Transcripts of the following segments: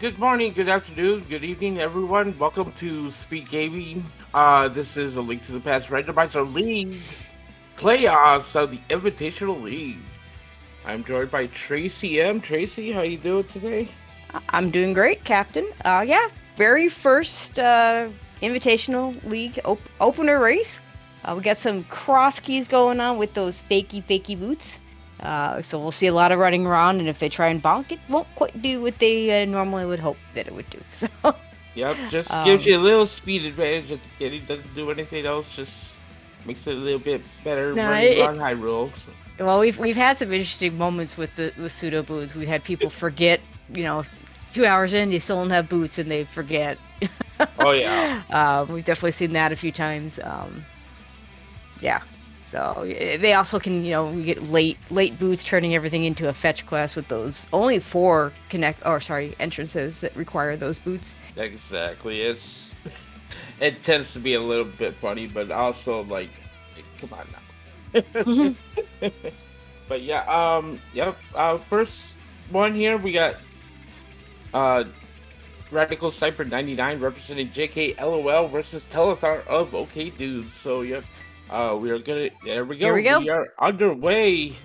Good morning, good afternoon, good evening, everyone. Welcome to SpeedGaming. This is a Link to the Past Randomizer League playoffs of the Invitational League. I'm joined by Tracy M. Tracy, how you doing today? I'm doing great, Captain. Yeah, very first Invitational League opener race. We got some cross keys going on with those fakey boots. So we'll see a lot of running around, and if they try and bonk, it won't quite do what they normally would hope that it would do. So, Yep, just gives um, you a little speed advantage at the beginning. Doesn't do anything else. Just makes it a little bit better no, running around high rules. well, we've had some interesting moments with pseudo boots. We had people forget, you know, 2 hours in, they still don't have boots, and they forget. Oh yeah, We've definitely seen that a few times. Yeah. So they also can, we get late boots turning everything into a fetch quest with those only four entrances that require those boots. exactly. It tends to be a little bit funny, but also like, come on now. Mhm. But yeah, yep. First one here we got uh Radical Sniper 99 representing JKLOL versus Telethon of OKDUDES. So yep, we are gonna. There we Here go. we go. We are underway.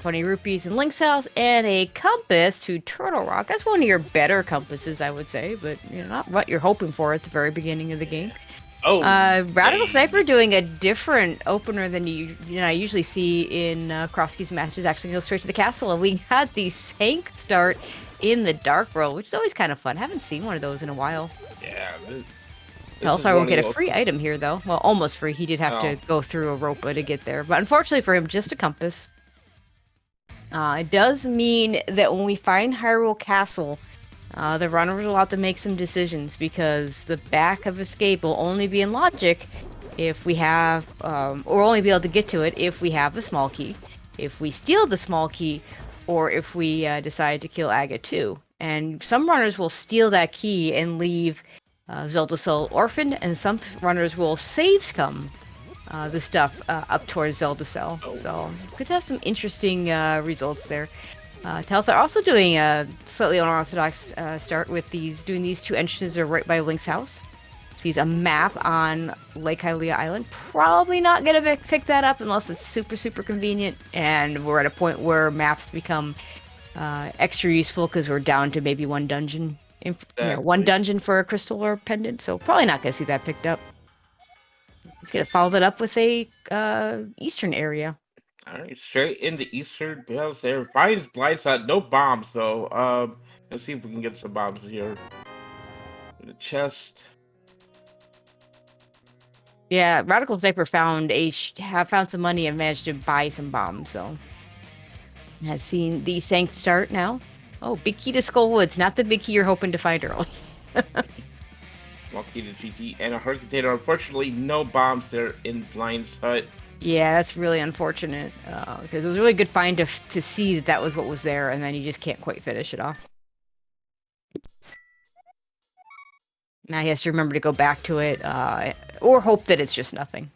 20 rupees in Link's house and a compass to Turtle Rock. That's one of your better compasses, I would say, but not what you're hoping for at the very beginning of the game. Oh, Radical Sniper dang. doing a different opener than I usually see in Cross Keys matches. Actually, go straight to the castle, and we got the Sank start in the Dark World, which is always kind of fun. Haven't seen one of those in a while. Yeah, this is Hellfire will one of get a those. free item here, though. Well, almost free. He did have to Oh, go through a ropa to get there, but unfortunately for him, just a compass. It does mean that when we find Hyrule Castle, the runners will have to make some decisions because the back of escape will only be in logic if we have, or only be able to get to it if we have the small key, if we steal the small key, or if we decide to kill Aga too. And some runners will steal that key and leave Zelda Soul orphaned, and some runners will save scum the stuff up towards Zelda Cell. oh, So could have some interesting results there. Telth are also doing a slightly unorthodox start with doing these two entrances are right by Link's house. Sees a map on Lake Hylia Island. Probably not gonna pick that up unless it's super convenient, and we're at a point where maps become extra useful because we're down to maybe one dungeon. One exactly. dungeon for a crystal or pendant. So probably not gonna see that picked up. He's gonna follow that up with a eastern area. All right, straight in the Eastern Bills there. Finds blindside, no bombs though. Let's see if we can get some bombs here. In the chest. Yeah, Radical Sniper have found some money and managed to buy some bombs. So has seen the Sank start now. Oh, big key to Skull Woods, not the big key you're hoping to find early. Lucky to GT and a hurricane container. Unfortunately, no bombs there in Blind's hut. Yeah, that's really unfortunate because it was a really good find to see that was what was there, and then you just can't quite finish it off. Now he has to remember to go back to it or hope that it's just nothing.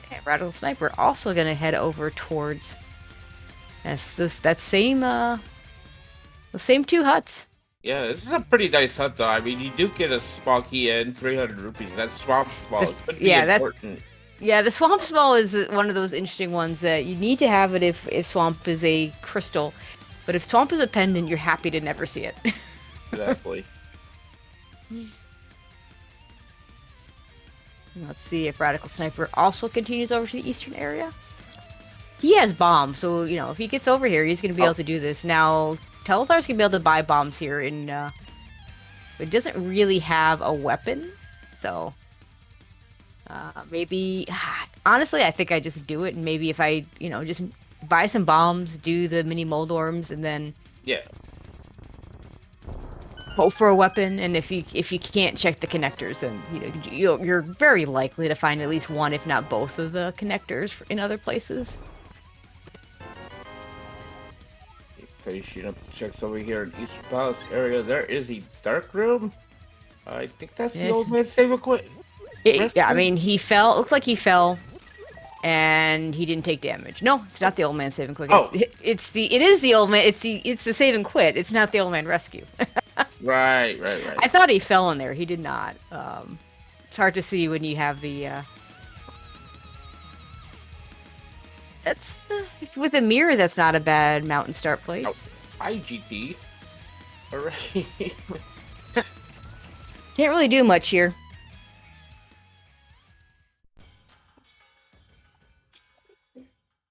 Okay, Radical Sniper also gonna head over towards that same the same two huts. Yeah, this is a pretty nice hut though. I mean, you do get a small key and 300 rupees. That swamp small could be Yeah, important. the swamp small is one of those interesting ones that you need to have it if swamp is a crystal, but if swamp is a pendant, you're happy to never see it. Exactly. Let's see if Radical Sniper also continues over to the eastern area. He has bombs, so if he gets over here, he's gonna be Oh, able to do this. Now, Telethar's gonna be able to buy bombs here, but it doesn't really have a weapon, so maybe. Honestly, I think I just do it, and maybe if I, just buy some bombs, do the mini Moldorms, and then yeah. hope for a weapon. And if you can't check the connectors, then you're very likely to find at least one, if not both, of the connectors in other places. Shooting up the checks over here in Eastern Palace area. There is a dark room. I think that's the Yes. old man save equipment. Yeah, I mean, he fell. Looks like he fell, and he didn't take damage. No, it's not the old man save and quit. Oh. It is the old man. It's the save and quit. It's not the old man rescue. Right. I thought he fell in there. He did not. It's hard to see when you have the. That's with a mirror. That's not a bad mountain start place. Oh, hi, GT. All right. Can't really do much here.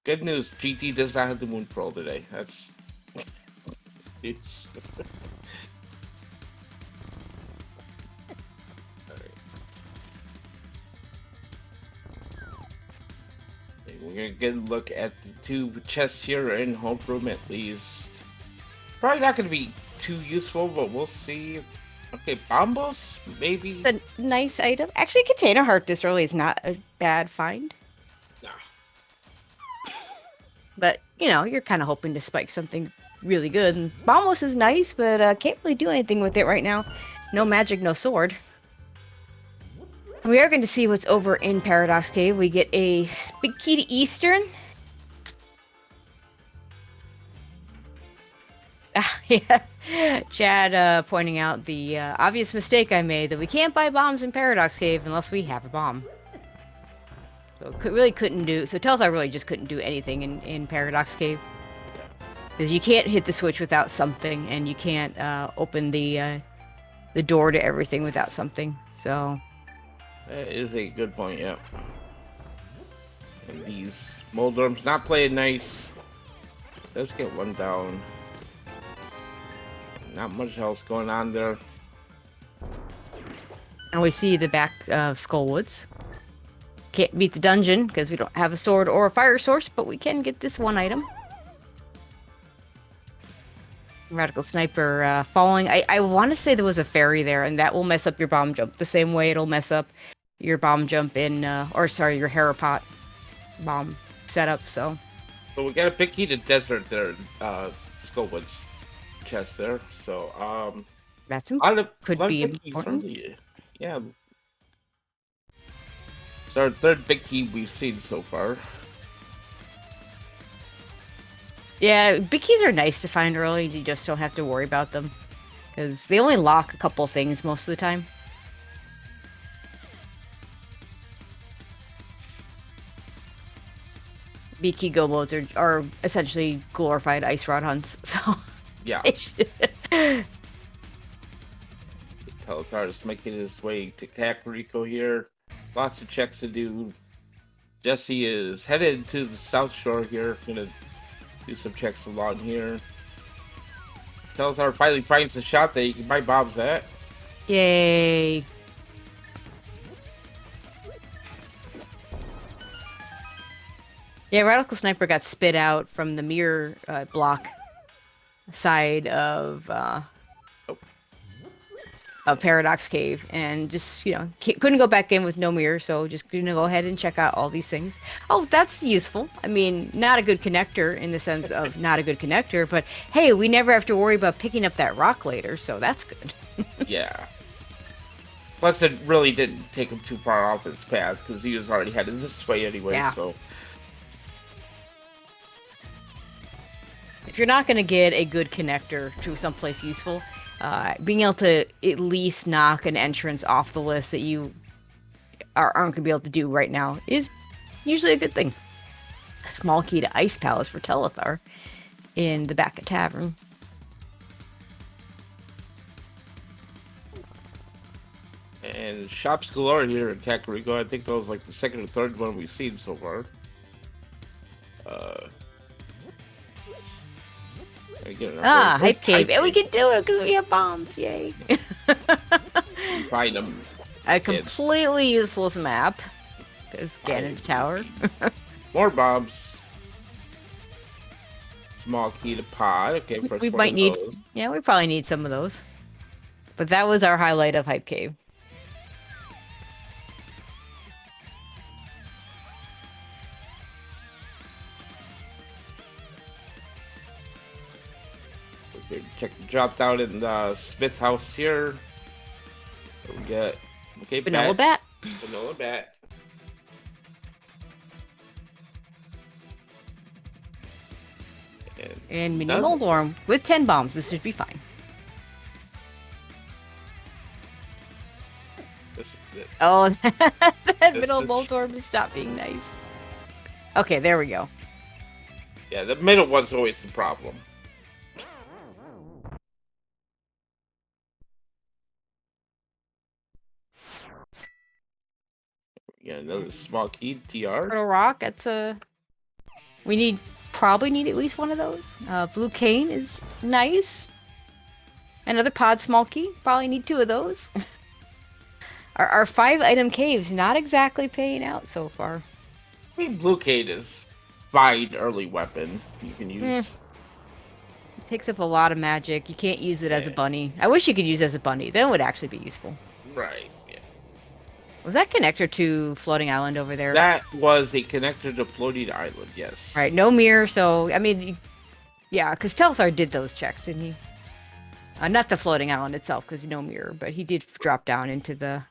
Good news, GT does not have the moon pearl today. That's it's we're gonna get a look at the two chests here in homeroom at least. Probably not gonna be too useful, but we'll see. Okay, bombos, maybe. A nice item. Actually, container heart this early is not a bad find. Nah. But, you know, you're kind of hoping to spike something really good. And bombos is nice, but can't really do anything with it right now. No magic, no sword. We are going to see what's over in Paradox Cave. We get a big key to Eastern. Yeah. Chad pointing out the obvious mistake I made, that we can't buy bombs in Paradox Cave unless we have a bomb. So really couldn't do. So Telthar really just couldn't do anything in Paradox Cave, because you can't hit the switch without something, and you can't open the door to everything without something. So That is a good point, yeah. And these Moldorms not playing nice. Let's get one down. Not much else going on there. and we see the back of Skullwoods. Can't beat the dungeon because we don't have a sword or a fire source, but we can get this one item. Radical Sniper falling. I want to say there was a fairy there, and that will mess up your bomb jump the same way it'll mess up your bomb jump in, your Harapot bomb setup. So we got a big key to desert there, Skullwoods chest there. So that's could be important. Yeah. It's our third big key we've seen so far. Yeah, big keys are nice to find early. You just don't have to worry about them, because they only lock a couple things most of the time. Big key go modes are essentially glorified ice rod hunts. So yeah. Teletar is making his way to Kakariko here. Lots of checks to do. Jesse is headed to the South Shore here. Gonna do some checks along here. Teletar finally finds a shot that you can buy bombs at. Yay. Yeah, Radical Sniper got spit out from the mirror block side of Paradox Cave, and just, couldn't go back in with no mirror, so just gonna go ahead and check out all these things. Oh, that's useful. I mean, not a good connector in the sense of not a good connector, but hey, we never have to worry about picking up that rock later, so that's good. Yeah. Plus, it really didn't take him too far off his path, because he was already headed this way anyway, yeah. So. If you're not gonna get a good connector to someplace useful, being able to at least knock an entrance off the list that you aren't going to be able to do right now is usually a good thing. A small key to Ice Palace for Telethar in the back of Tavern. And shops galore here in Kakariko. I think that was like the second or third one we've seen so far. Hype Cave. And we can do it because we have bombs. Yay. Find them. A completely useless map. Because Ganon's Tower. More bombs. Small key to pod. Okay, we might need. Yeah, we probably need some of those. But that was our highlight of Hype Cave. Check the drop down in the Smith's house here. We got Vanilla Bat. Vanilla Bat. And mini Does it? Moldorm with 10 bombs. This should be fine. This, Oh, that this middle is, Moldorm has stopped being nice. Okay, there we go. yeah, the middle one's always the problem. Yeah, another small key TR. Turtle Rock, that's a... We probably need at least one of those. Blue Cane is nice. Another pod small key, probably need 2 of those. Our 5-item caves not exactly paying out so far. I mean, Blue Kate is fine early weapon you can use. It takes up a lot of magic. You can't use it as a Yeah. bunny. I wish you could use it as a bunny. Then it would actually be useful. Right. Yeah. Was that connector to Floating Island over there? That was a connector to Floating Island. Yes. Right, no mirror, so, I mean, yeah, because Telthar did those checks, didn't he? Not the Floating Island itself, because no mirror, but he did drop down into the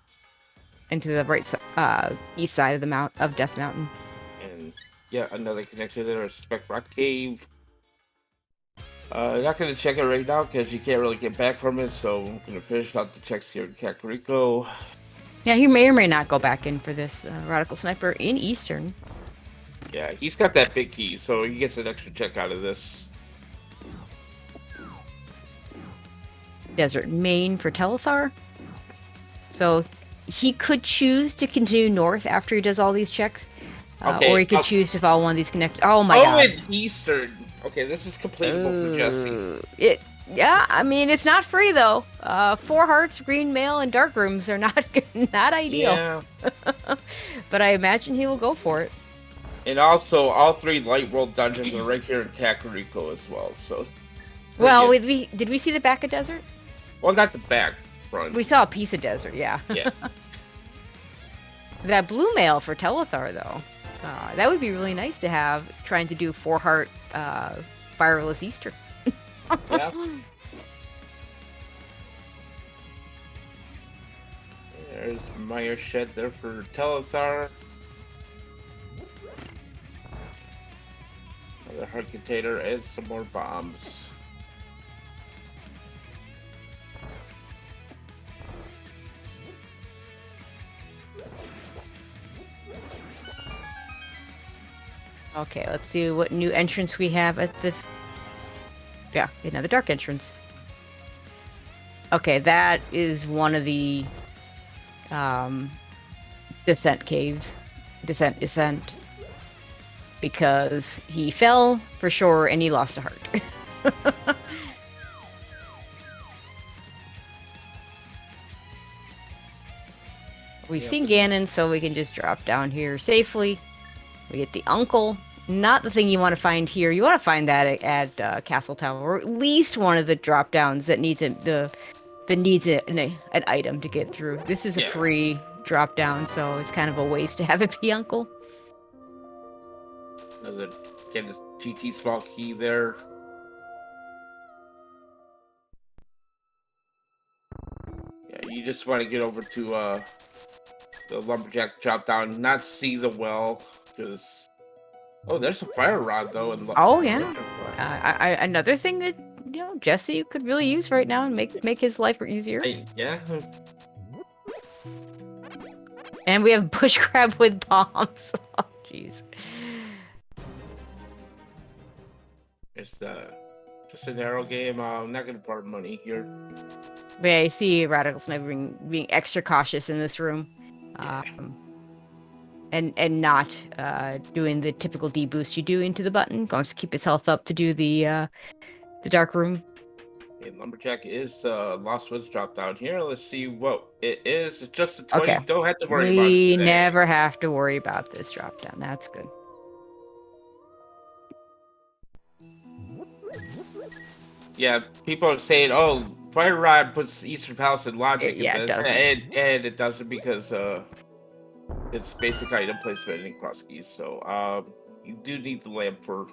east side of the of Death Mountain. And yeah, another connector there, Spec Rock Cave. Not gonna check it right now because you can't really get back from it, so I'm gonna finish out the checks here in Kakariko. Yeah, he may or may not go back in for this Radical Sniper in Eastern. Yeah, he's got that big key, so he gets an extra check out of this. Desert Main for Telethar. So he could choose to continue north after he does all these checks. Okay, or he could choose to follow one of these connectors. Oh my god. in Eastern. Okay, this is completable for Jesse. Yeah, I mean, it's not free though. 4 hearts, green mail, and dark rooms are not ideal. Yeah. But I imagine he will go for it. And also, all 3 light world dungeons are right here in Kakariko as well. So, well, did we see the back of desert? Well, not the back, front. We saw a piece of desert, yeah. Yeah. That blue mail for Telethar, though. That would be really nice to have, trying to do 4-heart fireless Easter. Yeah. There's Meyer Shed there for Telethar. Another heart container and some more bombs. Okay, let's see what new entrance we have at the... Yeah, another dark entrance. Okay, that is one of the descent caves. Descent. Because he fell, for sure, and he lost a heart. We've seen Ganon, so we can just drop down here safely. We get the Uncle. Not the thing you want to find here. You want to find that at Castle Tower, or at least one of the drop downs that needs an item to get through. This is a free drop down, so it's kind of a waste to have it be Uncle. Another get his GT small key there. Yeah, you just want to get over to the lumberjack drop down, not see the well, because there's a fire rod though. Oh yeah, another thing that Jesse could really use right now and make his life easier. Yeah. And we have bush crab with bombs. Oh jeez. It's just a narrow game. I'm not gonna part money here. But yeah, I see Radical Sniper being extra cautious in this room. And not doing the typical deboost you do into the button. Going to keep his health up to do the dark room. Okay, lumberjack is Lost Woods drop down here. Let's see what it is. It's just a 20. Okay. Don't have to worry about it. We never have to worry about this drop down. That's good. Yeah, people are saying, "Oh, Fire Rod puts Eastern Palace in logic." It doesn't. And it doesn't because it's basic item placement in cross keys. So you do need the lamp for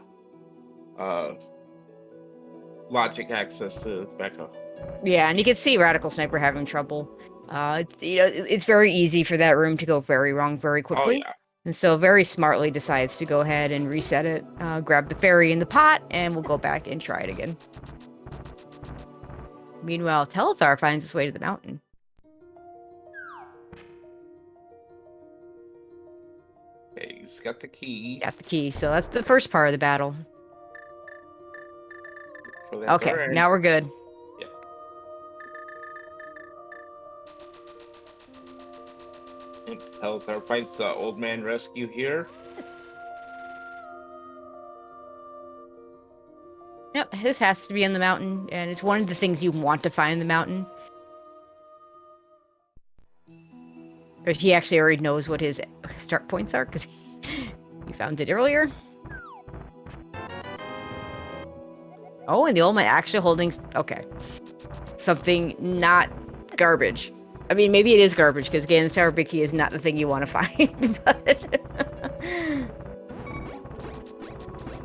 logic access to backup. Yeah, and you can see Radical Sniper having trouble. It's very easy for that room to go very wrong very quickly. Oh, yeah. And so very smartly decides to go ahead and reset it, grab the fairy in the pot, and we'll go back and try it again. Meanwhile, Telethar finds his way to the mountain. Okay, he's got the key. Got the key, so that's the first part of the battle. Okay, now we're good. Yeah. And Telethar finds the old man rescue here. Yep, his has to be in the mountain, and it's one of the things you want to find in the mountain. But he actually already knows what his start points are, because he found it earlier. Oh, and the old man actually holding... Okay. Something not garbage. I mean, maybe it is garbage, because Ganon's Tower Big Key is not the thing you want to find, but...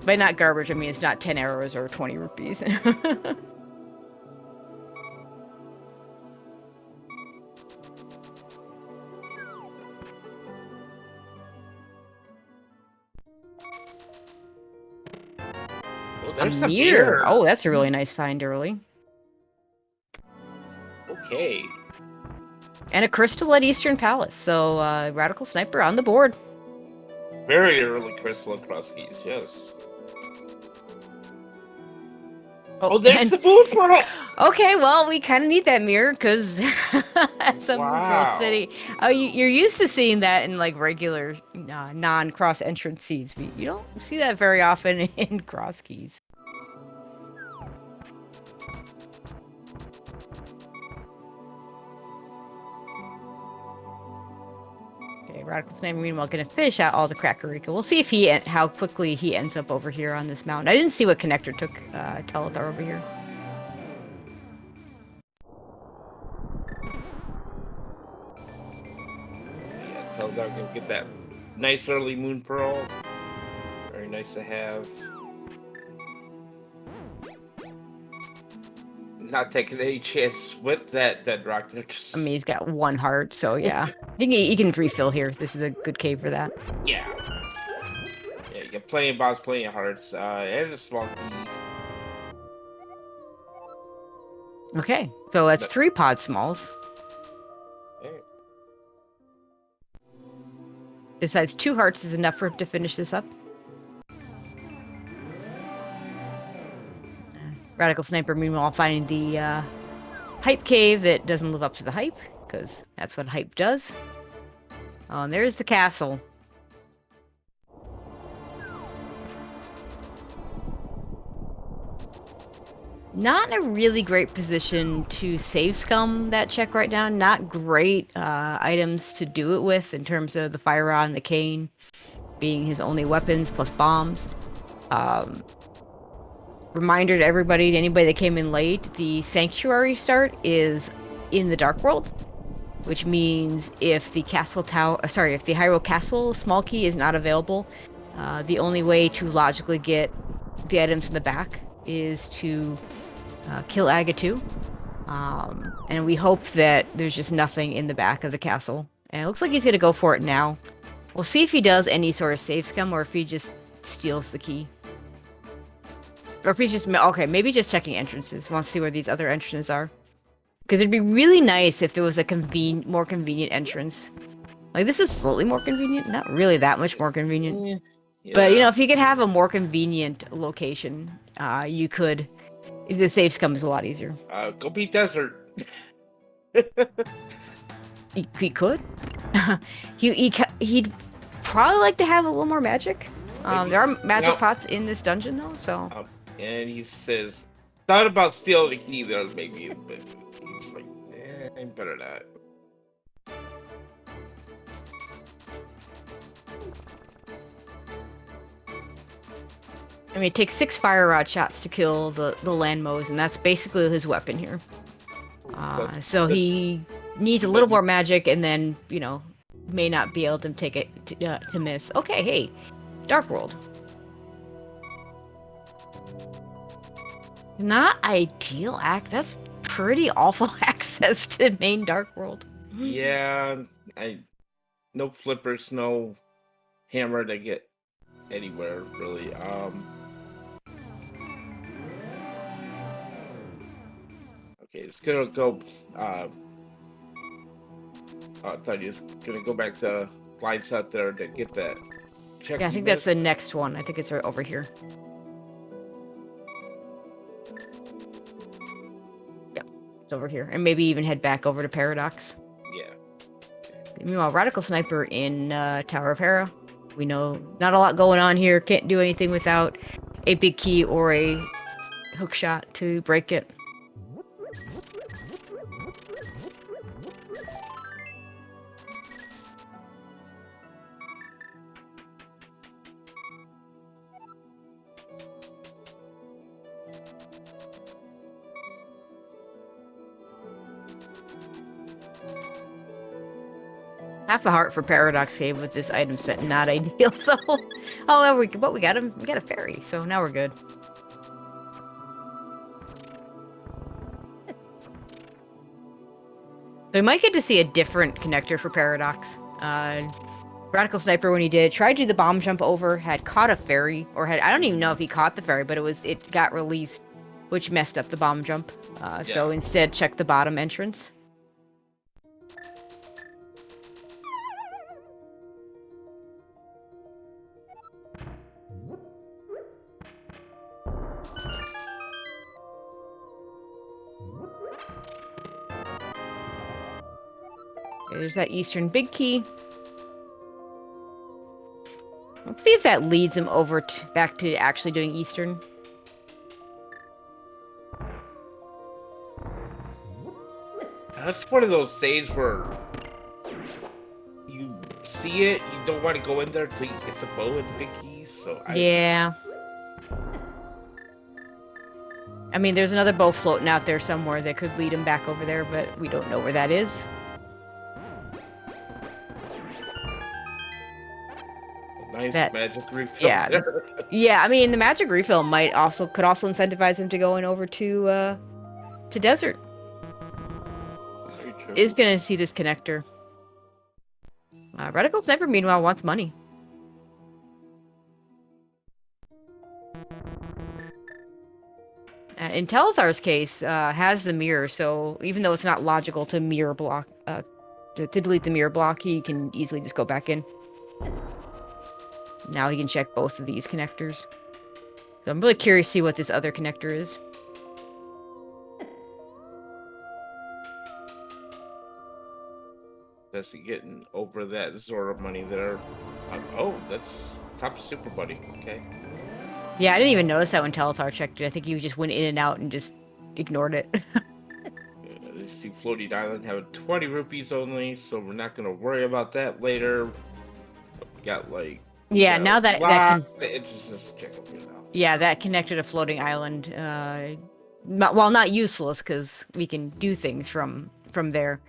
By not garbage, I mean it's not 10 arrows or 20 rupees. Oh, there's a mirror. Oh, that's a really nice find early. Okay. And a crystal at Eastern Palace. So, Radical Sniper on the board. Very early crystal across keys, yes. Oh, there's the moon pearl! Okay, well, we kind of need that mirror, because it's a Moon Pearl City. Oh, you're used to seeing that in, like, regular non-cross entrance seeds. But you don't see that very often in cross keys. Radical Sniper, meanwhile, gonna fish out all the Crackerika. We'll see if how quickly he ends up over here on this mountain. I didn't see what connector took Telethar over here. Yeah, Telethar can get that nice early Moon Pearl. Very nice to have. Not taking any chance with that dead rock. I mean, he's got one heart, so yeah. You can refill here. This is a good cave for that. Yeah. Yeah, you get plenty of bombs, plenty of hearts, and a small key. Okay, so that's 3 pod smalls. Okay. Besides, 2 hearts is enough for him to finish this up. Radical Sniper, meanwhile, finding the hype cave that doesn't live up to the hype, because that's what hype does. Oh, and there's the castle. Not in a really great position to save scum that check right now. Not great items to do it with in terms of the fire rod and the cane being his only weapons, plus bombs. Reminder to everybody, to anybody that came in late, the Sanctuary start is in the Dark World, which means if the if the Hyrule Castle small key is not available, the only way to logically get the items in the back is to kill Agatu. And we hope that there's just nothing in the back of the castle. And it looks like he's gonna go for it now. We'll see if he does any sort of save scum or if he just steals the key. Or if he's just... Okay, maybe just checking entrances. Want to see where these other entrances are. Because it'd be really nice if there was a more convenient entrance. Like, this is slightly more convenient. Not really that much more convenient. Yeah. But, you know, if you could have a more convenient location, you could... The save scum is a lot easier. Go beat Desert. He could. He'd probably like to have a little more magic. There are magic pots in this dungeon, though, so... and he says, thought about stealing the key there, maybe, but he's like, better not. I mean, it takes 6 fire rod shots to kill the landmoes, and that's basically his weapon here. So he needs a little more magic, and then, you know, may not be able to take it to miss. Okay, hey, Dark World. Not ideal that's pretty awful access to main Dark World. Yeah, no flippers, no hammer to get anywhere really. Okay, it's gonna go. I thought you was gonna go back to blind shot there to get that check. Yeah, I You think that's missed. the next one. I think it's right over here. Yep, it's over here. And maybe even head back over to Paradox. Yeah. Meanwhile, Radical Sniper in Tower of Hera. We know not a lot going on here. Can't do anything without a big key or a hook shot to break it. Half a heart for Paradox Cave with this item set, not ideal. So, oh, but we got him. We got a fairy, so now we're good. So we might get to see a different connector for Paradox. Radical Sniper, when he did, tried to do the bomb jump over, had caught a fairy, or I don't even know if he caught the fairy, but it got released, which messed up the bomb jump. So instead, check the bottom entrance. There's that Eastern big key. Let's see if that leads him over back to actually doing Eastern. That's one of those saves where you see it, you don't want to go in there until you get the bow and the big keys. So Yeah. I mean, there's another bow floating out there somewhere that could lead him back over there, but we don't know where that is. Nice magic refill. Yeah. Yeah, I mean, the magic refill could also incentivize him to go in over to desert. Is gonna see this connector. Radical Sniper, meanwhile, wants money. In Telethar's case, has the mirror, so even though it's not logical to mirror block, to delete the mirror block, he can easily just go back in. Now he can check both of these connectors. So I'm really curious to see what this other connector is. That's getting over that Zora money there. Oh, that's top Super Buddy. Okay. Yeah, I didn't even notice that when Telethar checked it. I think he just went in and out and just ignored it. You see Floating Island having 20 rupees only, so we're not going to worry about that later. We got like... Yeah, now that can... check over here now. Yeah, that connected a Floating Island. Well, not useless, because we can do things from there.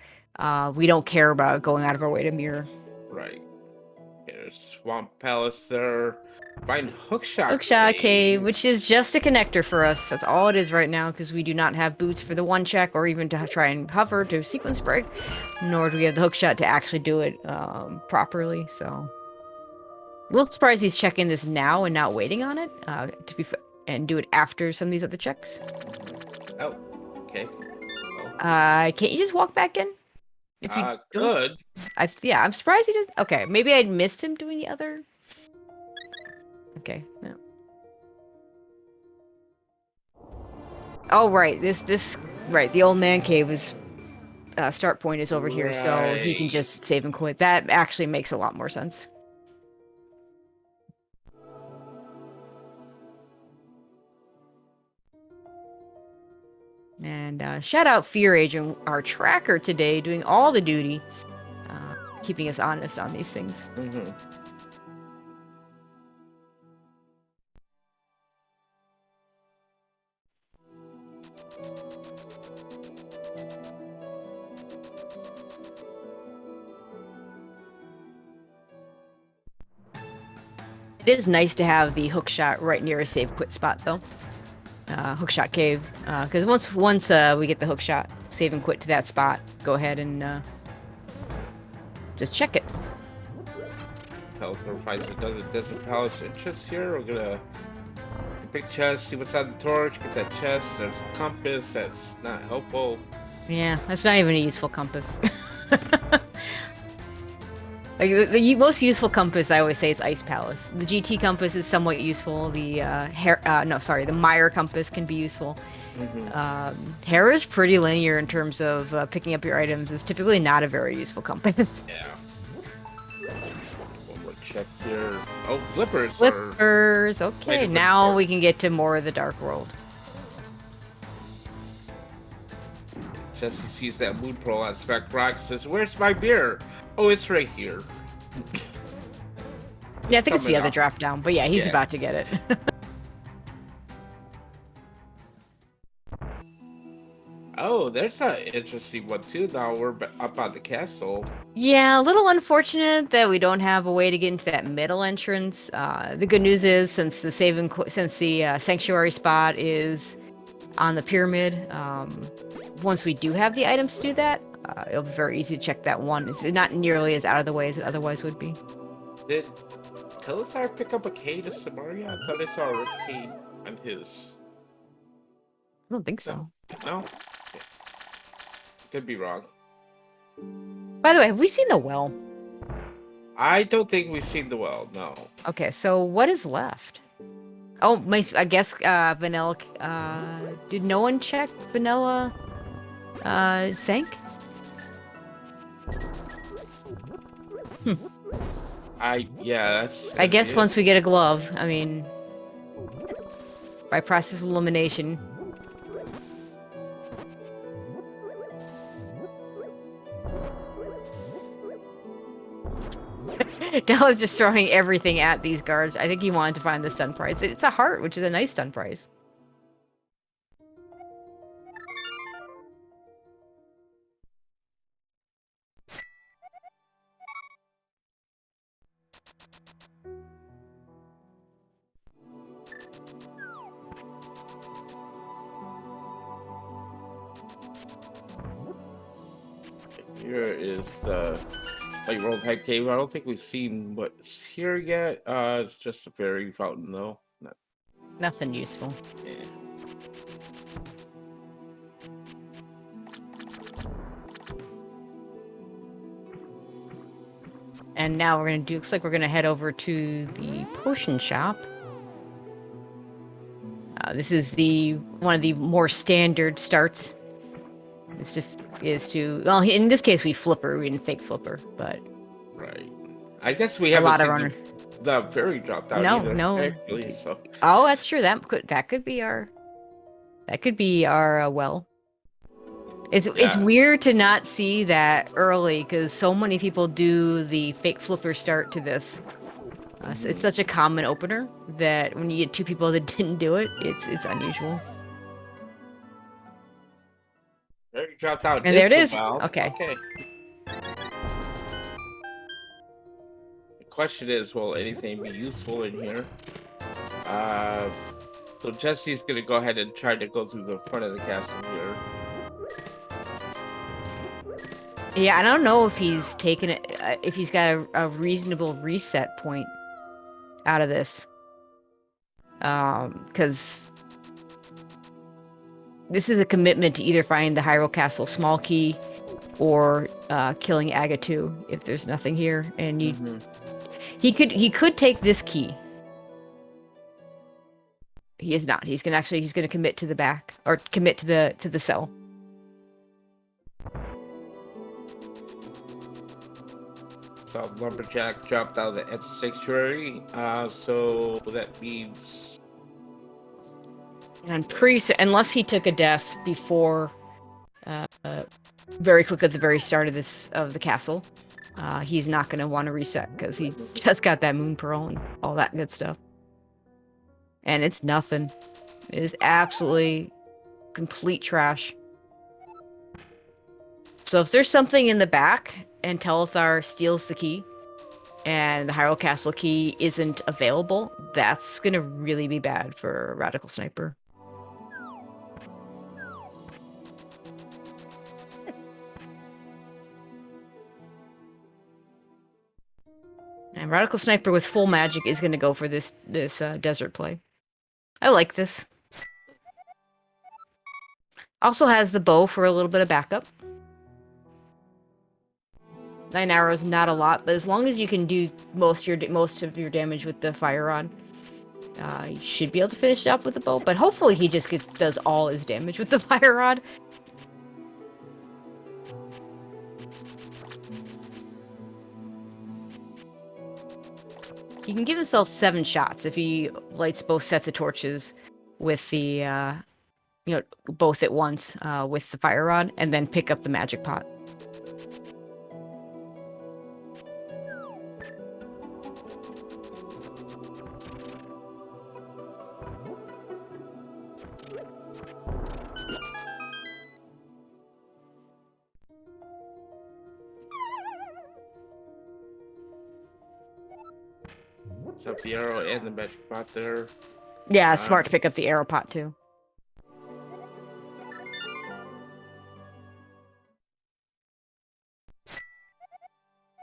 We don't care about going out of our way to mirror. Right. Okay, there's Swamp Palace there. Find Hookshot Cave, which is just a connector for us. That's all it is right now, because we do not have boots for the one check, or even to try and hover to sequence break, nor do we have the hookshot to actually do it properly. So, a little surprised he's checking this now and not waiting on it and do it after some of these other checks. Oh, okay. Can't you just walk back in? If you could. Yeah, I'm surprised he doesn't. Okay, maybe I'd missed him doing the other. Okay. No. Oh, right. Right. The old man cave is start point is over here, so he can just save and quit. That actually makes a lot more sense. And shout out Fear Agent, our tracker today, doing all the duty, keeping us honest on these things. Mm-hmm. It is nice to have the hookshot right near a save quit spot, though. Hookshot cave, because once we get the hookshot, save and quit to that spot, go ahead and just check it. Teleport finds another desert palace entrance here. We're gonna pick chest, see what's on the torch, get that chest. There's a compass that's not helpful. Yeah, that's not even a useful compass. Like the most useful compass, I always say, is Ice Palace. The GT compass is somewhat useful. The the Meyer compass can be useful. Mm-hmm. Hera is pretty linear in terms of picking up your items. It's typically not a very useful compass. Yeah. One more check here. Oh, flippers. Flippers. Okay, now we can get to more of the Dark World. Jesse sees that moon pearl on Spec Rock, says, "Where's my beer? Oh, it's right here." Yeah, I think it's the other drop down, but yeah, he's about to get it. Oh, there's an interesting one too. Now we're up on the castle. Yeah, a little unfortunate that we don't have a way to get into that middle entrance. The good news is, since the sanctuary spot is on the pyramid, once we do have the items to do that, it'll be very easy to check that one. It's not nearly as out of the way as it otherwise would be. Did Telethar pick up a K to Samaria? I thought I saw a K on his. I don't think so. No? Okay. Could be wrong. By the way, have we seen the well? I don't think we've seen the well, no. Okay, so what is left? Oh, I guess Vanilla. Did no one check Vanilla sank? I guess once we get a glove, I mean, by process of elimination. Dell is just throwing everything at these guards. I think he wanted to find the stun prize. It's a heart, which is a nice stun prize. Here is the like World Type Cave. I don't think we've seen what's here yet. It's just a fairy fountain though. Nothing useful. Yeah. And now we're gonna do. Looks like we're gonna head over to the potion shop. This is one of the more standard starts. Is to well, in this case we flipper. We didn't fake flipper, but right. I guess we haven't seen the fairy drop down either. No. Actually, so. Oh, that's true. That could be our well. It's weird to not see that early because so many people do the fake flipper start to this. So it's such a common opener that when you get two people that didn't do it, it's unusual. There you dropped out. And there it is. Okay. The question is, will anything be useful in here? So Jesse's gonna go ahead and try to go through the front of the castle here. Yeah, I don't know if he's taken it, if he's got a reasonable reset point out of this. Because this is a commitment to either find the Hyrule Castle small key or killing Aga 2 if there's nothing here. And he could take this key. He is not. He's gonna commit to the back or commit to the cell. So Lumberjack dropped out at the sanctuary. So that means. And unless he took a death before, very quick at the very start of the castle, he's not going to want to reset because he just got that moon pearl and all that good stuff. And it's nothing. It is absolutely complete trash. So if there's something in the back and Telethar steals the key, and the Hyrule Castle key isn't available, that's going to really be bad for Radical Sniper. And Radical Sniper with full magic is going to go for this desert play. I like this. Also has the bow for a little bit of backup. 9 arrows, not a lot, but as long as you can do most of your damage with the fire rod, you should be able to finish it off with the bow. But hopefully he just does all his damage with the fire rod. He can give himself 7 shots if he lights both sets of torches with the, both at once with the fire rod, and then pick up the magic pot. Up the arrow and the magic pot there. Yeah, smart to pick up the arrow pot too.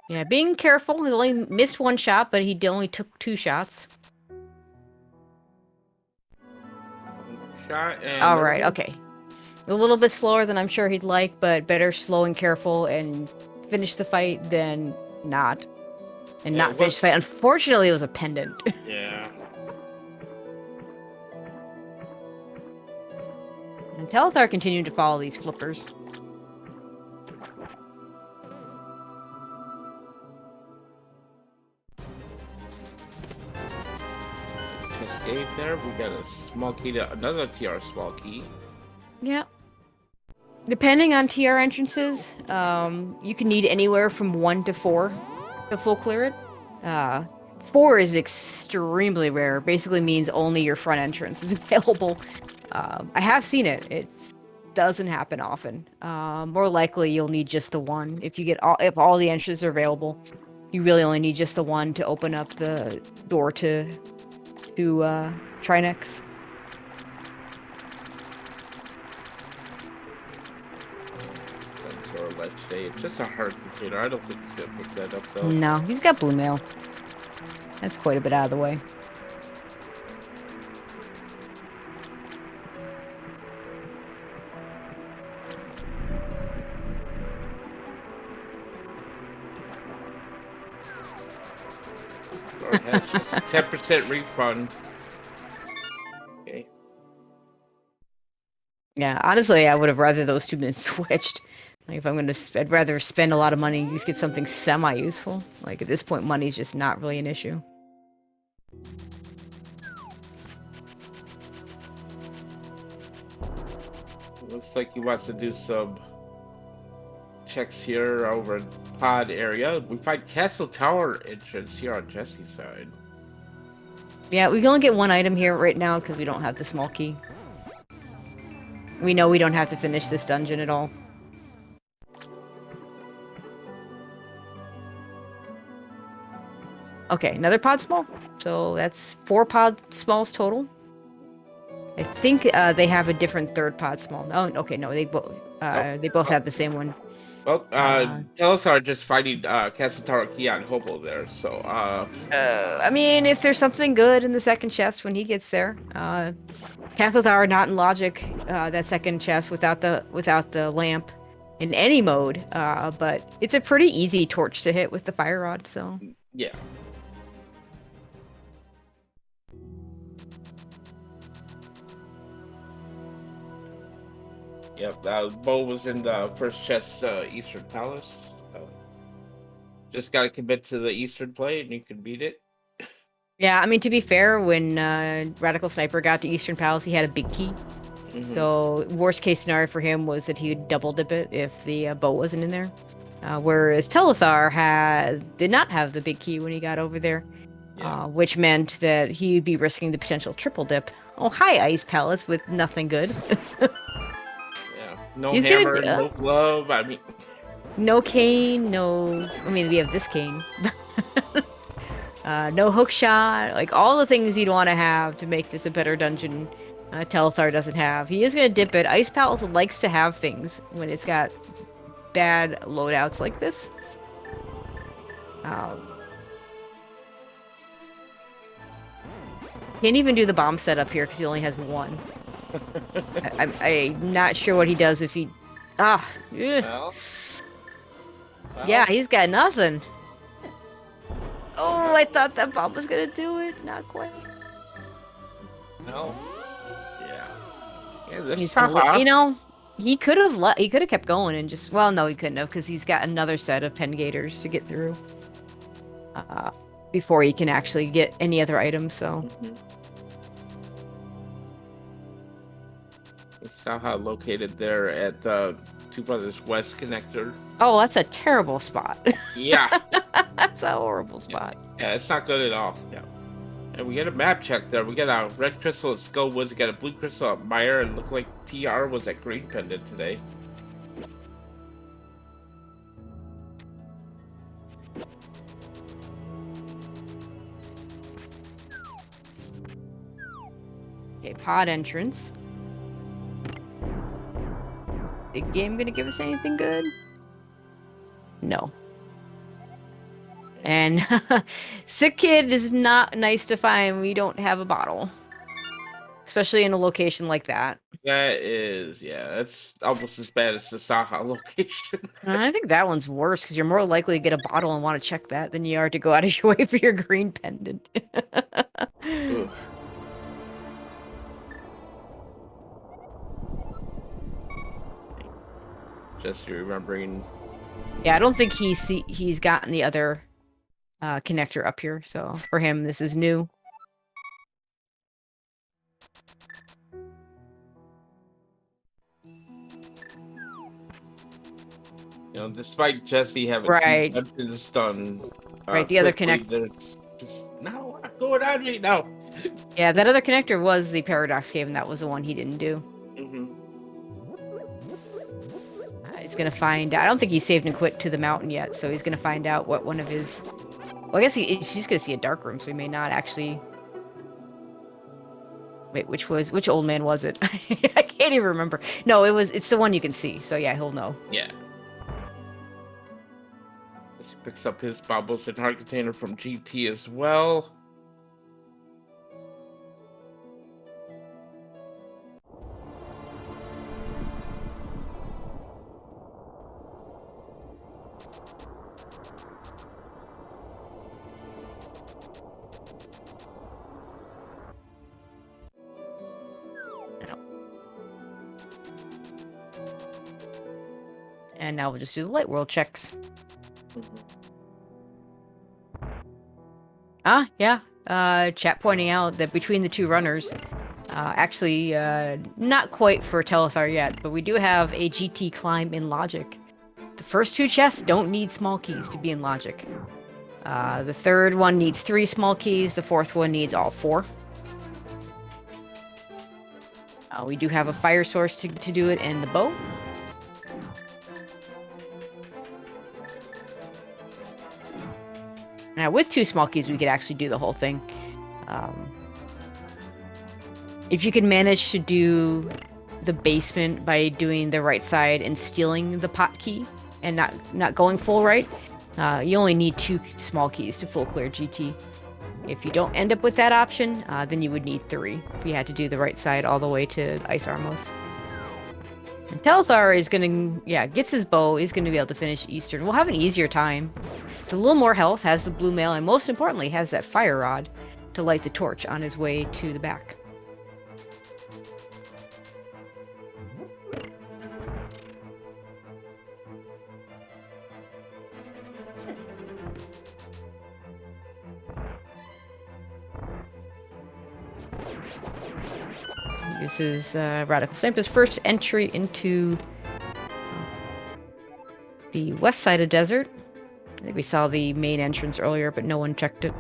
Yeah, being careful. He only missed 1 shot, but he only took 2 shots. Shot and all right, okay. A little bit slower than I'm sure he'd like, but better slow and careful and finish the fight than not. And not finish the fight. Unfortunately, it was a pendant. Yeah. And Telethar continued to follow these flippers. Cascade there. We got a small key to another TR small key. Yeah. Depending on TR entrances, you can need anywhere from 1 to 4 to full clear it. 4 is extremely rare. Basically means only your front entrance is available. I have seen it. It doesn't happen often. More likely, you'll need just the 1. If all the entrances are available, you really only need just the 1 to open up the door to Trinex. Or let's say it's just a hard container. I don't think he's gonna pick that up though. No, he's got blue mail. That's quite a bit out of the way. Or has just a 10% refund. Okay. Yeah, honestly, I would have rather those 2 been switched. Like, if I'm gonna, I'd rather spend a lot of money and just get something semi-useful. Like, at this point, money's just not really an issue. Looks like he wants to do some checks here over in pod area. We find Castle Tower entrance here on Jesse's side. Yeah, we can only get 1 item here right now because we don't have the small key. We know we don't have to finish this dungeon at all. Okay, another pod small. So that's 4 pod smalls total. I think they have a different 3rd pod small. Oh, okay, no, they both have the same one. Well, Telethar just finding Castle Tower key on Hobo there, so I mean, if there's something good in the 2nd chest when he gets there, Castle Tower not in logic. That 2nd chest without the lamp in any mode, but it's a pretty easy torch to hit with the fire rod. So yeah. Yep, Bo was in the 1st chest, Eastern Palace. Just gotta commit to the Eastern play and you can beat it. Yeah, I mean, to be fair, when Radical Sniper got to Eastern Palace, he had a big key. Mm-hmm. So worst case scenario for him was that he would double dip it if the bow wasn't in there. Whereas Telethar did not have the big key when he got over there, which meant that he'd be risking the potential triple dip. Oh, hi, Ice Palace with nothing good. No hammer, no glove. I mean, no cane, no. I mean, we have this cane. No hook shot. Like all the things you'd want to have to make this a better dungeon. Telethar doesn't have. He is gonna dip it. Ice Palace likes to have things when it's got bad loadouts like this. Can't even do the bomb setup here because he only has one. I'm not sure what he does if he... Ah, ugh. Well, Yeah, well, he's got nothing. Oh, I thought that bomb was gonna do it. Not quite. no. Yeah. Yeah, this He's gonna, Saha. you know, he could have he could have kept going and just, well, no, he couldn't have because he's got another set of pen gators to get through uh, before he can actually get any other items. So, Mhm. Saha located there at the Two Brothers West connector. oh, that's a terrible spot. Yeah. That's a horrible Yeah, spot. yeah, it's not good at all. Yeah. And we get a map check there. We got a red crystal at Skull Woods. We got a blue crystal at Meyer. And looked like TR was at Green Pendant today. Okay, pod entrance. Big game gonna give us anything good? No. And sick kid is not nice to find. We don't have a bottle, especially in a location like that. That is, yeah, that's almost as bad as the Saha location. And I think that one's worse because you're more likely to get a bottle and want to check that than you are to go out of your way for your green pendant. Ugh. Just remembering. Yeah, I don't think he's gotten the other connector up here. So for him, this is new. You know, despite Jesse having Right. two touches done, Right, the other quickly, connect- there's just no going on right now. Yeah, that other connector was the Paradox Cave, and that was the one he didn't do. Mm-hmm. He's gonna find out. I don't think he's saved and quit to the mountain yet, so he's gonna find out what one of his... Well, I guess she's gonna see a dark room, so he may not actually... Wait, which old man was it? I can't even remember. No, it's the one you can see, so yeah, he'll know. Yeah. He picks up his bubbles and heart container from GT as well. And now we'll just do the light world checks. Ah, yeah. Chat pointing out that between the two runners, actually, not quite for Telethar yet, but we do have a GT climb in Logic. The first two chests don't need small keys to be in Logic. The third one needs 3 small keys. The fourth one needs all 4. We do have a fire source to do it and the bow. Now, with 2 small keys, we could actually do the whole thing. If you can manage to do the basement by doing the right side and stealing the pot key and not going full right, you only need 2 small keys to full clear GT. If you don't end up with that option, then you would need 3 if you had to do the right side all the way to Ice Armos. And Telethar is gonna, gets his bow, he's gonna be able to finish Eastern. We'll have an easier time. It's a little more health, has the blue mail, and most importantly, has that fire rod to light the torch on his way to the back. This is Radical Sniper's first entry into the west side of Desert. I think we saw the main entrance earlier, but no one checked it.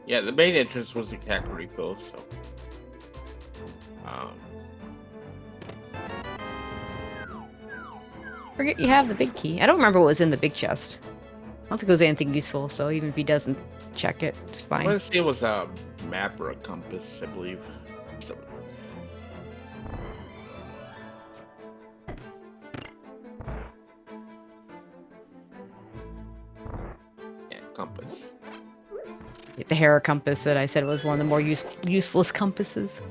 Yeah, the main entrance was in Kakariko, so. Forget you have the big key. I don't remember what was in the big chest. I don't think it was anything useful, so even if he doesn't check it, it's I fine. want to say it was a map or a compass, I believe. So. Yeah, compass. the Hera compass that I said was one of the more useless compasses.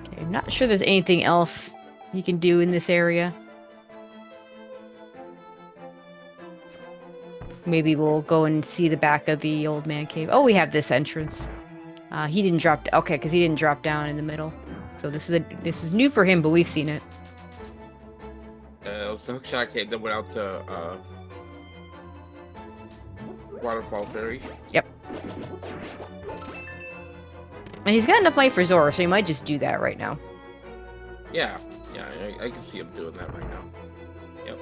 Okay, I'm not sure there's anything else you can do in this area. Maybe we'll go and see the back of the old man cave. Oh, we have this entrance. He didn't drop. Okay, because he didn't drop down in the middle. So this is new for him, but we've seen it. It was the hookshot cave that went out to Waterfall Ferry. Yep. And he's got enough money for Zora, so he might just do that right now. Yeah, I can see him doing that right now. Yep.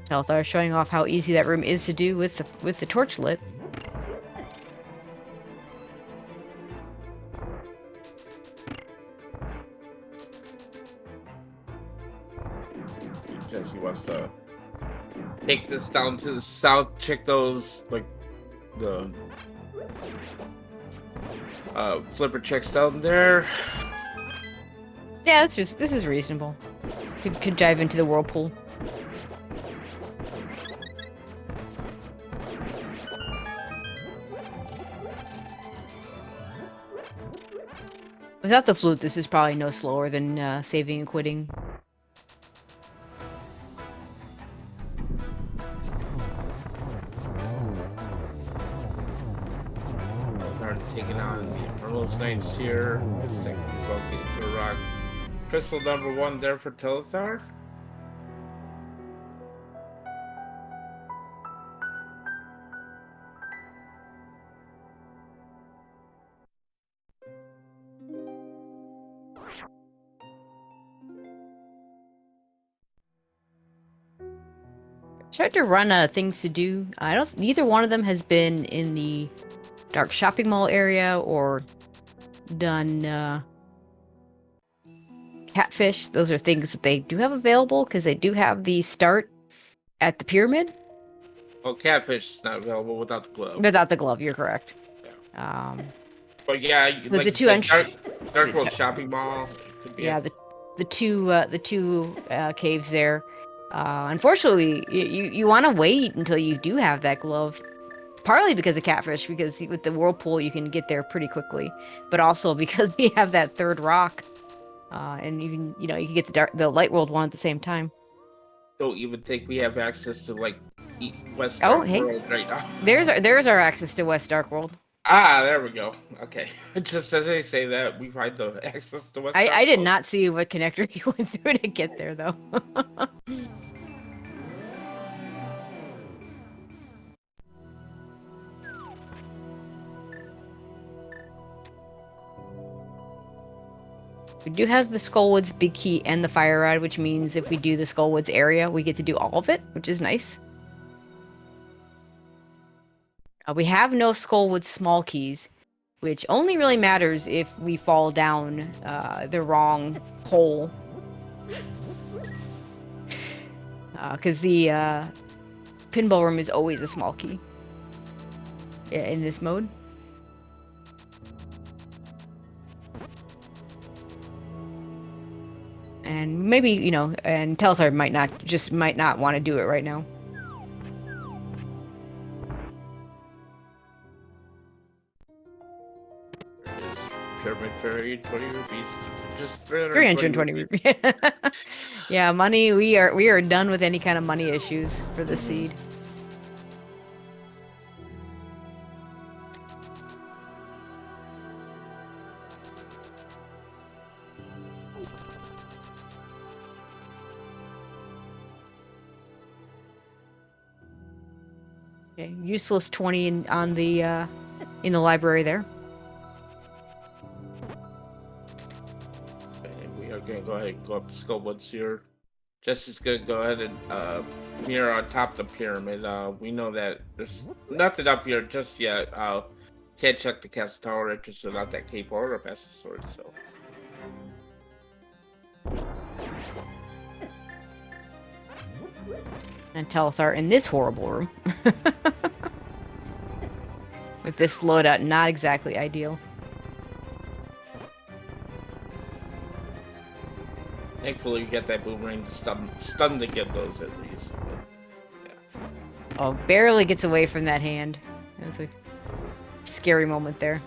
Telthar showing off how easy that room is to do with the torch lit. Jesse wants to take this down to the south. Check those, like the flipper checks down there. Yeah, this is reasonable. Could dive into the whirlpool. Without the flute, this is probably no slower than saving and quitting. Started taking on the Infernal Knights here. The second is located to the rock. Crystal number 1 there for Telethar. Tried to run out of things to do. Neither one of them has been in the dark shopping mall area or done catfish. Those are things that they do have available because they do have the start at the pyramid. Oh, catfish is not available without the glove. Without the glove, you're correct. Yeah. But yeah, but like the two Dark World Shopping Mall. Could be yeah, the two caves there. Unfortunately, you want to wait until you do have that glove. Partly because of catfish, because with the whirlpool you can get there pretty quickly, but also because we have that third rock, and you can get the light world one at the same time. Don't even think we have access to like West Oh, Dark hey, World right now. there's our access to West Dark World. Ah, there we go. Okay, just as they say that, we find the access to West Dark I did World. not see what connector you went through to get there though. We do have the Skullwoods Big Key and the Fire Rod, which means if we do the Skullwoods area, we get to do all of it, which is nice. We have no Skullwoods Small Keys, which only really matters if we fall down the wrong hole. Because the pinball room is always a small key in this mode. And maybe, and Telstar might not want to do it right now. Pyramid Ferry, 20 rupees. Just 320 rupees. Yeah, money, we are done with any kind of money issues for the seed. Okay, useless 20 in the library there. Okay, we are gonna go ahead and go up to Skullwoods here. Jesse's gonna go ahead and mirror on top of the pyramid. We know that there's nothing up here just yet. Can't check the castle tower entrance without that cape or a passage sword. So And Telethar in this horrible room. With this loadout, not exactly ideal. Thankfully, you get that boomerang to stun to get those at least. But, yeah. Oh, barely gets away from that hand. It was a scary moment there.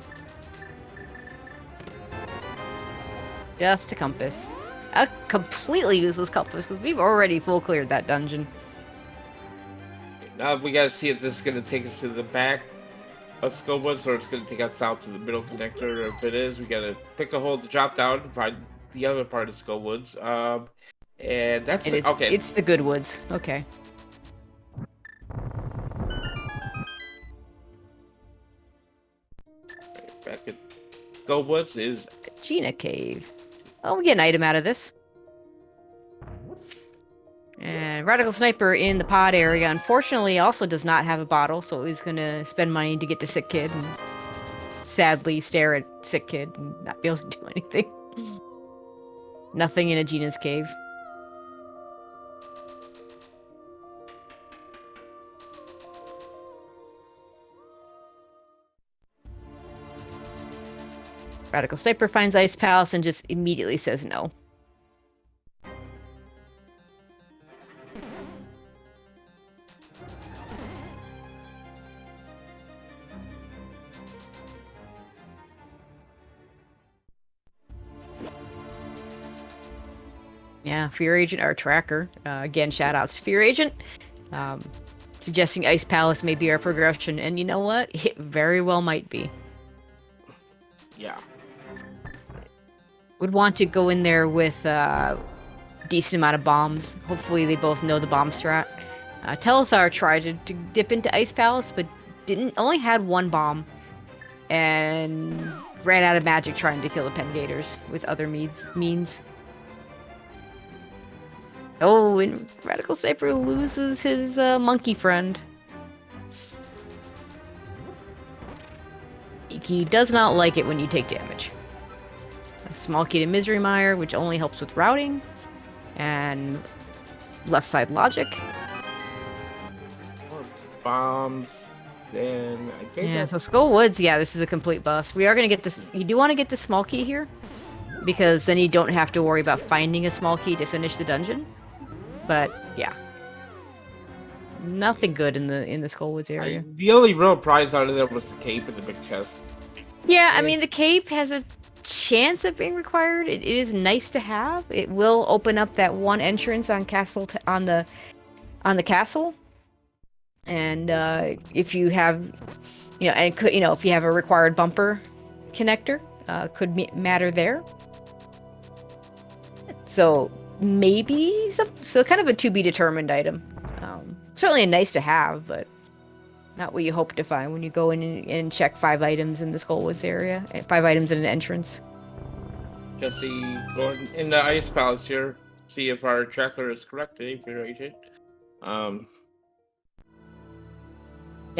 Just a compass. A completely useless compass, because we've already full cleared that dungeon. Now we gotta see if this is gonna take us to the back of Skullwoods or it's gonna take us out to the middle connector. If it is, we gotta pick a hole to drop down and find the other part of Skullwoods. And that's It is. okay. It's the good woods. Okay. Back at Skullwoods is Gina Cave. Oh, we get an item out of this. And Radical Sniper in the pod area, unfortunately, also does not have a bottle, so he's gonna spend money to get to Sick Kid and sadly stare at Sick Kid and not be able to do anything. Nothing in Agina's cave. Radical Sniper finds Ice Palace and just immediately says no. Yeah, Fear Agent, our tracker. Again, shout outs to Fear Agent. Suggesting Ice Palace may be our progression, and you know what? It very well might be. yeah. Would want to go in there with a decent amount of bombs. Hopefully they both know the bomb strat. Telethar tried to dip into Ice Palace, but only had one bomb. And ran out of magic trying to kill the Pengators with other means. Oh, and Radical Sniper loses his monkey friend. He does not like it when you take damage. A small key to Misery Mire, which only helps with routing. And left side logic. More bombs. Then I think Yeah, so Skull Woods, yeah, this is a complete bust. We are going to get this. You do want to get the small key here, because then you don't have to worry about finding a small key to finish the dungeon. But yeah, nothing good in the Skullwoods area. the only real prize out of there was the cape and the big chest. Yeah, I mean the cape has a chance of being required. It is nice to have. It will open up that one entrance on on the castle, and if you have, and could if you have a required bumper connector, could matter there. So. Maybe so kind of a to be determined item. Certainly a nice to have, but not what you hope to find when you go in and check 5 items in the Skullwoods area. 5 items in an entrance. Jesse going in the Ice Palace here. See if our tracker is correct, Fear Agent. Yeah,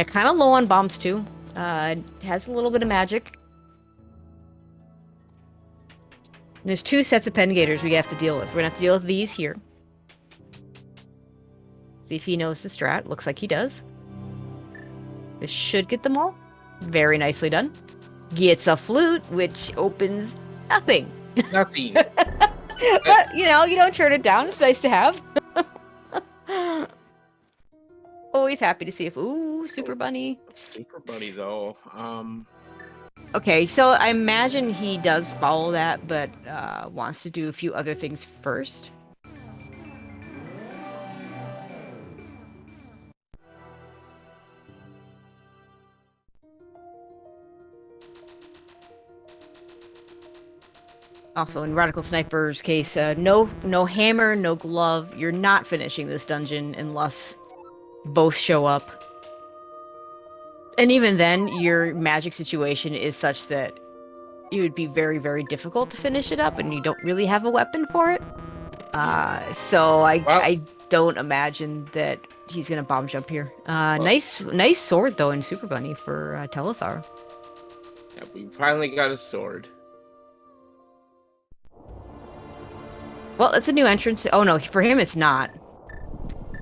kind of low on bombs too. Has a little bit of magic. There's 2 sets of Pengators we have to deal with. We're gonna have to deal with these here. See if he knows the strat. Looks like he does. This should get them all. Very nicely done. Gets a flute, which opens nothing. Nothing. But, you don't turn it down. It's nice to have. Always happy to see if... Ooh, Super Bunny. Super Bunny, though. Okay, so I imagine he does follow that, but wants to do a few other things first. Also, in Radical Sniper's case, no hammer, no glove. You're not finishing this dungeon unless both show up. And even then, your magic situation is such that it would be very, very difficult to finish it up, and you don't really have a weapon for it. So I don't imagine that he's gonna bomb jump here. Nice sword though in Super Bunny for Telethar. Yeah, we finally got a sword. Well, it's a new entrance. Oh no, for him it's not.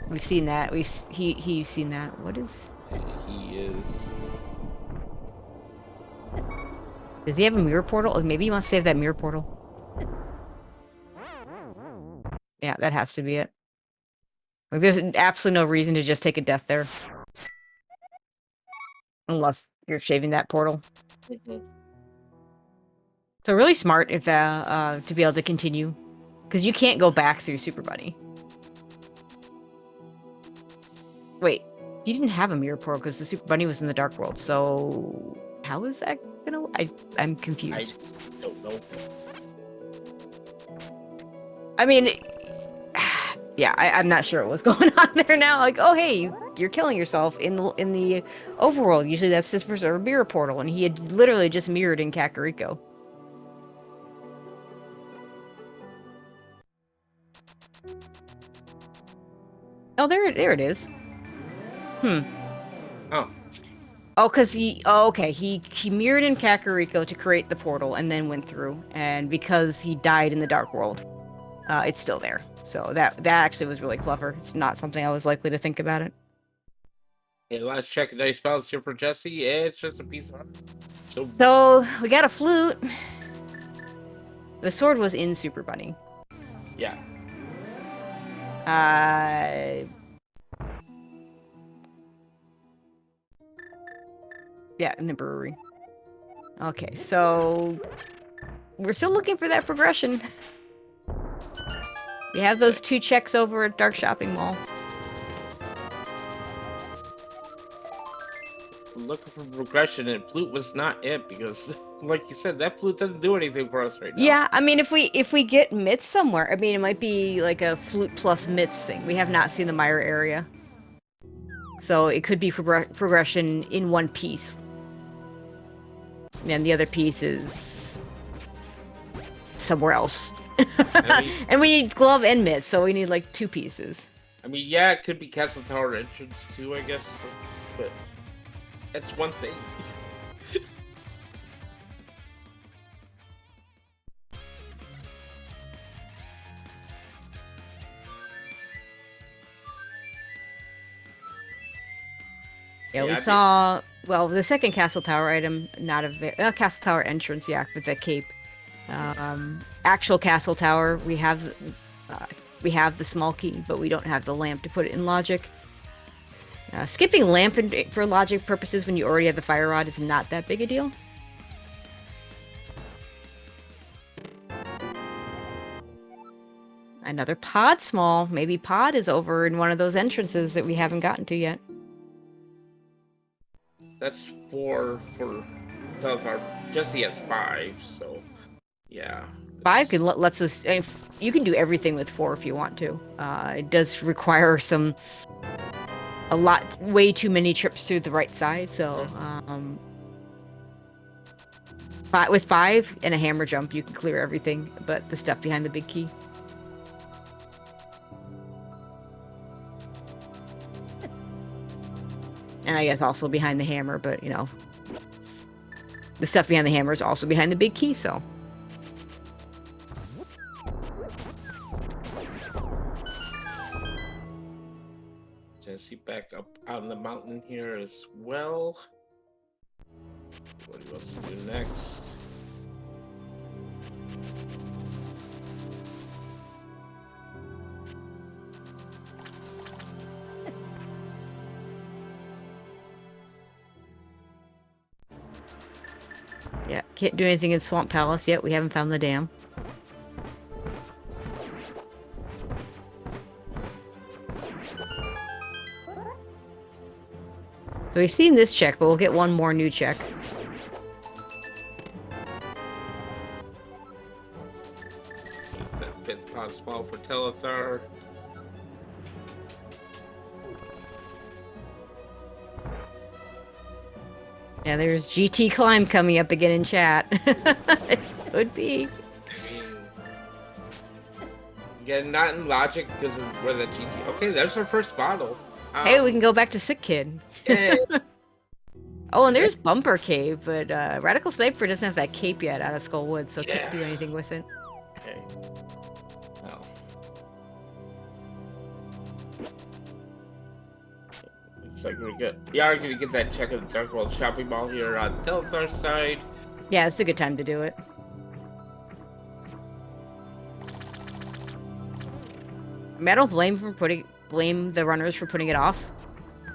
We've seen that. He's seen that. What is? He is. Does he have a mirror portal? Oh, maybe he wants to save that mirror portal. Yeah, that has to be it. Like, there's absolutely no reason to just take a death there. Unless you're shaving that portal. Mhm. So really smart if to be able to continue. Because you can't go back through Super Bunny. Wait, he didn't have a mirror portal because the Super Bunny was in the Dark World, so how is that gonna... I'm confused. I don't know. I mean, yeah, I'm not sure what's going on there now. Like, oh hey, you're killing yourself in the overworld. Usually that's just for a mirror portal, and he had literally just mirrored in Kakariko. Oh, there it is. Hmm. Oh. Oh, because okay, he mirrored in Kakariko to create the portal and then went through. And because he died in the Dark World, it's still there. So that actually was really clever. It's not something I was likely to think about it. Yeah, last check dice balance here for Jesse. Yeah, it's just a piece of art. So we got a flute. The sword was in Super Bunny. Yeah. Yeah, in the brewery. Okay, so we're still looking for that progression. You have those 2 checks over at Dark Shopping Mall. Looking for progression, and flute was not it because, like you said, that flute doesn't do anything for us right now. Yeah, I mean, if we get mitts somewhere, I mean, it might be like a flute plus mitts thing. We have not seen the Mire area, so it could be progression in one piece, and the other piece is somewhere else. I mean, and we need glove and mitts, so we need like 2 pieces. I mean, yeah, it could be Castle Tower entrance too, I guess, but that's one thing. Yeah, we saw, well, the second Castle Tower item, not a Castle Tower entrance, yeah, with the cape. Actual Castle Tower, we have the small key, but we don't have the lamp to put it in logic. Skipping lamp for logic purposes when you already have the fire rod is not that big a deal. Another pod small. Maybe pod is over in one of those entrances that we haven't gotten to yet. That's 4 for Teletar. Jesse has 5, so yeah. 5 can lets us. You can do everything with 4 if you want to. It does require way too many trips through the right side. So, with 5 and a hammer jump, you can clear everything, but the stuff behind the big key. And I guess also behind the hammer, but you know, the stuff behind the hammer is also behind the big key, so. Jesse back up on the mountain here as well. What do you want to do next? Yeah, can't do anything in Swamp Palace yet. We haven't found the dam. So we've seen this check, but we'll get one more new check. It's that 5th pod small for Teletar. Yeah, there's GT Climb coming up again in chat. It could be. Yeah, not in logic because of where the GT. Okay, there's our first bottle. Hey, we can go back to Sick Kid. Oh, and there's Bumper Cave, but Radical Sniper doesn't have that cape yet out of Skullwood, so can't do anything with it. Okay. Well, Looks like we're good. Yeah, we're gonna get that check at the Dark World shopping mall here on Deltar's side. Yeah, it's a good time to do it. I mean, I don't blame the runners for putting it off,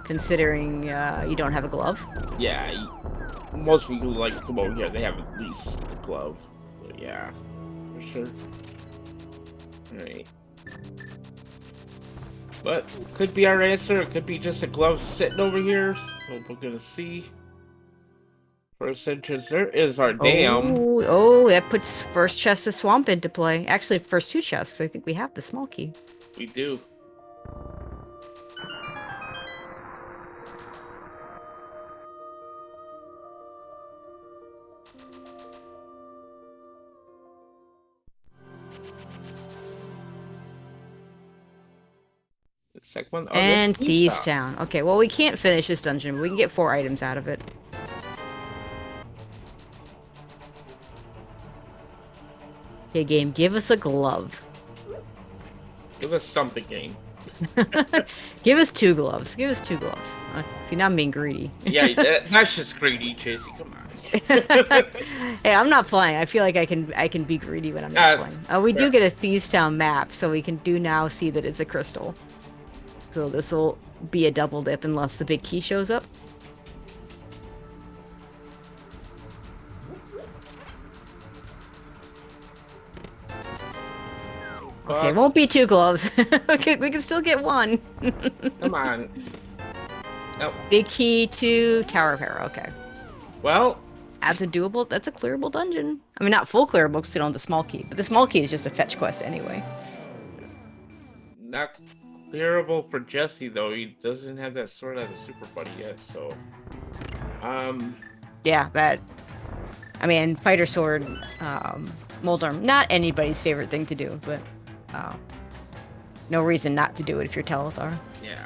considering you don't have a glove. Yeah, most people who like to come over here, they have at least the glove. But yeah, for sure. Alright. But could be our answer. It could be just a glove sitting over here. So we're gonna see. First entrance there is our dam. Oh, that puts first chest of swamp into play. Actually, first two chests. I think we have the small key. We do. The second one. Oh, And that's Thieves Town. Okay, well, we can't finish this dungeon, but we can get 4 items out of it. Okay, game, give us a glove. Give us something, game. Give us 2 gloves. Give us 2 gloves. See, now I'm being greedy. Yeah, that's just greedy, Chasey. Come on. Hey, I'm not playing. I feel like I can be greedy when I'm not playing. We do get a Thieves Town map, so we can now see that it's a crystal. So this will be a double dip unless the big key shows up. Okay, it won't be 2 gloves. Okay, we can still get 1. Come on. Nope. Big key to Tower of Hera. Okay. Well, that's a clearable dungeon. I mean, not full clearable because we don't have the small key, but the small key is just a fetch quest anyway. Not clearable for Jesse though. He doesn't have that sword as a super buddy yet, so. Yeah, that. I mean, fighter sword, Moldarm, not anybody's favorite thing to do, but no reason not to do it if you're Telethar. Yeah.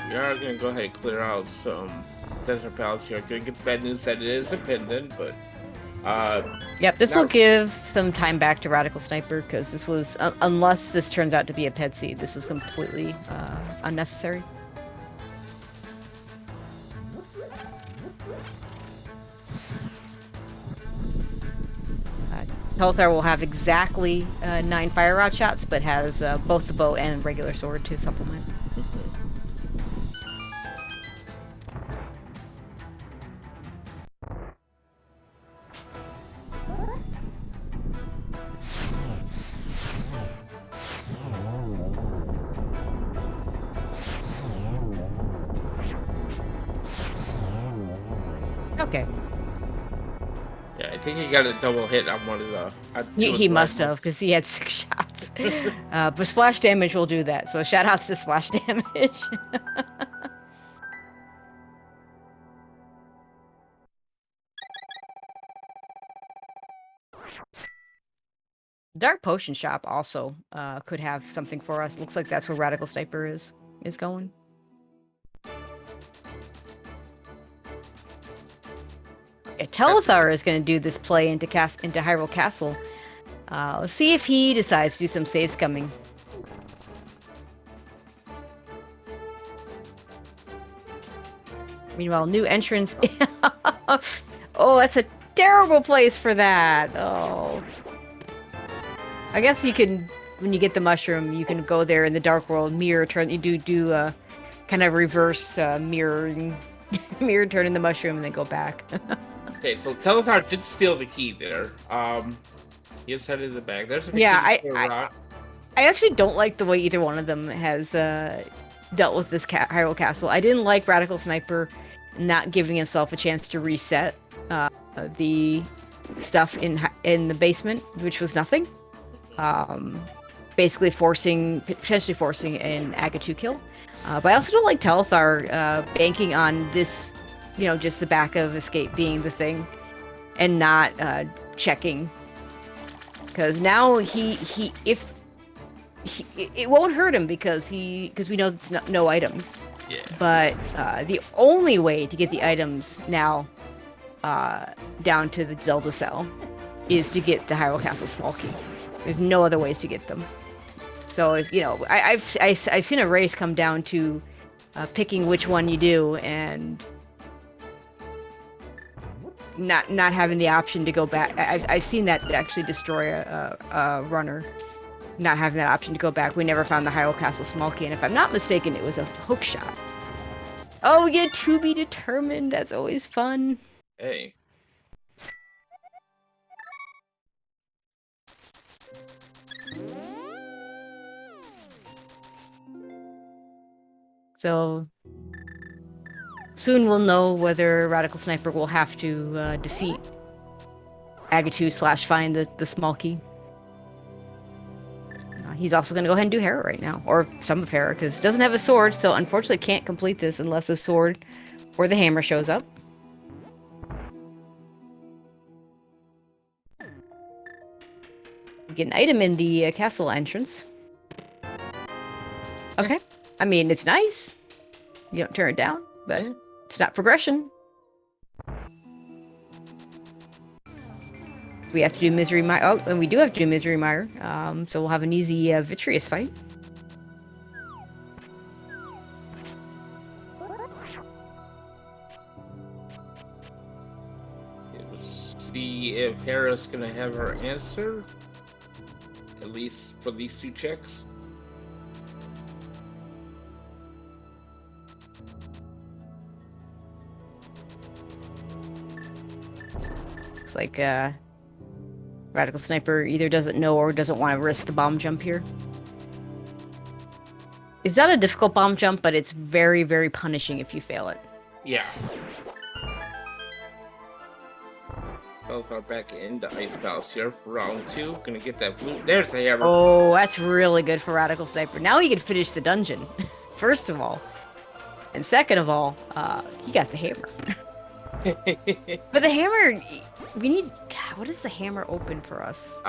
We are gonna go ahead and clear out some desert palace here. Gonna get the bad news that it is a pendant, but yep, this will give some time back to Radical Sniper because this was unless this turns out to be a ped seed, this was completely unnecessary. Telethar will have exactly 9 fire rod shots, but has both the bow and regular sword to supplement. Okay. yeah, I think he got a double hit on one of the. He must have, because he had 6 shots. But splash damage will do that, so shout outs to splash damage. Dark Potion Shop also could have something for us. Looks like that's where Radical Sniper is going. Okay, Telethar is going to do this play into Hyrule Castle. Let's see if he decides to do some save scumming. Meanwhile, new entrance. Oh, that's a terrible place for that. Oh. I guess you can, when you get the mushroom, you can go there in the Dark World, mirror turn. You do kind of reverse mirroring, mirror turn in the mushroom, and then go back. Okay, so Telethar did steal the key there. He has headed in the bag. There's a I actually don't like the way either one of them has dealt with this Hyrule Castle. I didn't like Radical Sniper not giving himself a chance to reset the stuff in the basement, which was nothing. Basically potentially forcing an Agatu kill. But I also don't like Telethar banking on this, just the back of escape being the thing and not checking. Because now it won't hurt him because we know it's no items. Yeah. But the only way to get the items now down to the Zelda cell is to get the Hyrule Castle small key. There's no other ways to get them. So, you know, I've seen a race come down to picking which one you do and not having the option to go back. I've seen that actually destroy a runner. Not having that option to go back. We never found the Hyrule Castle small key, and if I'm not mistaken, it was a hook shot. Oh, yeah, to be determined. That's always fun. Hey. So soon we'll know whether Radical Sniper will have to defeat Agatu / find the small key. He's also going to go ahead and do Hera right now, or some of Hera, because he doesn't have a sword, so unfortunately can't complete this unless the sword or the hammer shows up. You get an item in the castle entrance. Okay. I mean, it's nice. You don't turn it down, but it's not progression. We have to do Misery Mire. Oh, and we do have to do Misery Mire. So we'll have an easy Vitreous fight. Let's see if Hera's gonna have her answer. At least for these 2 checks. It's like Radical Sniper either doesn't know or doesn't want to risk the bomb jump here. It's not a difficult bomb jump, but it's very, very punishing if you fail it. Yeah. Teleport back into Ice Palace here for round 2. Gonna get that blue. There's the hammer. Oh, that's really good for Radical Sniper. Now he can finish the dungeon, first of all. And second of all, he got the hammer. But the hammer, we need... God, what does the hammer open for us?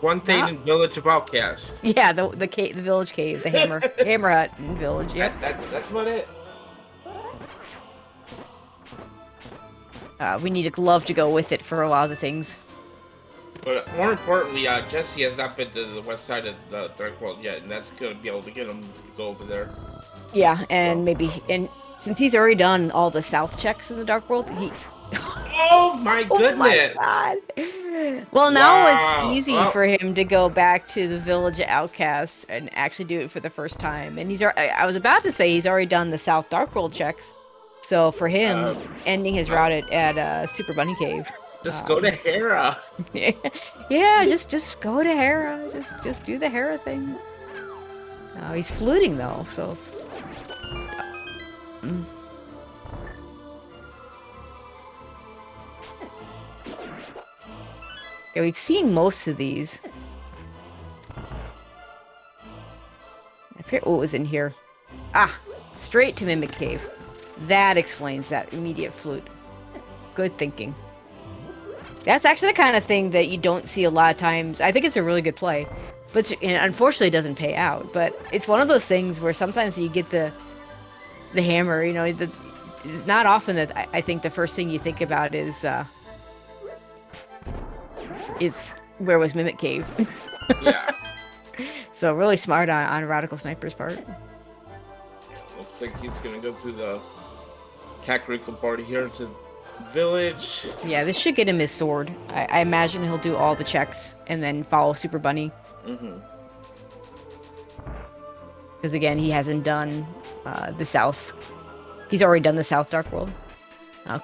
One thing in Village of Outcast. Yeah, the village cave, the hammer hut in village. Yeah, that's what it. We need a glove to go with it for a lot of the things. But more importantly, Jesse has not been to the west side of the Dark World yet, and that's gonna be able to get him to go over there. Yeah, and since he's already done all the south checks in the Dark World, he... Oh my goodness! Oh my god! Well, now it's easy for him to go back to the Village of Outcasts and actually do it for the first time. And I was about to say he's already done the South Dark World checks. So for him, ending his route at Super Bunny Cave. Just go to Hera. Yeah, just go to Hera. Just do the Hera thing. He's fluting though, so... Yeah, we've seen most of these. I forget what was in here. Ah, straight to Mimic Cave. That explains that immediate flute. Good thinking. That's actually the kind of thing that you don't see a lot of times. I think it's a really good play, but unfortunately it doesn't pay out. But it's one of those things where sometimes you get the hammer. You know, it's not often that I think the first thing you think about is where was Mimic Cave. Yeah. So really smart on Radical Sniper's part. Looks like he's gonna go through the Kakariko party here to village. Yeah, this should get him his sword. I imagine he'll do all the checks and then follow Super Bunny. Because again, he hasn't done the South. He's already done the South Dark World.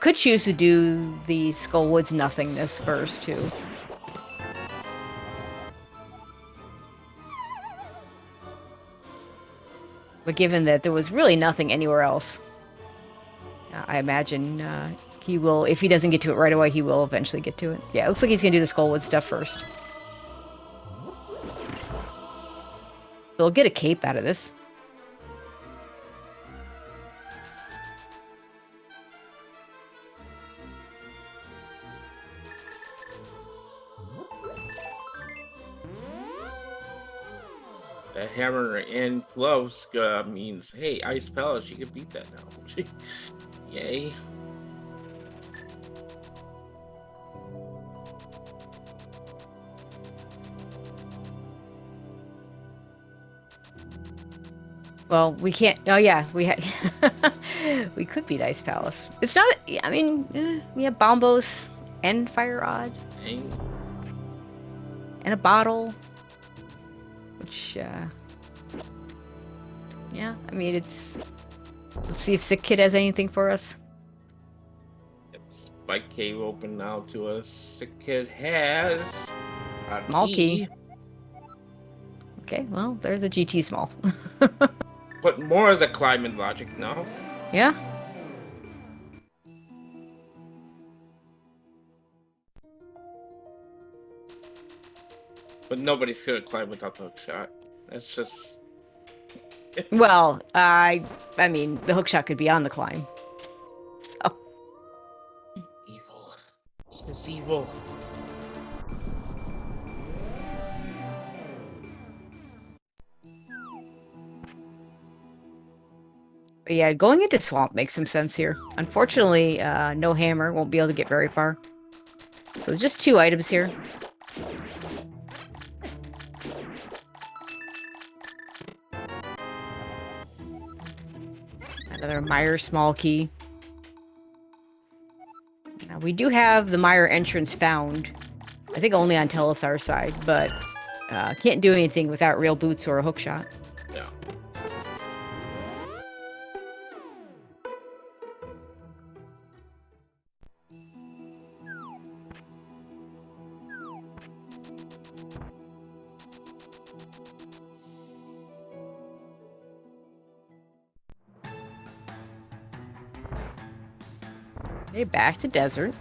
Could choose to do the Skullwoods nothingness first too. But given that there was really nothing anywhere else, I imagine he will, if he doesn't get to it right away, he will eventually get to it. Yeah, it looks like he's going to do the Skullwood stuff first. So he'll get a cape out of this. The hammer and gloves means, hey, Ice Palace, you can beat that now. Yay. Well, we can't. Oh yeah, we had. We could beat Ice Palace. It's not. I mean, we have Bombos and Fire Rod Dang. and a bottle, which. Yeah, I mean it's. Let's see if Sick Kid has anything for us. Spike cave open now to us. Sick Kid has a Small key. key. Okay, well, there's a GT small. But more of the climate logic now. Yeah. But nobody's gonna climb without the hook shot. That's just Well, I mean, the hook shot could be on the climb. So. evil. It's evil. But yeah, going into swamp makes some sense here. Unfortunately, no hammer, won't be able to get very far. So there's just 2 items here. Another Mire small key. Now, we do have the Mire entrance found. I think only on Telethar's side, but can't do anything without real boots or a hook shot. Yeah. Okay, back to desert.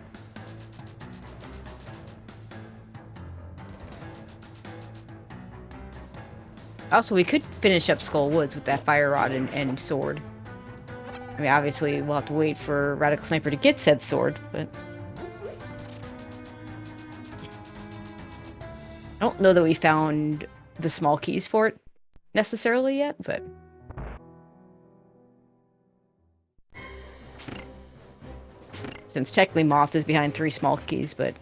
Also, we could finish up Skull Woods with that fire rod and sword. I mean, obviously, we'll have to wait for Radical Sniper to get said sword, but... I don't know that we found the small keys for it necessarily yet, but... Since technically Moth is behind 3 small keys, but...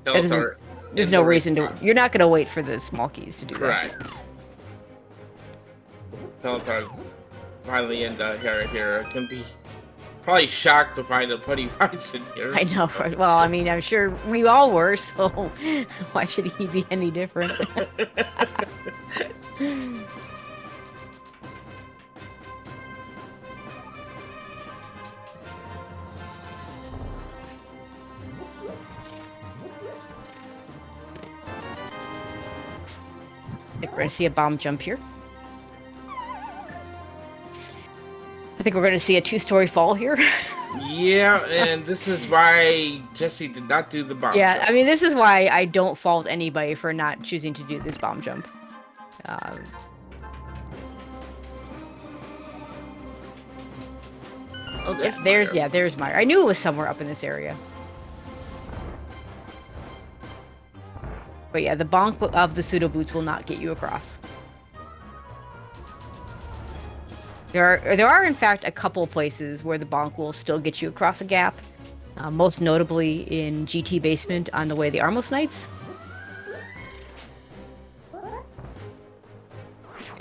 That doesn't, there's no reason to... You're not going to wait for the small keys to do Correct. that. Teletubbies finally end here. I can be probably shocked to find a Putty Rice in here. I know. Well, I mean, I'm sure we all were, so why should he be any different? I think we're going to see a bomb jump here. I think we're going to see a 2-story fall here. Yeah, and this is why Jesse did not do the bomb Yeah, jump. I mean, this is why I don't fault anybody for not choosing to do this bomb jump. Oh, There's Mire. I knew it was somewhere up in this area. But yeah, the bonk of the pseudo boots will not get you across. There are in fact a couple places where the bonk will still get you across a gap. Most notably in GT Basement on the way the Armos Knights. Gonna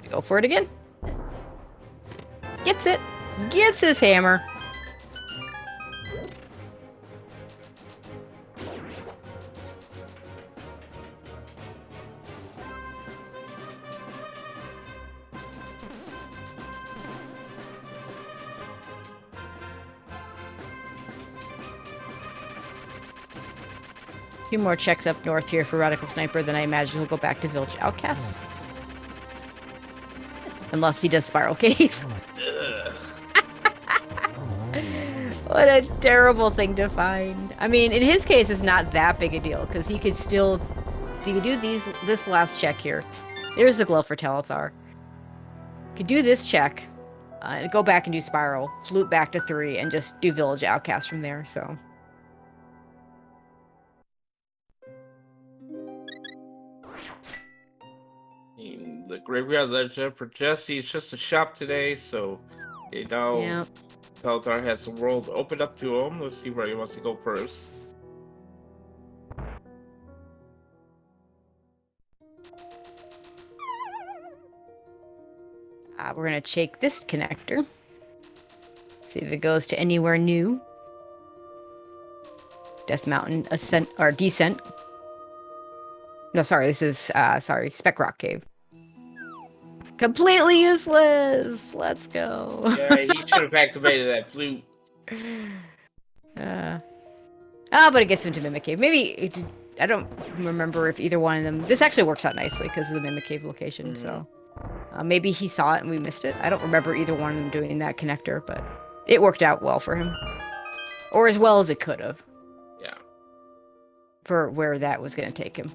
go for it again. Gets it. Gets his hammer. A few more checks up north here for Radical Sniper, then I imagine he'll go back to Village Outcasts. Unless he does Spiral Cave. What a terrible thing to find. I mean, in his case, it's not that big a deal, because he could still... Do you do this last check here? There's the glow for Telethar. Could do this check, go back and do Spiral, flute back to 3, and just do Village Outcast from there, so... The graveyard legend for Jesse is just a shop today, so you know, Yep. Telethar has the world opened up to him. Let's see where he wants to go first. We're gonna check this connector. See if it goes to anywhere new. Death Mountain ascent or descent. No, sorry, this is Spec Rock Cave. Completely useless. Let's go. Yeah, he should have activated that flute. But it gets into Mimic Cave. Maybe I don't remember if either one of them. This actually works out nicely because of the Mimic Cave location. So maybe he saw it and we missed it. I don't remember either one of them doing that connector, but it worked out well for him, or as well as it could have. Yeah. For where that was going to take him.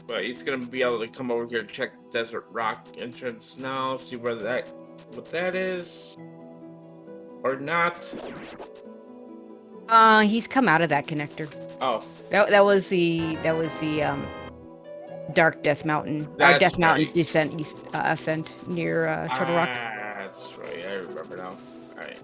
But he's gonna be able to come over here and check Desert Rock entrance now, see what that is, or not. He's come out of that connector. Oh, that was the Dark Death Mountain, Death Mountain descent ascent near Turtle Rock. That's right. I remember now. All right.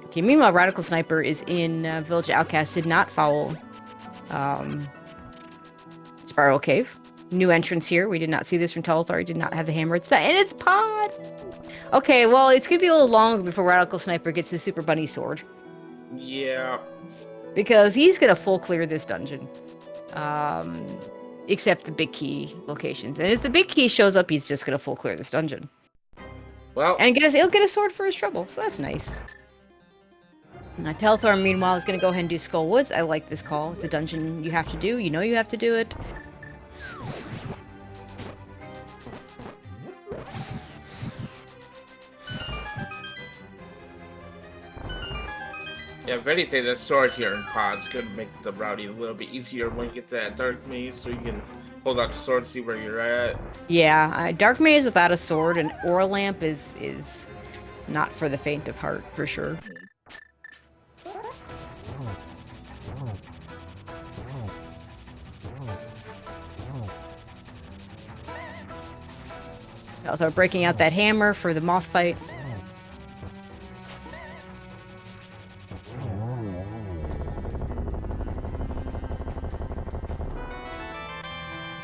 Okay, meanwhile, Radical Sniper is in Village Outcast, did not follow Spiral Cave. New entrance here. We did not see this from Telethar. He did not have the hammer. It's not, and it's Pod! Okay, well, it's going to be a little longer before Radical Sniper gets his Super Bunny Sword. Yeah. Because he's going to full clear this dungeon. Except the big key locations. And if the big key shows up, he's just going to full clear this dungeon. Well. And he'll get a sword for his trouble, so that's nice. Telethar, meanwhile, is going to go ahead and do Skull Woods. I like this call. It's a dungeon you have to do. You know you have to do it. Yeah, if anything, that sword here in Pod's gonna make the routing a little bit easier when you get to that Dark Maze, so you can hold out the sword, see where you're at. Yeah, Dark Maze without a sword and Aura Lamp is not for the faint of heart, for sure. Also breaking out that hammer for the moth fight.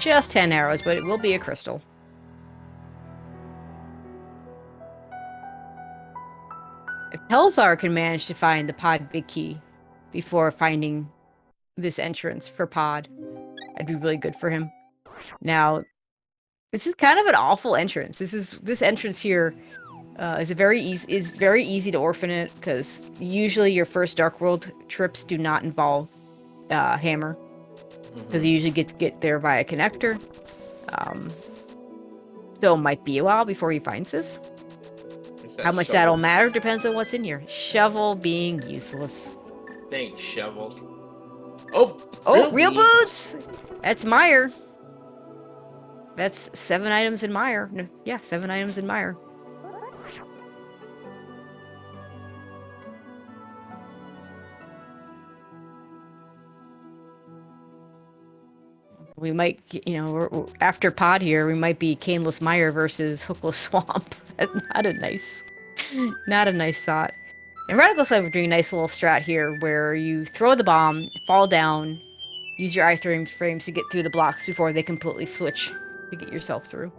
Just 10 arrows, but it will be a crystal. If Telethar can manage to find the Pod Big Key before finding this entrance for Pod, that'd be really good for him. Now, this is kind of an awful entrance. This entrance here is very easy to orphan it because usually your first Dark World trips do not involve hammer. Because you usually get there via connector. So it might be a while before he finds this. How much that'll matter depends on what's in here. Shovel being useless. Thanks, Shovel. Oh, real boots! That's Meyer. That's 7 items in Meyer. No, yeah, 7 items in Meyer. We might, after Pod here, we might be Caneless Mire versus Hookless Swamp. Not a nice thought. And Radical Sniper doing a nice little strat here where you throw the bomb, fall down, use your iframes to get through the blocks before they completely switch to get yourself through.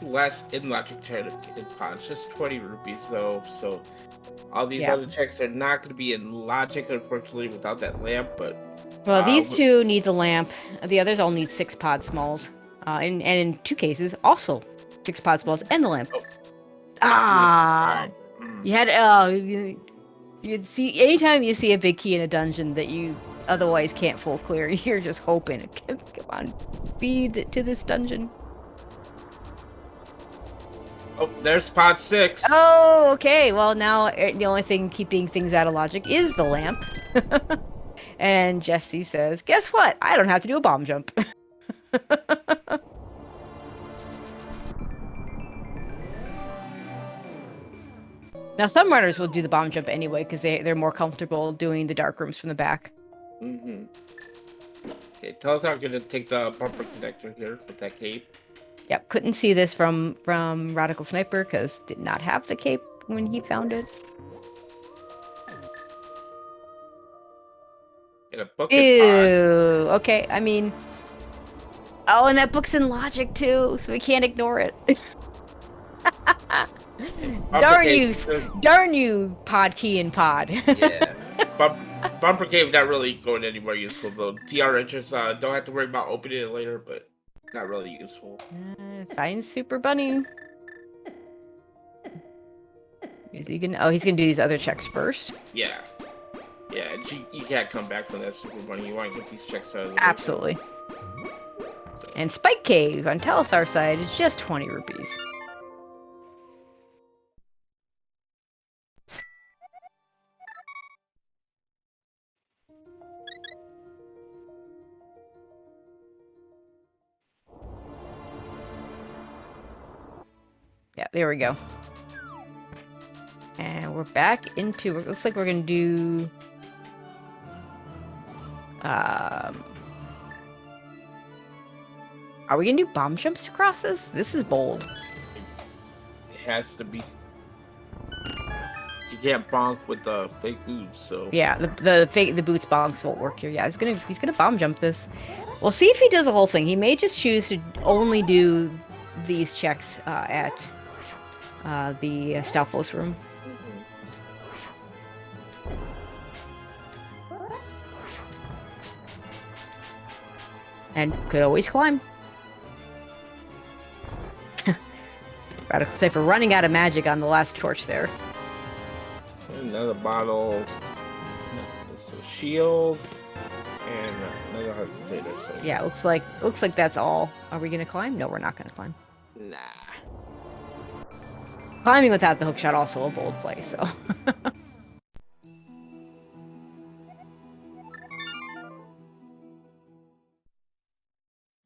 Last in logic check in Pod, just 20 rupees though, so all these other checks are not going to be in logic, unfortunately, without that lamp. But well, these two need the lamp. The others all need 6 pod smalls, and in 2 cases also 6 pod smalls and the lamp. You had you'd see anytime you see a big key in a dungeon that you otherwise can't full clear, you're just hoping, come on, feed to this dungeon. Oh, there's Pod 6. Oh, okay. Well, now the only thing keeping things out of logic is the lamp. And Jesse says, guess what? I don't have to do a bomb jump. Now, some runners will do the bomb jump anyway because they're more comfortable doing the dark rooms from the back. Okay, Telethar going to take the bumper connector here with that cape. Yep, couldn't see this from Radical Sniper because did not have the cape when he found it. In a book and pod. Ew. Okay, I mean, oh, and that book's in logic too, so we can't ignore it. Bumper Darn cave. you, darn you, pod key and pod. Yeah. Bumper cave not really going anywhere useful though. TR entrance don't have to worry about opening it later, but not really useful. Find Super Bunny. Is he gonna? Oh, he's gonna do these other checks first. Yeah. Yeah, and you can't come back from that super money. You want to get these checks out of the way. Absolutely. And Spike Cave on Telethar side is just 20 rupees. Yeah, there we go. And we're back into, it looks like we're gonna do, are we gonna do bomb jumps across this? This is bold. It has to be. You can't bonk with the fake boots, so. Yeah, the boots bonks won't work here. Yeah, he's gonna bomb jump this. We'll see if he does the whole thing. He may just choose to only do these checks at the Stalfos room. And could always climb. Radical Sniper running out of magic on the last torch there. Another bottle. A shield. And another heart potato. So. Yeah, looks like that's all. Are we gonna climb? No, we're not gonna climb. Nah. Climbing without the hookshot also a bold play, so.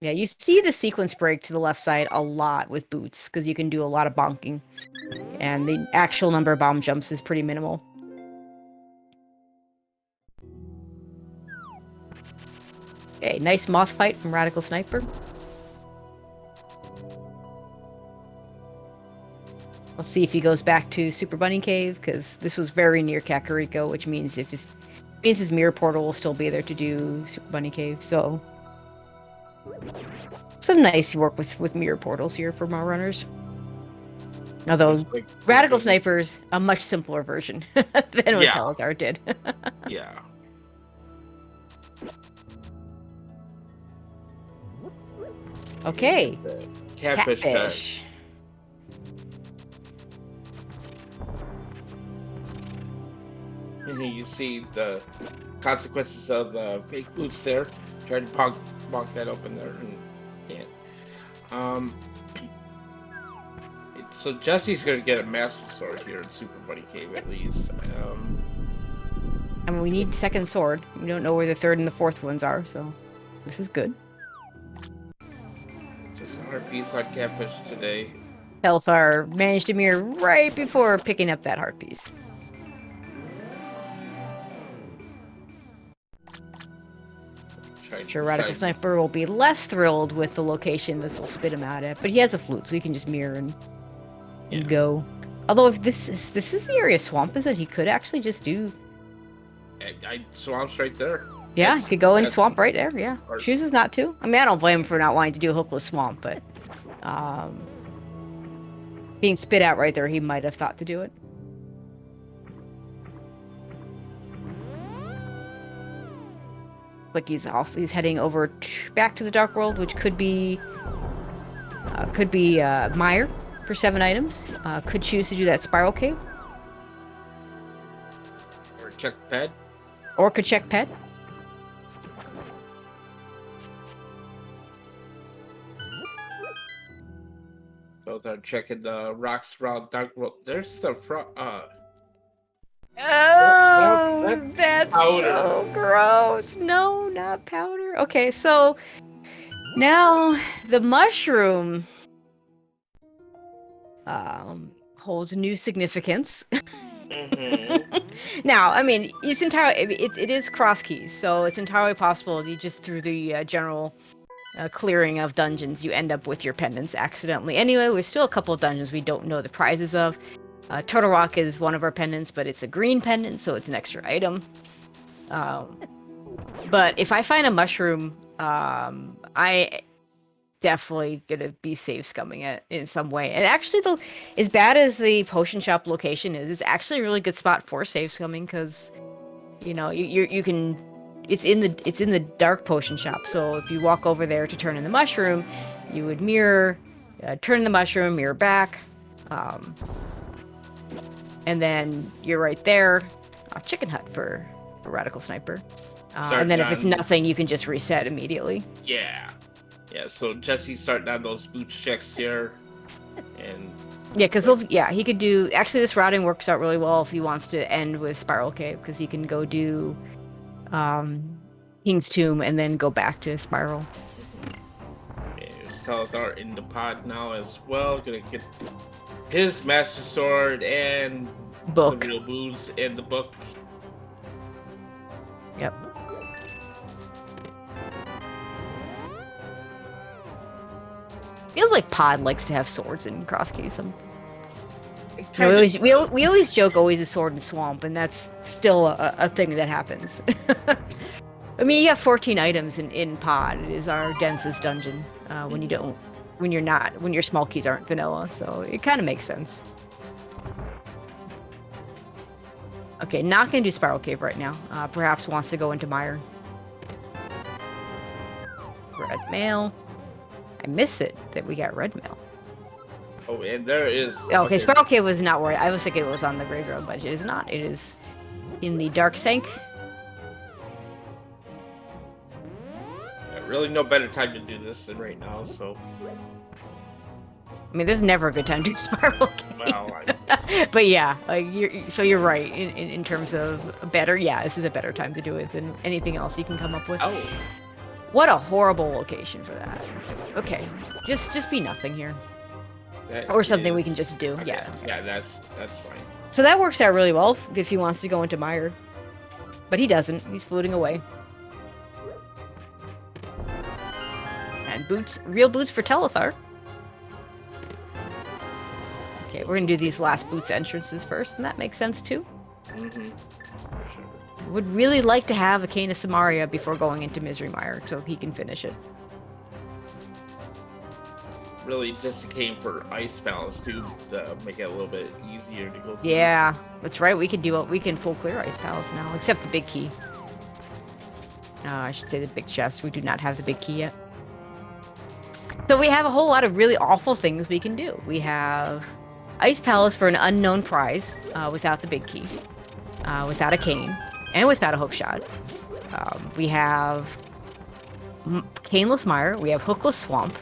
Yeah, you see the sequence break to the left side a lot with boots, because you can do a lot of bonking. And the actual number of bomb jumps is pretty minimal. Okay, nice moth fight from Radical Sniper. Let's see if he goes back to Super Bunny Cave, because this was very near Kakariko, which means his mirror portal will still be there to do Super Bunny Cave, so... Some nice work with mirror portals here for our runners. Although, Radical Sniper's a much simpler version than what Telethar did. Yeah. Okay. Catfish. And here you see the consequences of the fake boots there. Try to bonk that open there and can't. So Jesse's gonna get a master sword here in Super Bunny Cave at least. I mean, we need second sword. We don't know where the third and the fourth ones are, so this is good. Just a heart piece on catfish today. Telethar managed to mirror right before picking up that heart piece. I'm sure Radical Sniper will be less thrilled with the location this will spit him out at, but he has a flute, so he can just mirror and go. Although if this is the area swamp is it, he could actually just do. Swamp's right there. Yeah, he could go in swamp right there. Yeah, chooses not to. I mean, I don't blame him for not wanting to do a hookless swamp, but being spit out right there, he might have thought to do it. Like he's heading over back to the Dark World, which could be Meyer for 7 items. Could choose to do that Spiral Cave. Or check ped. Or could check ped. So they're checking the rocks around Dark World. There's the front. Oh, that's so gross. No, not powder. Okay, so now the mushroom holds new significance. Now, I mean, it is cross keys, so it's entirely possible you just threw the general clearing of dungeons, you end up with your pendants accidentally. Anyway, there's still a couple of dungeons we don't know the prizes of. Turtle Rock is one of our pendants, but it's a green pendant, so it's an extra item. But if I find a mushroom, I definitely gonna be save scumming it in some way. And actually, though, as bad as the potion shop location is, it's actually a really good spot for save scumming because, you know, you can. It's in the dark potion shop. So if you walk over there to turn in the mushroom, you would mirror, turn the mushroom, mirror back, and then you're right there. Chicken hut for radical sniper. And then if it's nothing, you can just reset immediately. Yeah. Yeah, so Jesse's starting on those boots checks here. And yeah, because he could do. Actually, this routing works out really well if he wants to end with Spiral Cave, because he can go do King's Tomb and then go back to Spiral. Okay, Talithar in the pod now as well. Gonna get his Master Sword and book. The real booze and the book. Yep. Feels like Pod likes to have swords in Crosskeys. We always joke always a sword in Swamp, and that's still a thing that happens. I mean, you have 14 items in Pod. It is our densest dungeon when your small keys aren't vanilla, so it kind of makes sense. Okay, not gonna do Spiral Cave right now. Perhaps wants to go into Mire. Red mail. I miss it that we got red mail. Oh, and there is... Okay, Spiral Cave was not where... I was thinking it was on the graveyard ledge. It is not. It is in the Dark Sank. Really no better time to do this than right now, so... I mean, there's never a good time to do Spiral Cave. Well, but yeah, you're right. In terms of better, yeah, this is a better time to do it than anything else you can come up with. Oh. What a horrible location for that. Okay, just be nothing here. Or something we can just do. Okay. Yeah. Yeah, that's fine. So that works out really well if he wants to go into Mire. But he doesn't. He's floating away. And boots, real boots for Talithar. Okay, we're gonna do these last boots entrances first, and that makes sense too. Would really like to have a Cane of Samaria before going into Misery Mire, so he can finish it. Really just came for Ice Palace too, to make it a little bit easier to go through. Yeah, that's right. We can full clear Ice Palace now, except the big key. I should say the big chest. We do not have the big key yet. So we have a whole lot of really awful things we can do. We have Ice Palace for an unknown prize, without the big key, without a cane, and without a hookshot. We have Caneless Mire. We have Hookless Swamp.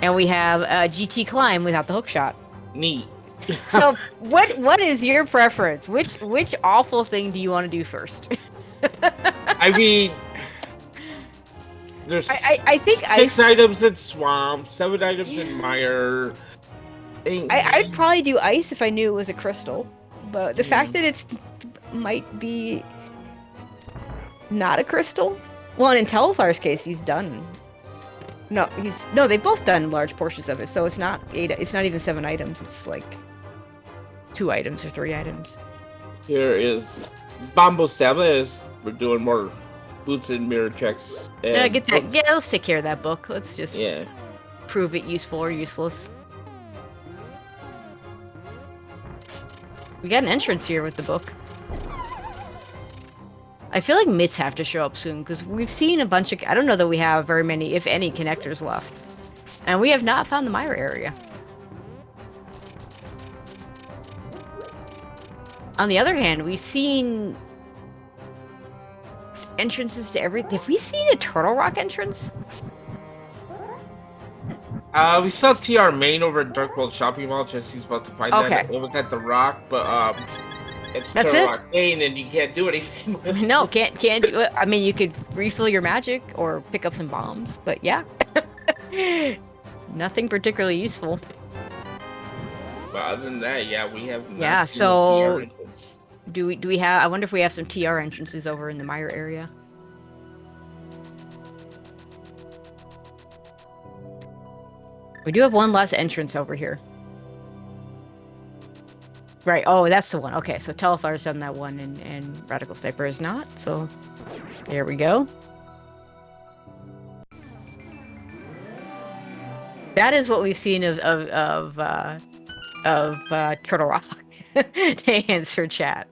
And we have GT Climb without the hookshot. Neat. So what is your preference? Which awful thing do you want to do first? I mean, there's I think 6 items in Swamp, 7 items in Mire. I'd probably do Ice if I knew it was a crystal. But the fact that it's might be not a crystal. Well, in Telithar's case, he's done. No, they've both done large portions of it, so it's not 8. It's not even 7 items. It's like 2 items or 3 items. Here is Bombo Stella. We're doing more boots and mirror checks. Yeah, get that. Yeah, let's take care of that book. Let's just prove it useful or useless. We got an entrance here with the book. I feel like mitts have to show up soon, because we've seen a bunch of... I don't know that we have very many, if any, connectors left. And we have not found the Mire area. On the other hand, we've seen entrances to every... Have we seen a Turtle Rock entrance? We saw TR Main over at Dark World Shopping Mall. Jesse's about to find that. It was at the Rock, but it's Turtle Rock Main, and you can't do anything with it. No, can't do it. I mean, you could refill your magic or pick up some bombs, but yeah. Nothing particularly useful. But other than that, yeah, we have not seen so the TR entrance. do we have... I wonder if we have some TR entrances over in the Mire area. We do have one less entrance over here. Right. Oh, that's the one. Okay, so Telefire's done that one, and Radical Sniper is not. So there we go. That is what we've seen of Turtle Rock. To answer chat.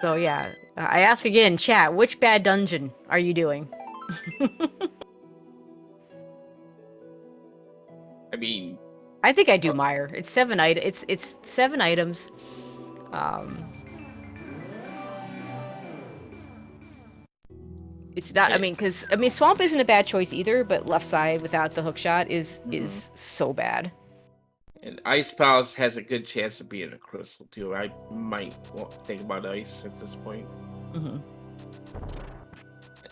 So yeah, I ask again, chat, which bad dungeon are you doing? I mean, I think I do Mire. It's 7 it's 7 items. It's not. I mean, because Swamp isn't a bad choice either, but left side without the hook shot is so bad. and Ice Palace has a good chance of being a crystal too. I might think about ice at this point.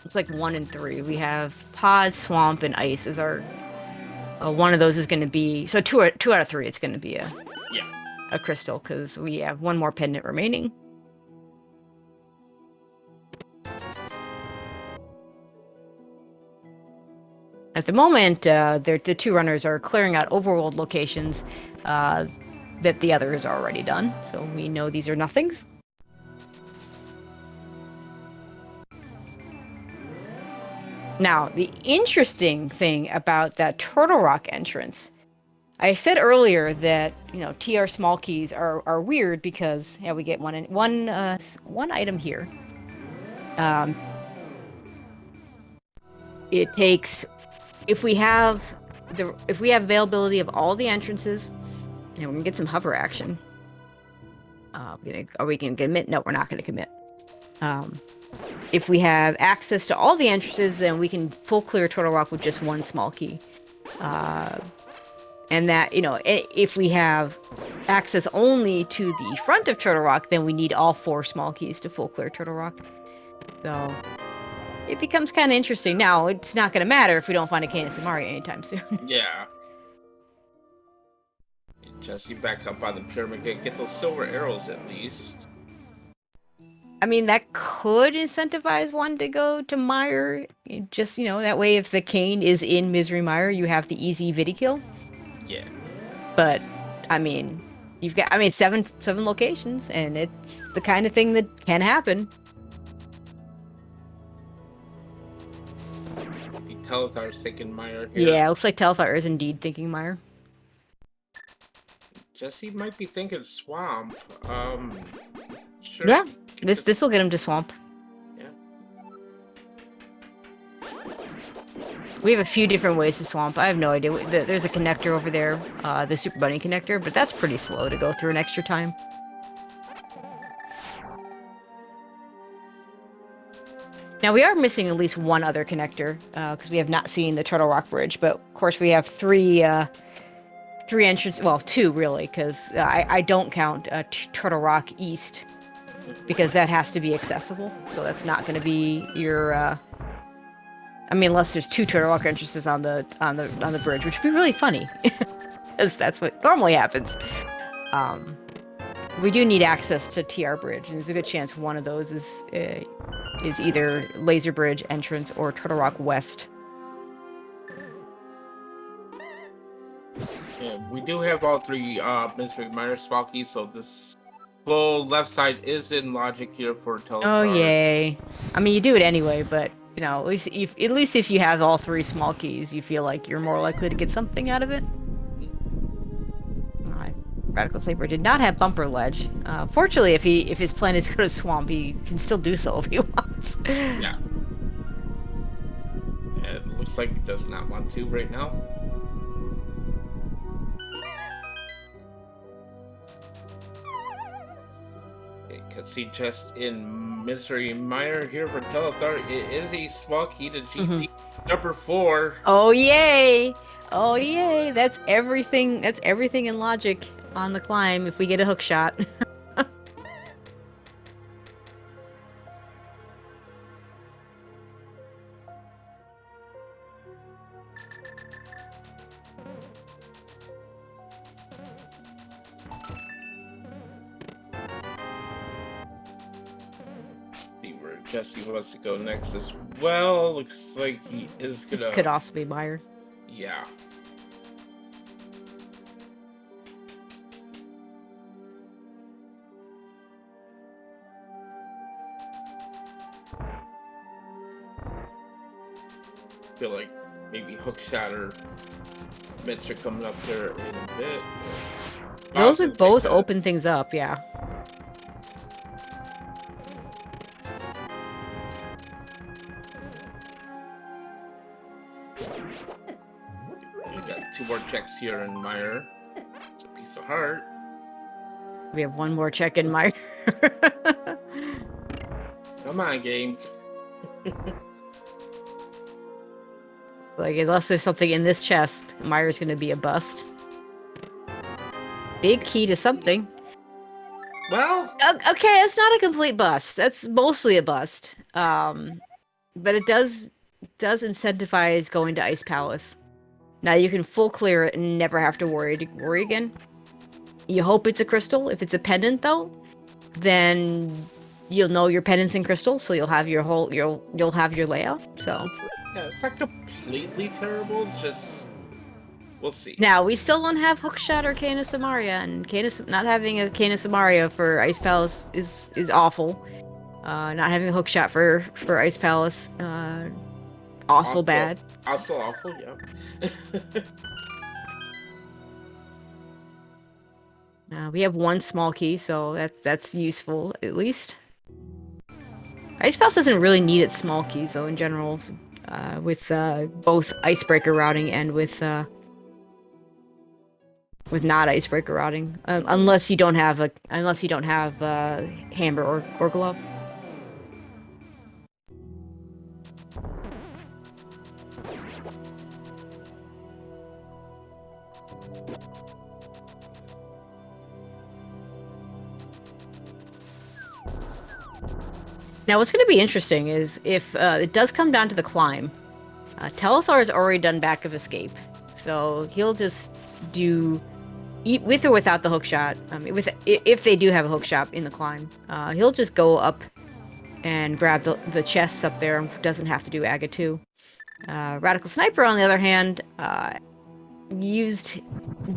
It's like 1 and 3. We have Pod, Swamp, and Ice is our. One of those is going to be so two out of 3. It's going to be a crystal because we have one more pendant remaining. At the moment, the 2 runners are clearing out overworld locations that the other has already done, so we know these are nothings. Now, the interesting thing about that Turtle Rock entrance, I said earlier that TR small keys are weird because we get one item here. It takes if we have availability of all the entrances, and we're gonna get some hover action. Are we gonna commit? No, we're not gonna commit. If we have access to all the entrances, then we can full clear Turtle Rock with just 1 small key. And that, if we have access only to the front of Turtle Rock, then we need all 4 small keys to full clear Turtle Rock. So it becomes kind of interesting. Now, it's not going to matter if we don't find a Canis Amari anytime soon. Yeah. Jesse, back up on the pyramid. Get those silver arrows at least. I mean, that could incentivize one to go to Mire. Just, that way if the cane is in Misery Mire, you have the easy Vidi kill. Yeah. But, I mean, you've got, 7 locations, and it's the kind of thing that can happen. Telethar thinking Mire here. Yeah, it looks like Telethar is indeed thinking Mire. Jesse might be thinking Swamp. Sure. Yeah, this will get him to Swamp. Yeah. We have a few different ways to Swamp. I have no idea. There's a connector over there, the Super Bunny connector, but that's pretty slow to go through an extra time. Now, we are missing at least one other connector, because we have not seen the Turtle Rock Bridge, but of course we have 3 entrances, well, 2 really, because I don't count Turtle Rock East, because that has to be accessible, so that's not going to be your, unless there's 2 Turtle Rock entrances on the bridge, which would be really funny, because that's what normally happens. We do need access to TR Bridge, and there's a good chance one of those is either Laser Bridge entrance or Turtle Rock West. Yeah, we do have all 3 Mystery Mire Spalkies, so this full left side is in logic here for Telethar. Oh yay! You do it anyway, but at least if you have all 3 small keys, you feel like you're more likely to get something out of it. Radical Sniper did not have bumper ledge. Fortunately, if his plan is to go to Swamp, he can still do so if he wants. Yeah. It looks like he does not want to right now. Can see just in Mystery Mire here for Telethar. It is a small key to GT number 4. Oh yay! Oh yay! That's everything. That's everything in logic on the climb. If we get a hook shot. See where Jesse wants to go next as well. Looks like he is This gonna. could also be Meyer. Yeah. Feel like maybe Hookshot or Mitch are coming up there in a bit. Those Awesome, would both take that. open things up, yeah. We got 2 more checks here in Meyer. It's a piece of heart. We have one more check in Meyer. Come on, game. Like, unless there's something in this chest, Meyer's gonna be a bust. Big key to something. Well, Okay, it's not a complete bust. That's mostly a bust. But it does incentivize going to Ice Palace. Now you can full clear it and never have to worry again. You hope it's a crystal. If it's a pendant, though, then you'll know your pendant's in crystal, so you'll have your whole you'll have your layout. So yeah, it's not completely terrible. It's just we'll see. now we still don't have Hookshot or Kana Samaria, and not having a Kana Samaria for Ice Palace is awful. Not having a Hookshot for Ice Palace, also bad. Also awful, yeah. We have one small key, so that's useful at least. Ice Palace doesn't really need its small keys though in general, with both icebreaker routing and with not icebreaker routing, unless you don't have hammer or glove. Now, what's going to be interesting is if it does come down to the climb, Telethar has already done back of escape, so he'll just do, with or without the hookshot. I mean, if they do have a hookshot in the climb, he'll just go up and grab the chests up there and doesn't have to do Aga 2. Radical Sniper, on the other hand,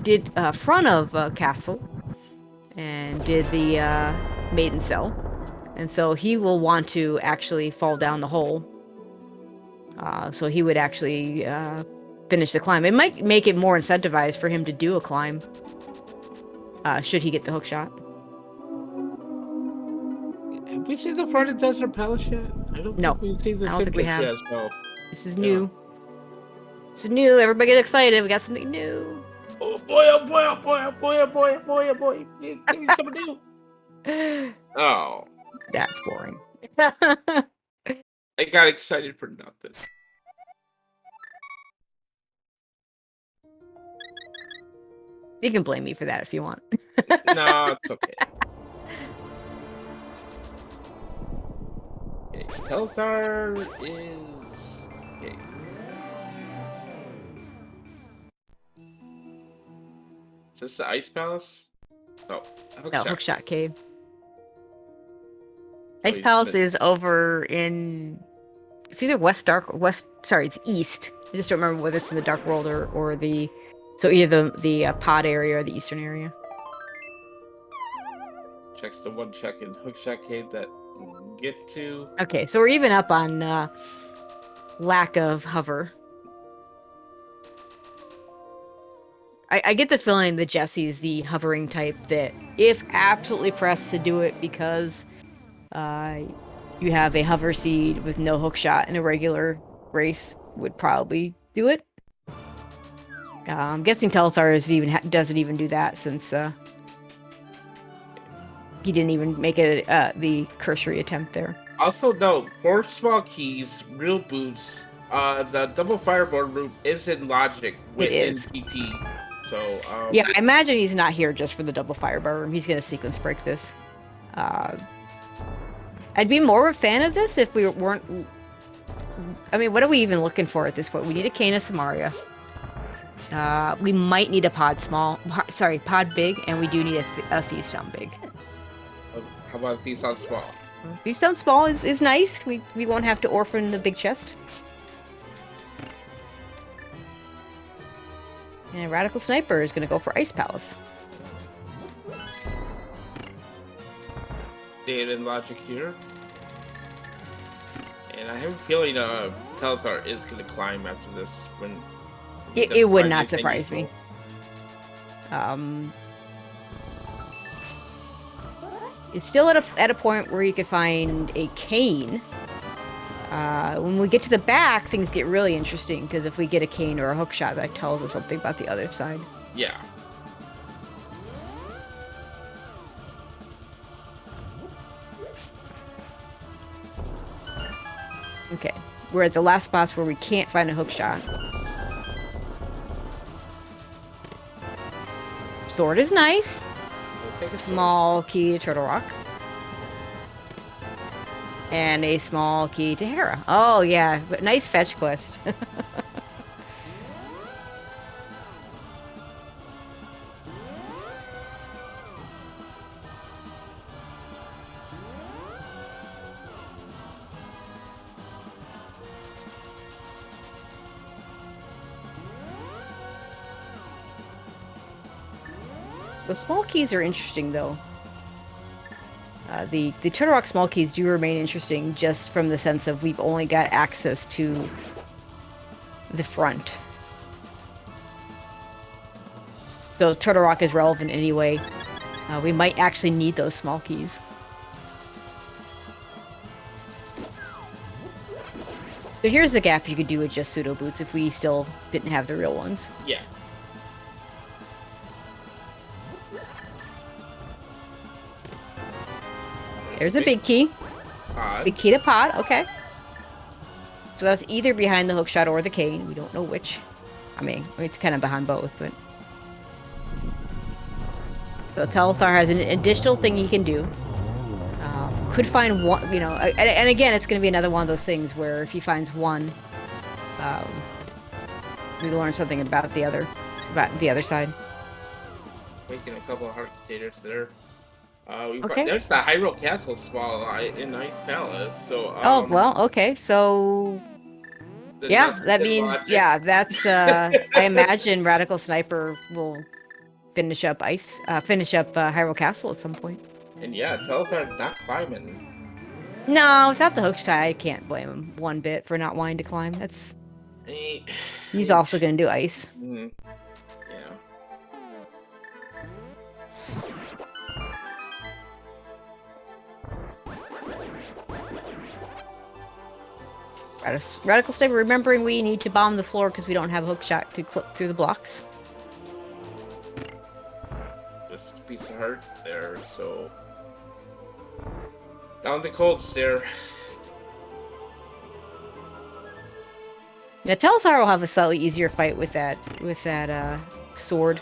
did front of Castle and did the Maiden Cell. And so he will want to actually fall down the hole. So he would actually finish the climb. It might make it more incentivized for him to do a climb, should he get the hook shot. Have we seen the front of Desert Palace yet? I don't think we've seen the Simple yet. No. This is new. This is new. Everybody get excited. We got something new. Oh boy, oh boy, oh boy, oh boy, oh boy, oh boy, oh boy. Give me something new. Oh. That's boring. I got excited for nothing. You can blame me for that if you want. No, it's okay. Okay, Telthar is... Okay. Is this the Ice Palace? No, Hookshot Cave. Ice Palace is over in... It's either it's east. I just don't remember whether it's in the Dark World or the... So either the pod area or the eastern area. Checks the one check in Hookshot Cave that we can get to. Okay, so we're even up on lack of hover. I get the feeling that Jesse's the hovering type that, if absolutely pressed to do it because you have a hover seed with no hookshot in a regular race, would probably do it. I'm guessing Telethar doesn't even do that since he didn't even make it the cursory attempt there. Also, no, 4 small keys, real boots. The double fireboard route is in logic within PT. So yeah, I imagine he's not here just for the double firebar room. He's gonna sequence break this. I'd be more of a fan of this if we weren't. I mean, what are we even looking for at this point? We need a Kana Samaria. We might need a pod big, and we do need a Thieves Town big. How about Thieves Town small? Beef Stone Small is nice. We won't have to orphan the big chest. And Radical Sniper is going to go for Ice Palace. Data and logic here. And I have a feeling Teletar is going to climb after this. When it would not surprise me. It's still at a point where you could find a cane. When we get to the back, things get really interesting, because if we get a cane or a hook shot, that tells us something about the other side. Yeah. Okay, we're at the last spots where we can't find a hook shot. Sword is nice. We'll A small key to Turtle Rock. And a small key to Hera. Oh, yeah. But nice fetch quest. The small keys are interesting, though. The Turtle Rock small keys do remain interesting, just from the sense of we've only got access to the front. So Turtle Rock is relevant anyway. We might actually need those small keys. So here's the gap you could do with just pseudo boots if we still didn't have the real ones. Yeah. There's a big key. Pod. Big key to pod, okay. So that's either behind the hookshot or the cane. We don't know which. I mean it's kind of behind both, but... So Telethar has an additional thing he can do. Could find one, you know, and again, it's going to be another one of those things where if he finds one, we learn something about the other side. Making a couple of heart daters there. Okay. There's the Hyrule Castle small in Ice Palace. So. Oh well, okay. So. Yeah, that means logic. yeah. That's I imagine Radical Sniper will finish up Hyrule Castle at some point. And yeah, Teletar's not climbing. No, without the hook tie, I can't blame him one bit for not wanting to climb. That's. He's also going to do ice. Mm, yeah. Radical Sniper, remembering we need to bomb the floor because we don't have a hook shot to clip through the blocks. Just a piece of heart there, so... Down the cold stair. Yeah, Telethar will have a slightly easier fight with that sword.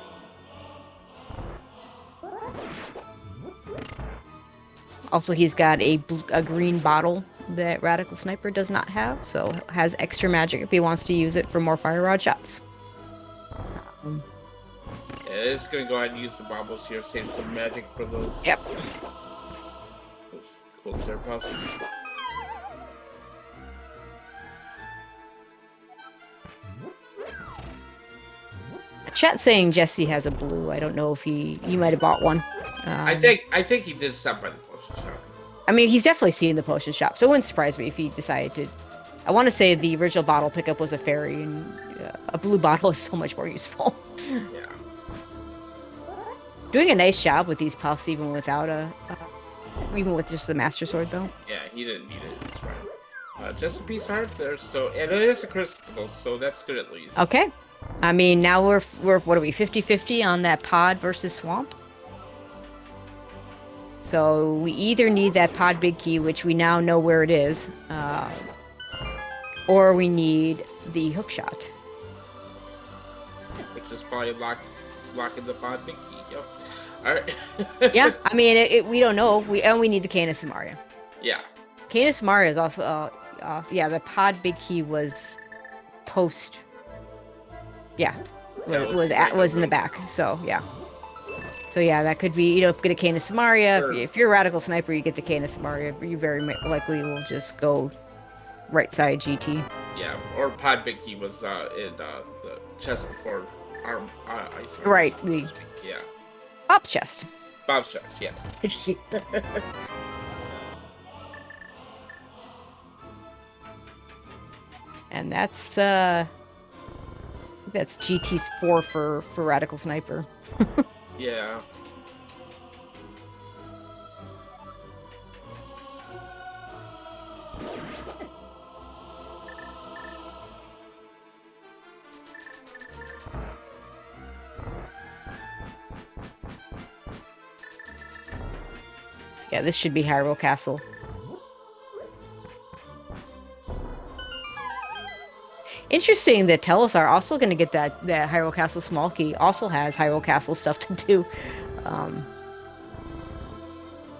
Also, he's got a green bottle that Radical Sniper does not have, so has extra magic if he wants to use it for more fire rod shots. Yeah, it's gonna go ahead and use the bobbles here, save some magic for those. Yep. Those cool stair puffs. Chat saying Jesse has a blue. I don't know if he might have bought one. I think he did stop by the potion shop. I mean, he's definitely seen the potion shop, so it wouldn't surprise me if he decided to. I want to say the original bottle pickup was a fairy, and a blue bottle is so much more useful. Yeah. Doing a nice job with these puffs, even without even with just the Master Sword, though. Yeah, he didn't need it. It's fine. Just a piece of heart there, so and it is a crystal, so that's good at least. Okay. I mean, now we're what are we, 50-50 on that pod versus swamp? So we either need that pod big key, which we now know where it is, or we need the hook shot. Which is probably locking the pod big key. Yep. All right. Yeah, I mean, we don't know. We need the Cane of Samaria. Yeah. Cane of Samaria is also yeah, the pod big key was post. Yeah, was in the back. So yeah. So yeah, that could be, get a Cane of Samaria. Or, If you're a Radical Sniper, you get the Cane of Samaria. You very likely will just go right side GT. yeah, or Pod Bicky was in the chest before ice armor. Right, the Yeah. Bob's chest. Bob's chest, yeah. And that's GT's 4 for Radical Sniper. Yeah. Yeah, this should be Hyrule Castle. Interesting that Telethar also going to get that Hyrule Castle small key. Also has Hyrule Castle stuff to do.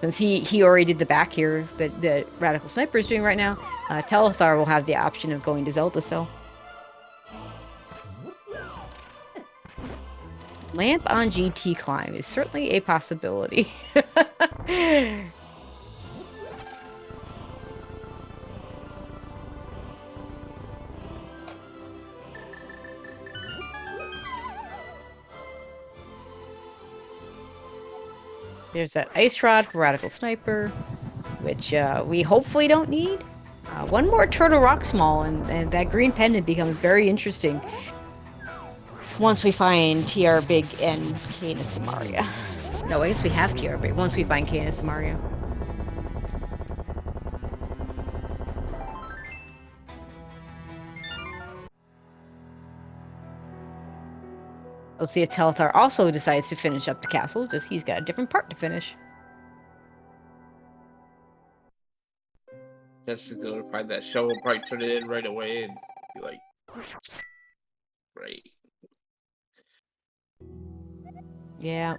Since he already did the back here that Radical Sniper is doing right now, Telethar will have the option of going to Zelda Cell. Lamp on GT climb is certainly a possibility. There's that Ice Rod for Radical Sniper, which we hopefully don't need. One more Turtle Rock Small, and that green pendant becomes very interesting once we find TR Big and Cane of Samaria. No, I guess we have TR Big once we find Cane of Samaria. We'll see if Telethar also decides to finish up the castle, just he's got a different part to finish. Just to go find that shovel, probably turn it in right away and be like, great. Yeah.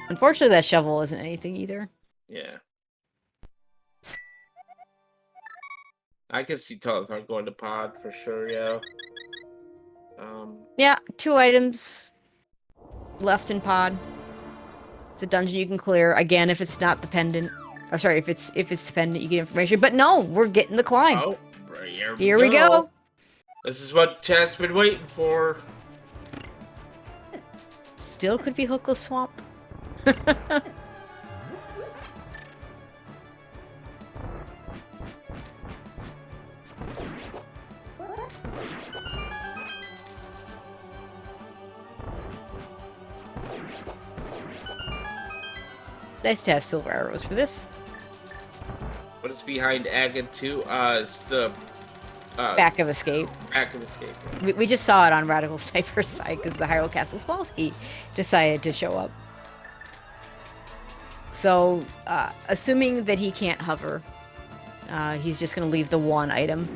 Unfortunately, that shovel isn't anything either. Yeah. I can see Telethar going to pod for sure, yeah. Yeah, 2 items left in pod. It's a dungeon you can clear. Again, if it's not the pendant. Or sorry, if it's the pendant, you get information. But no, we're getting the climb. Oh, here we go. This is what Chad's been waiting for. Still could be Hookless Swamp. Nice to have silver arrows for this. What is behind Agon 2? It's the back of escape. Back of escape. We just saw it on Radical Sniper's side because the Hyrule Castle Spells he decided to show up. So, assuming that he can't hover, he's just going to leave the 1 item.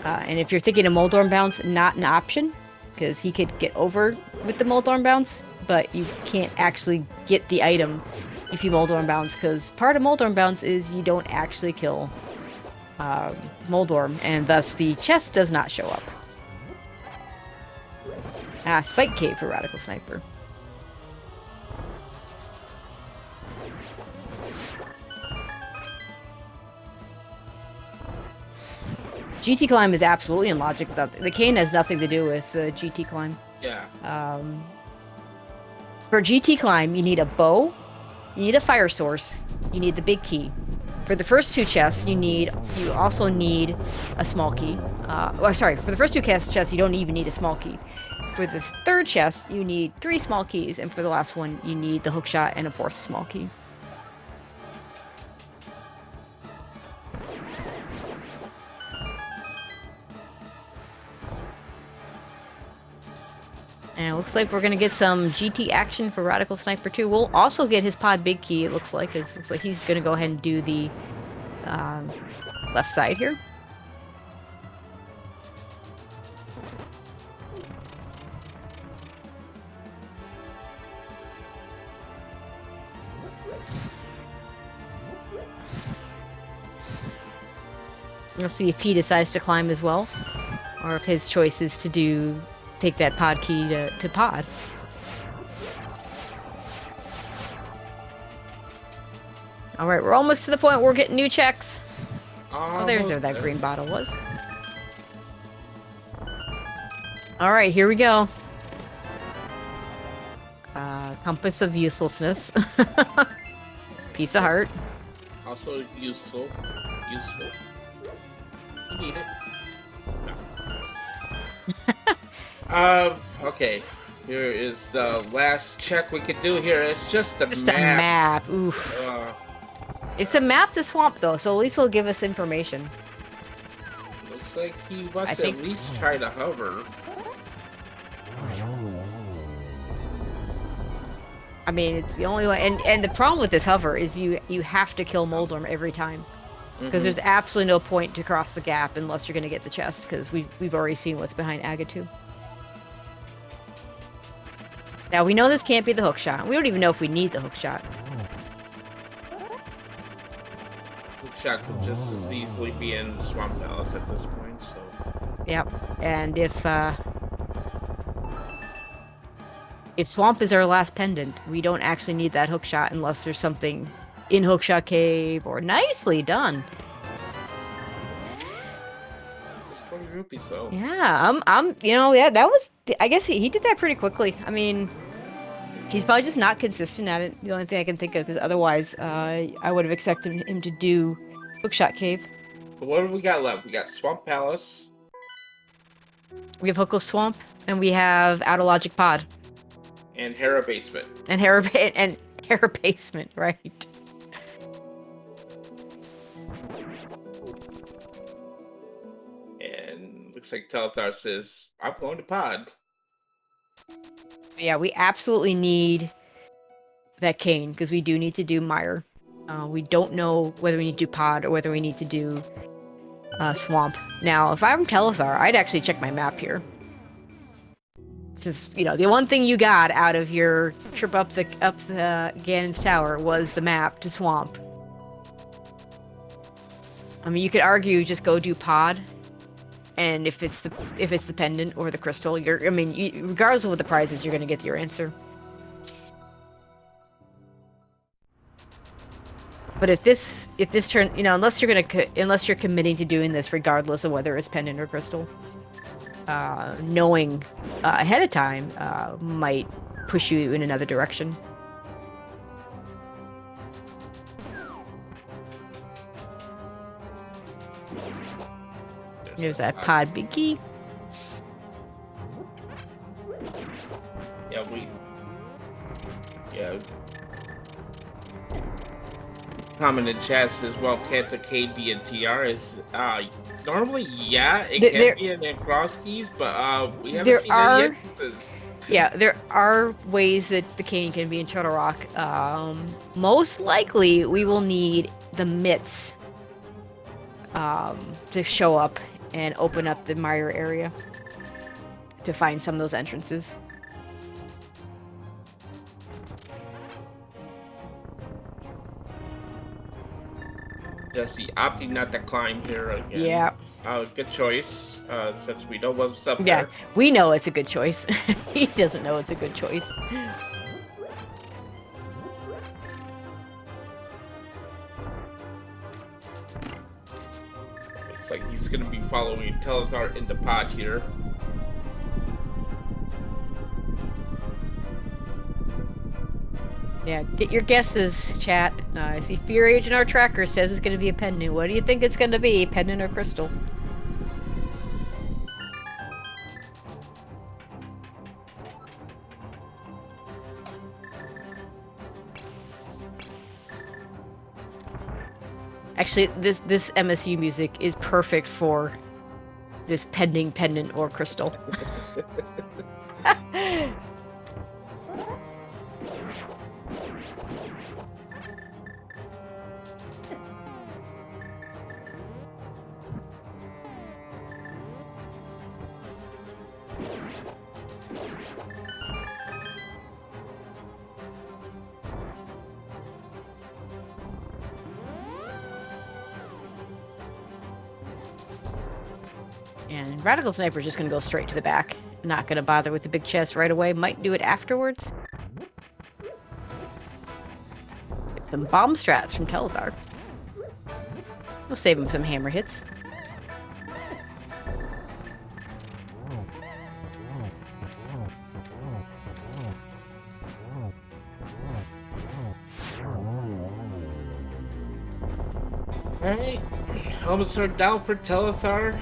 And if you're thinking of Moldorm Bounce, not an option, because he could get over with the Moldorm Bounce, but you can't actually get the item if you Moldorm Bounce, because part of Moldorm Bounce is you don't actually kill Moldorm, and thus the chest does not show up. Spike Cave for Radical Sniper. GT climb is absolutely illogic without the cane has nothing to do with GT climb. Yeah. For GT climb, you need a bow, you need a fire source, you need the big key. For the first 2 chests, you also need a small key. For the first 2 chests, you don't even need a small key. For the 3rd chest, you need 3 small keys, and for the last one, you need the hookshot and a 4th small key. And it looks like we're going to get some GT action for Radical Sniper 2. We'll also get his pod big key, it looks like. It looks like he's going to go ahead and do the left side here. We'll see if he decides to climb as well, or if his choice is to take that pod key to pod. All right, we're almost to the point where we're getting new checks. Oh, there's where that green bottle was. All right, here we go. Compass of uselessness. Piece of heart. Also useful. Useful. You need it. No. Okay. Here is the last check we could do here. It's just a Just map. a map. Oof. It's a map to swamp though, so at least it'll give us information. Looks like he wants to at least try to hover. I mean, it's the only way. And the problem with this hover is you have to kill Moldorm every time. Because there's absolutely no point to cross the gap unless you're going to get the chest, because we've already seen what's behind Agatu. Now, we know this can't be the hook shot. We don't even know if we need the hook shot. Hook shot could just as easily be in Swamp Palace at this point, so... Yep. And if Swamp is our last pendant, we don't actually need that hook shot unless there's something in Hookshot Cave, or nicely done. 20 rupees though. Yeah, yeah, that was, I guess he did that pretty quickly. I mean, he's probably just not consistent at it. The only thing I can think of, because otherwise, I would have expected him to do Hookshot Cave. But what do we got left? We got Swamp Palace. We have Hookless Swamp, and we have Outer Logic Pod. And Hera Basement. And Hera Basement, right. Looks like Teletar says, I'm going to pod. Yeah, we absolutely need that cane, because we do need to do Mire. We don't know whether we need to do pod or whether we need to do swamp. Now, if I'm Telethar, I'd actually check my map here. Since, the one thing you got out of your trip up the Ganon's Tower was the map to swamp. I mean, you could argue just go do pod. And if it's the pendant or the crystal, regardless of what the prize is, you're gonna get your answer. But if this turn, unless you're committing to doing this, regardless of whether it's pendant or crystal, knowing ahead of time might push you in another direction. There's that pod biggie. Yeah. Comment in chat says, well, can't the Cade be in TR? Is normally, yeah, it can be in cross keys, but we haven't seen any instances. Yeah, there are ways that the cane can be in Turtle Rock. Most likely, we will need the mitts to show up and open up the Mire area to find some of those entrances. Jesse opting not to climb here again. Yeah. Good choice, since we know what's up there. Yeah, we know it's a good choice. He doesn't know it's a good choice. Looks like he's gonna be following Telethar in the pod here. Yeah, get your guesses, chat. I see Fear Agent, our tracker, says it's going to be a pendant. What do you think it's going to be, pendant or crystal? Actually, this MSU music is perfect for this pendant or crystal. And Radical Sniper is just going to go straight to the back. Not going to bother with the big chest right away. Might do it afterwards. Get some bomb strats from Telethar. We'll save him some hammer hits. Alright. Almost are down for Telethar.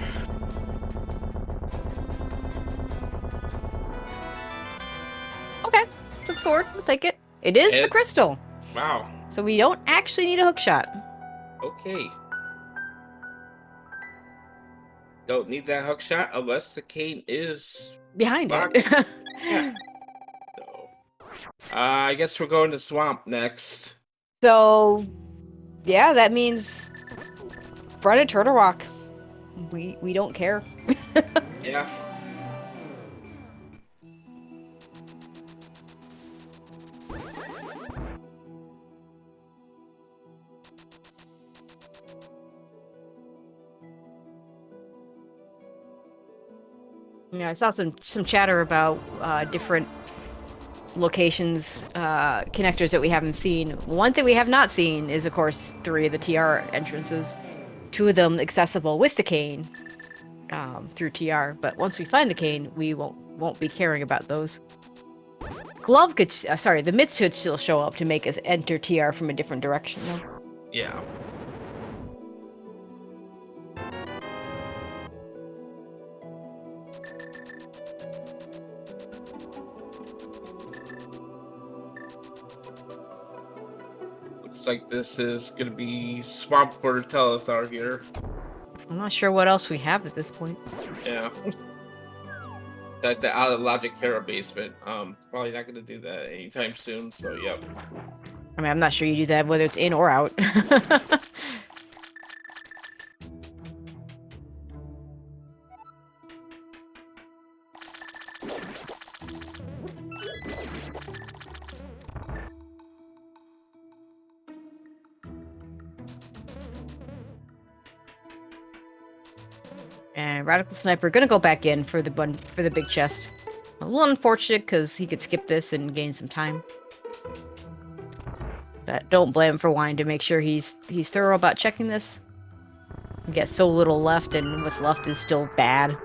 Okay. Took sword. We'll take it. It is the crystal. Wow. So we don't actually need a hook shot. Okay. Don't need that hook shot unless the cane is behind locked. it. Yeah. So, I guess we're going to Swamp next. So, yeah, that means front of Turtle Rock. We don't care. Yeah. Yeah, I saw some chatter about different locations, connectors that we haven't seen. One thing we have not seen is, of course, 3 of the TR entrances. 2 of them accessible with the cane through TR. But once we find the cane, we won't be caring about those. Glove could, the mitts could still show up to make us enter TR from a different direction, though. Yeah. Looks like this is gonna be Swamp for Telethar here. I'm not sure what else we have at this point. Yeah. That's the Out of Logic Hero basement. Probably not gonna do that anytime soon, so yep. I mean, I'm not sure you do that whether it's in or out. And Radical Sniper gonna go back in for the big chest. A little unfortunate because he could skip this and gain some time. But don't blame him for wanting to make sure he's thorough about checking this. We get so little left, and what's left is still bad.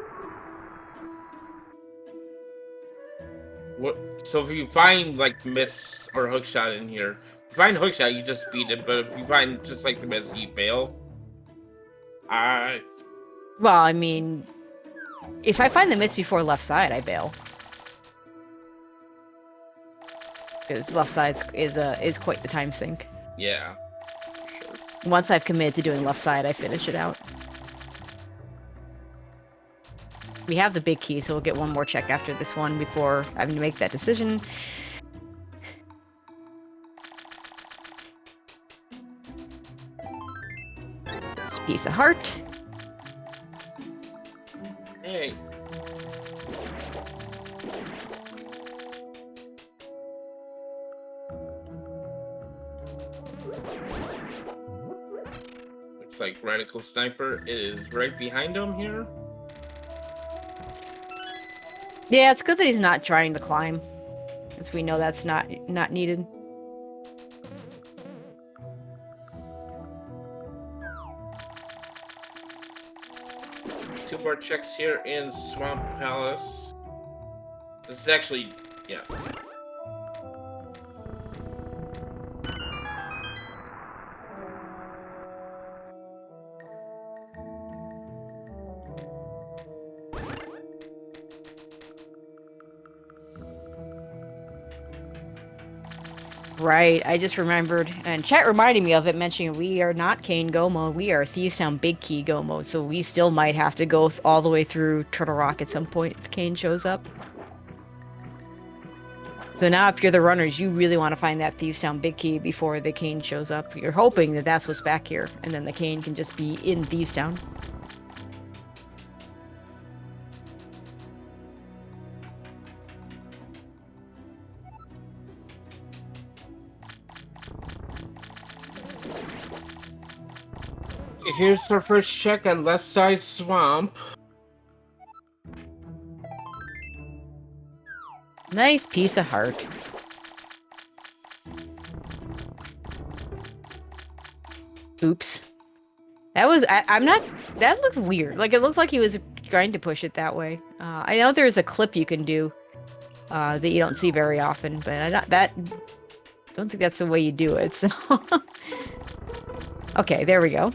What? So if you find like myths or hookshot in here, if you find hookshot, you just beat it. But if you find just like the myths, you fail. Well, I mean, if I find the myths before left side, I bail. Because left side is quite the time sink. Yeah. Sure. Once I've committed to doing left side, I finish it out. We have the big key, so we'll get one more check after this one before having to make that decision. Just a piece of heart. Hey. Looks like Radical Sniper is right behind him here. Yeah, it's good that he's not trying to climb, since we know that's not needed. Two more checks here in Swamp Palace. This is actually, yeah. Right, I just remembered, and chat reminded me of it, mentioning we are not Kane Go mode, we are Thieves Town Big Key Go mode, so we still might have to go all the way through Turtle Rock at some point if Kane shows up. So now if you're the runners, you really want to find that Thieves Town Big Key before the Kane shows up. You're hoping that that's what's back here, and then the Kane can just be in Thieves Town. Here's our first check on left side swamp. Nice piece of heart. Oops. That was, I'm not, that looked weird. Like, it looked like he was trying to push it that way. I know there's a clip you can do that you don't see very often, but don't think that's the way you do it, so. Okay, there we go.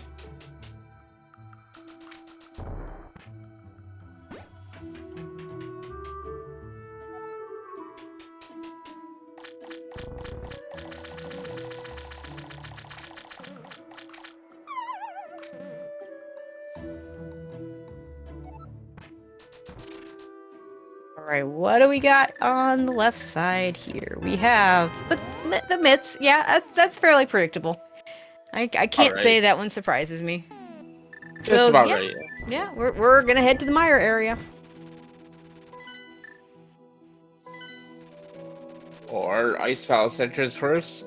Alright, what do we got on the left side here? We have the mitts. Yeah, that's fairly predictable. I can't say Alright. that one surprises me. That's So, about yeah, right. yeah, we're gonna head to the Mire area. Or Ice Palace entrance first.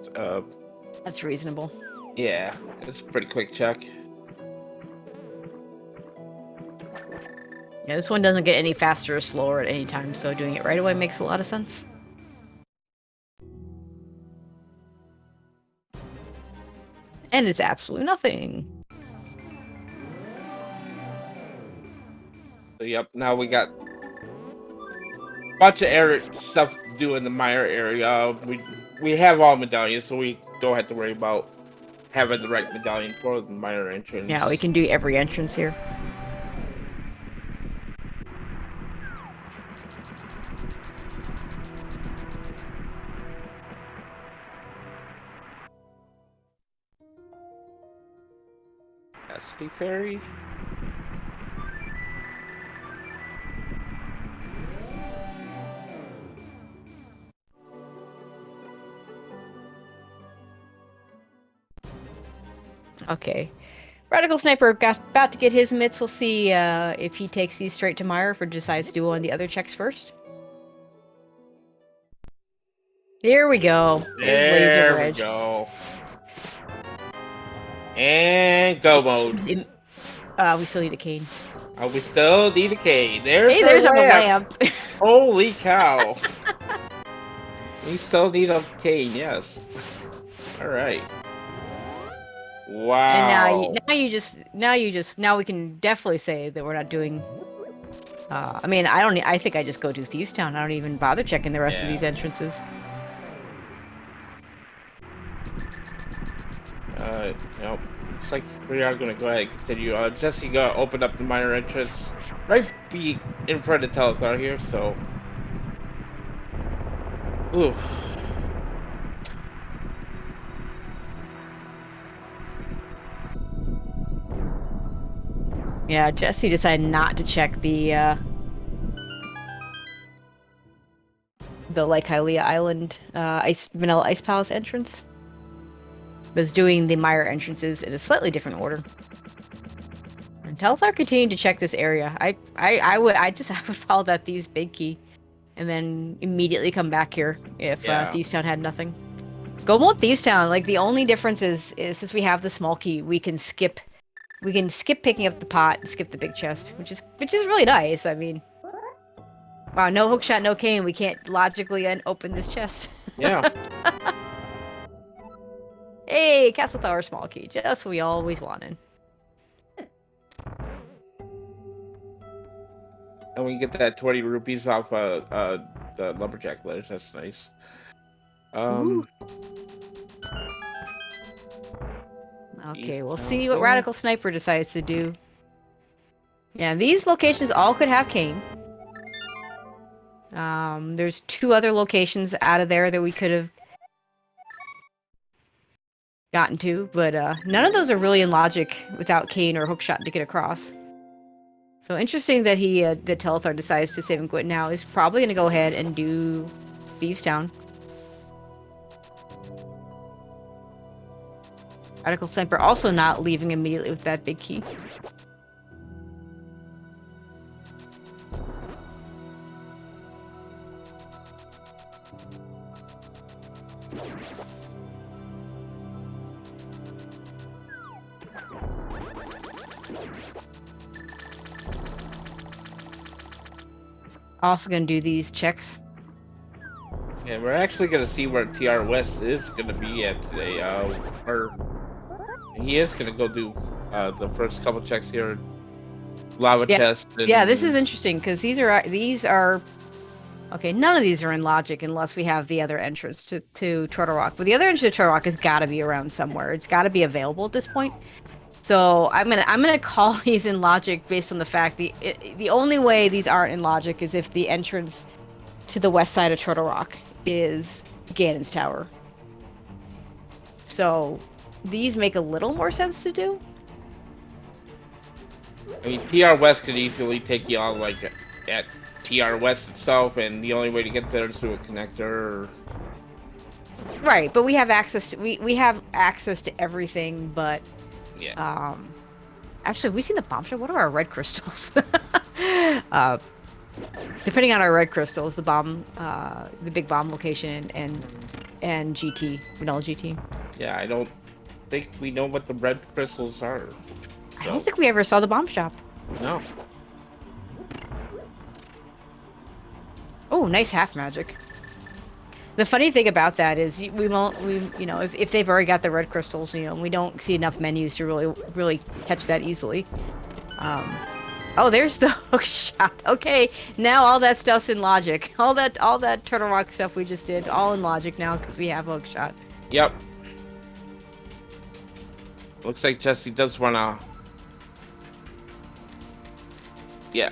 That's reasonable. Yeah, it's a pretty quick check. Yeah, this one doesn't get any faster or slower at any time, so doing it right away makes a lot of sense. And it's absolutely nothing. So yep, now we got a bunch of stuff to do in the Mire area. We have all medallions, so we don't have to worry about having the right medallion for the Mire entrance. Yeah, we can do every entrance here. SP Fairy. Okay. Radical Sniper about to get his mitts. We'll see if he takes these straight to Mire or decides to do one of the other checks first. Here we go. There's Laser There we Bridge. go. And go mode. We still need a cane. Oh, we still need a K. There's our lamp. Holy cow. We still need a cane, yes. Alright. Wow. And now we can definitely say that we're not doing. I mean, I think I just go to Thieves Town. I don't even bother checking the rest of these entrances. Nope. Looks like we are gonna go ahead and continue. Jesse got open up the minor entrance right in front of Telethar here, so. Ooh. Yeah, Jesse decided not to check the Lake Hylia Island Vanilla Ice Palace entrance. Was doing the Mire entrances in a slightly different order. And Telethar continued to check this area. I would follow that Thieves Big Key, and then immediately come back here if Thieves Town had nothing. Go mode Thieves Town. Like the only difference is since we have the small key, we can skip picking up the pot and skip the big chest, which is really nice. I mean, wow, no hookshot, no cane. We can't logically open this chest. Yeah. Hey, Castle Tower small key, just what we always wanted. And we get that 20 rupees off the lumberjack ledge. That's nice. Okay, we'll see what Radical Sniper decides to do. Yeah, these locations all could have cane. There's 2 other locations out of there that we could have gotten to, but none of those are really in logic without cane or hookshot to get across. So interesting that that Telethar decides to save and quit now. He's probably going to go ahead and do Thieves Town. Radical Sniper also not leaving immediately with that big key. Also gonna do these checks. Yeah, we're actually gonna see where TR West is gonna be at today. Or he is gonna go do the first couple checks here, lava Yeah, test, yeah. This is and interesting because these are okay. None of these are in logic unless we have the other entrance to Turtle Rock. But the other entrance to Turtle Rock has got to be around somewhere. It's got to be available at this point. So I'm gonna call these in logic based on the fact the only way these aren't in logic is if the entrance to the west side of Turtle Rock is Ganon's Tower. So these make a little more sense to do. I mean TR West could easily take you all like at TR West itself, and the only way to get there is through a connector. Or... Right, but we have access to we have access to everything. But yeah. actually, have we seen the bomb shot? What are our red crystals? uh, depending on our red crystals, the big bomb location and GT, vanilla GT. Yeah, I don't think we know what the red crystals are. I don't think we ever saw the bomb shop. No. Oh, nice half magic. The funny thing about that is we won't, if they've already got the red crystals, we don't see enough menus to really catch that easily. Oh, there's the hook shot. Okay, now all that stuff's in logic. All that Turtle Rock stuff we just did, all in logic now because we have hook shot. Yep. Looks like Jesse does wanna. Yeah.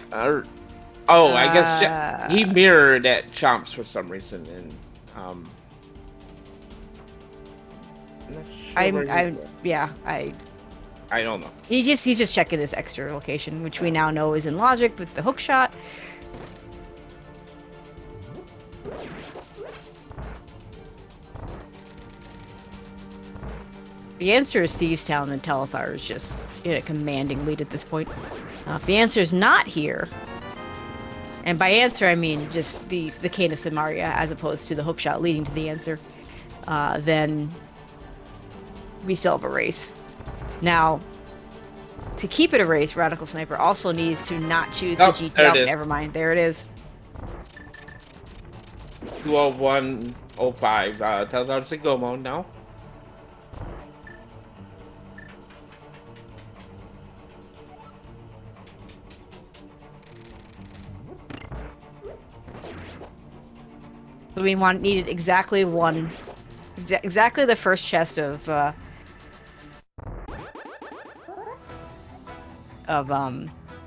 I guess he mirrored at Chomps for some reason, and I'm not sure I don't know. He's just checking this extra location, which we now know is in logic with the hook shot. The answer is Thieves Town, and Telethar is just in a commanding lead at this point. If the answer is not here, and by answer I mean just the Canis and Maria as opposed to the hook shot leading to the answer, then we still have a race. Now, to keep it a race, Radical Sniper also needs to not choose the GT. Oh, never mind. There it is. 201.05. Tells us to go mode now. So we needed exactly the first chest of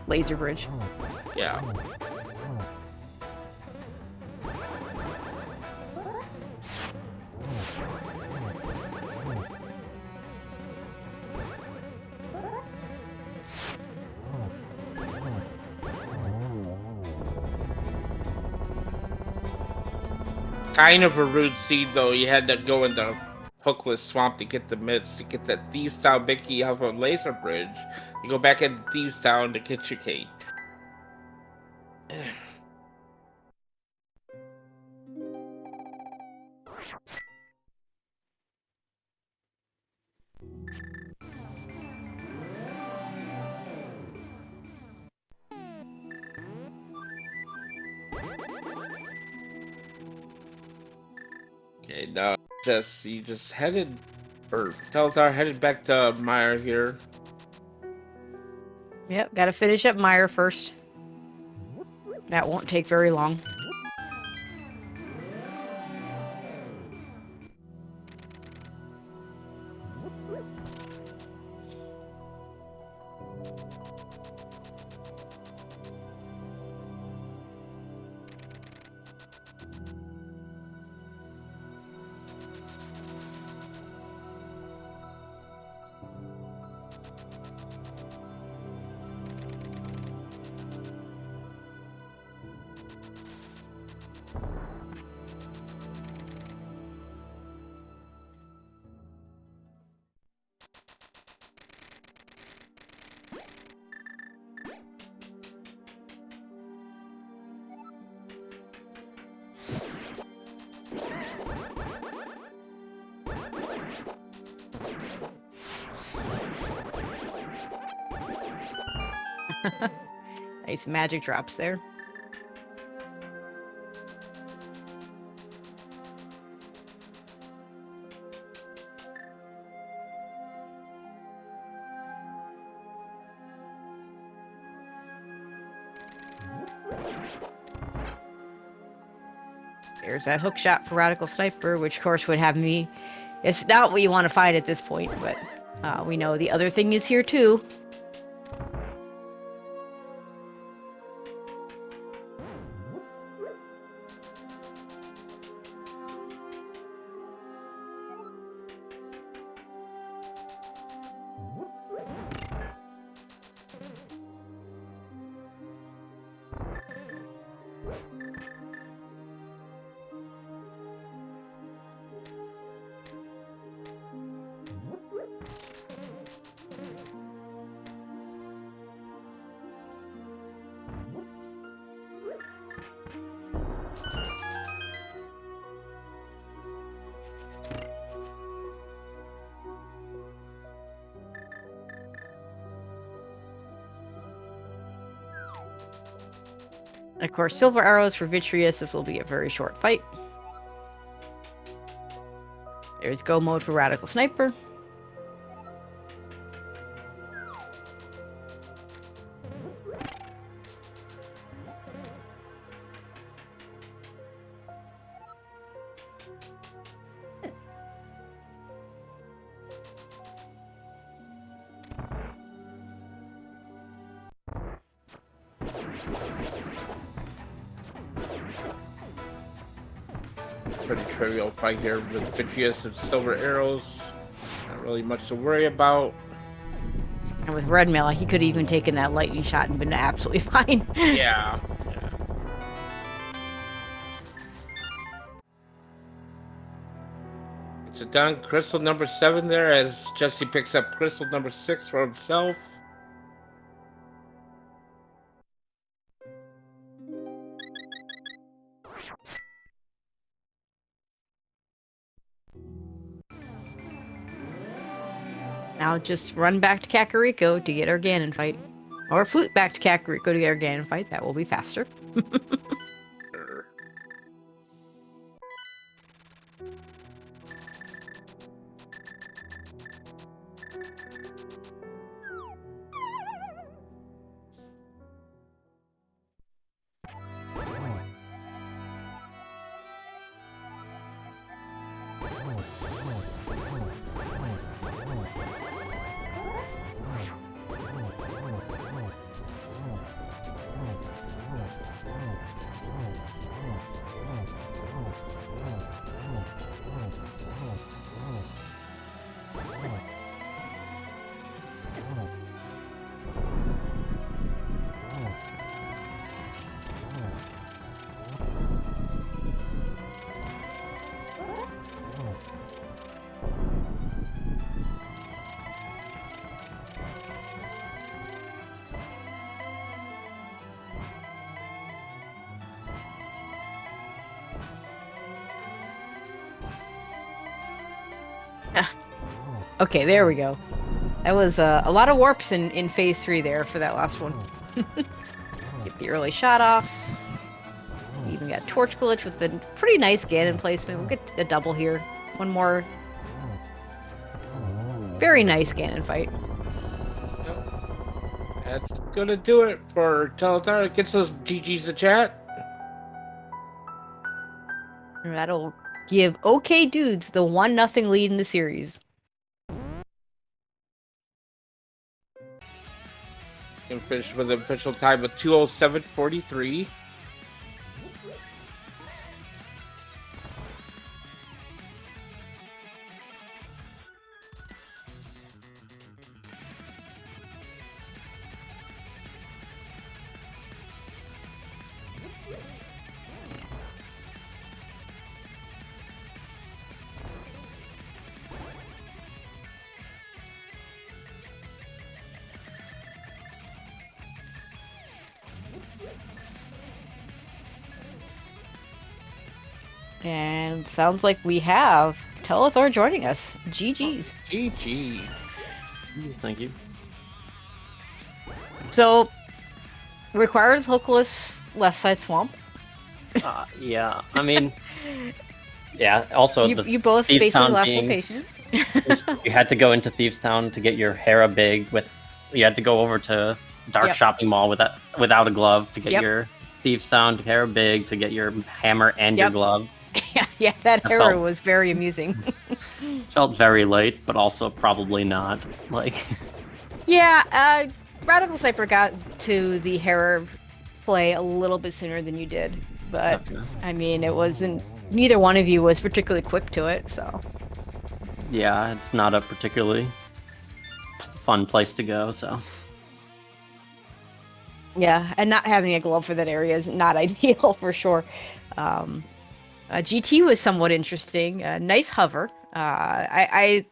Laser Bridge. Yeah. Kind of a rude seed though. You had to go in the hookless swamp to get the myths, to get that Thieves Town Mickey off of Laser Bridge. You go back into Thieves Town to get your Kate. Okay, now you just headed, or Telzar headed back to Meyer here. Yep, gotta finish up Meyer first. That won't take very long. Nice magic drops there. There's that hook shot for Radical Sniper, which of course would have me. It's not what you want to find at this point, but we know the other thing is here too. Of course, silver arrows for Vitreous. This will be a very short fight. There's go mode for Radical Sniper. Pretty trivial fight here with Vitreous and silver arrows. Not really much to worry about. And with Red Mail, he could have even taken that lightning shot and been absolutely fine. Yeah. It's a done crystal number 7 there as Jesse picks up crystal number 6 for himself. Now just run back to Kakariko to get our Ganon fight. Or flute back to Kakariko to get our Ganon fight. That will be faster. Sure. Okay, there we go. That was a lot of warps in phase 3 there for that last one. Get the early shot off. Even got Torch Glitch with the pretty nice Ganon placement. We'll get a double here. One more. Very nice Ganon fight. Yep. That's gonna do it for Telethar. Gets those GGs to chat. That'll give OKDUDES the 1-0 lead in the series. And finish with an official time of 2:07:43. And sounds like we have Telethar joining us. GG's. GG. Thank you. So, requires hookless left side swamp. Yeah, I mean, yeah. Also, You both Thieves' basically Town last being- location. you had to go into Thieves' Town to get your Hera big. You had to go over to Dark Yep. Shopping Mall without a glove to get Yep. your Thieves Town to Hera Big to get your hammer and your Yep. glove. Yeah, that I era felt- was very amusing. Felt very late, but also probably not. Like, Yeah, Radical Sniper got to the Hera play a little bit sooner than you did, but okay. I mean, it wasn't. Neither one of you was particularly quick to it, so. Yeah, it's not a particularly fun place to go, so. Yeah, and not having a glove for that area is not ideal for sure. GT was somewhat interesting. Nice hover. I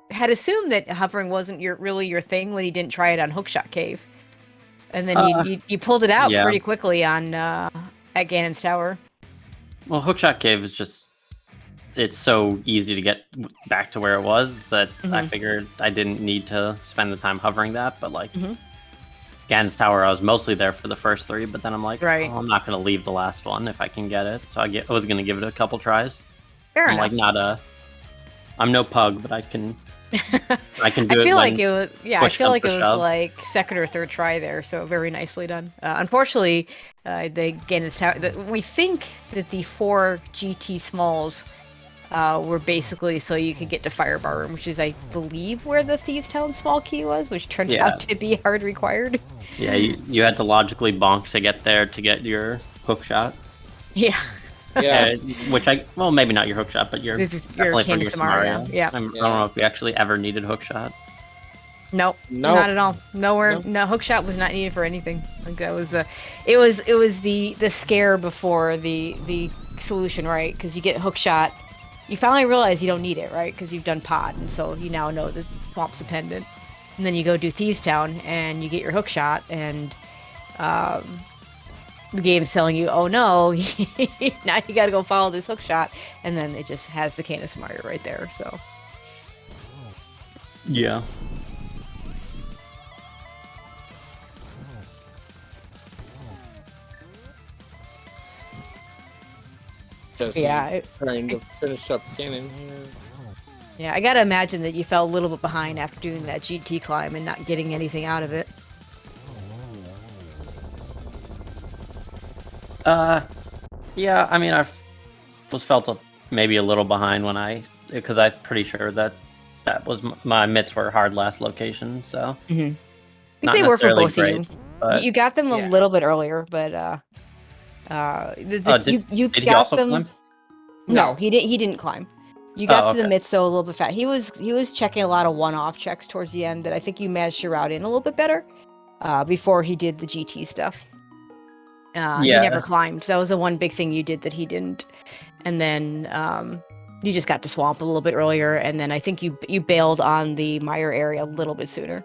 had assumed that hovering wasn't really your thing when you didn't try it on Hookshot Cave, and then you pulled it out yeah. pretty quickly on at Ganon's Tower. Well, Hookshot Cave is just. It's so easy to get back to where it was that I figured I didn't need to spend the time hovering that, but like. Ganon's Tower, I was mostly there for the first 3, but then I'm like, Right. oh, I'm not going to leave the last one if I can get it. So I was going to give it a couple tries. Fair I'm enough. I'm no pug, but I can do I it. feel like it was, I feel like it was shove. like second or third try there, so very nicely done. Unfortunately, the Ganon's Tower, we think that the 4 GT smalls were basically so you could get to Firebar Room, which is, I believe, where the Thieves Town small key was, which turned out to be hard required. Yeah, you had to logically bonk to get there to get your hook shot. Yeah. Yeah. Well, maybe not your hook shot, but This is definitely for King your Samaria. Samaria. Yeah. I don't know if we actually ever needed hook shot. Nope, not at all. Nowhere. No, hookshot was not needed for anything. Like that was it was the scare before the solution, right? Because you get hookshot, you finally realize you don't need it, right? Because you've done pod, and so you now know the swamp's dependent. And then you go do Thieves Town, and you get your hookshot, and the game's telling you, oh no, now you gotta go follow this hookshot, and then it just has the Canis Mario right there. So Yeah. Just trying to finish up Ganon here. yeah, I gotta imagine that you fell a little bit behind after doing that GT climb and not getting anything out of it. Yeah, I mean, was felt maybe a little behind because I'm pretty sure that was my mitts were hard last location, so. I think Not they were for necessarily both great, of you. but You got them a yeah. little bit earlier, but you Did he got also them. climb? No, he didn't. He didn't climb. You got to the okay. midst though a little bit fast. He was checking a lot of one-off checks towards the end that I think you managed to route in a little bit better before he did the GT stuff. He never climbed. So that was the one big thing you did that he didn't. And then you just got to swamp a little bit earlier, and then I think you bailed on the mire area a little bit sooner.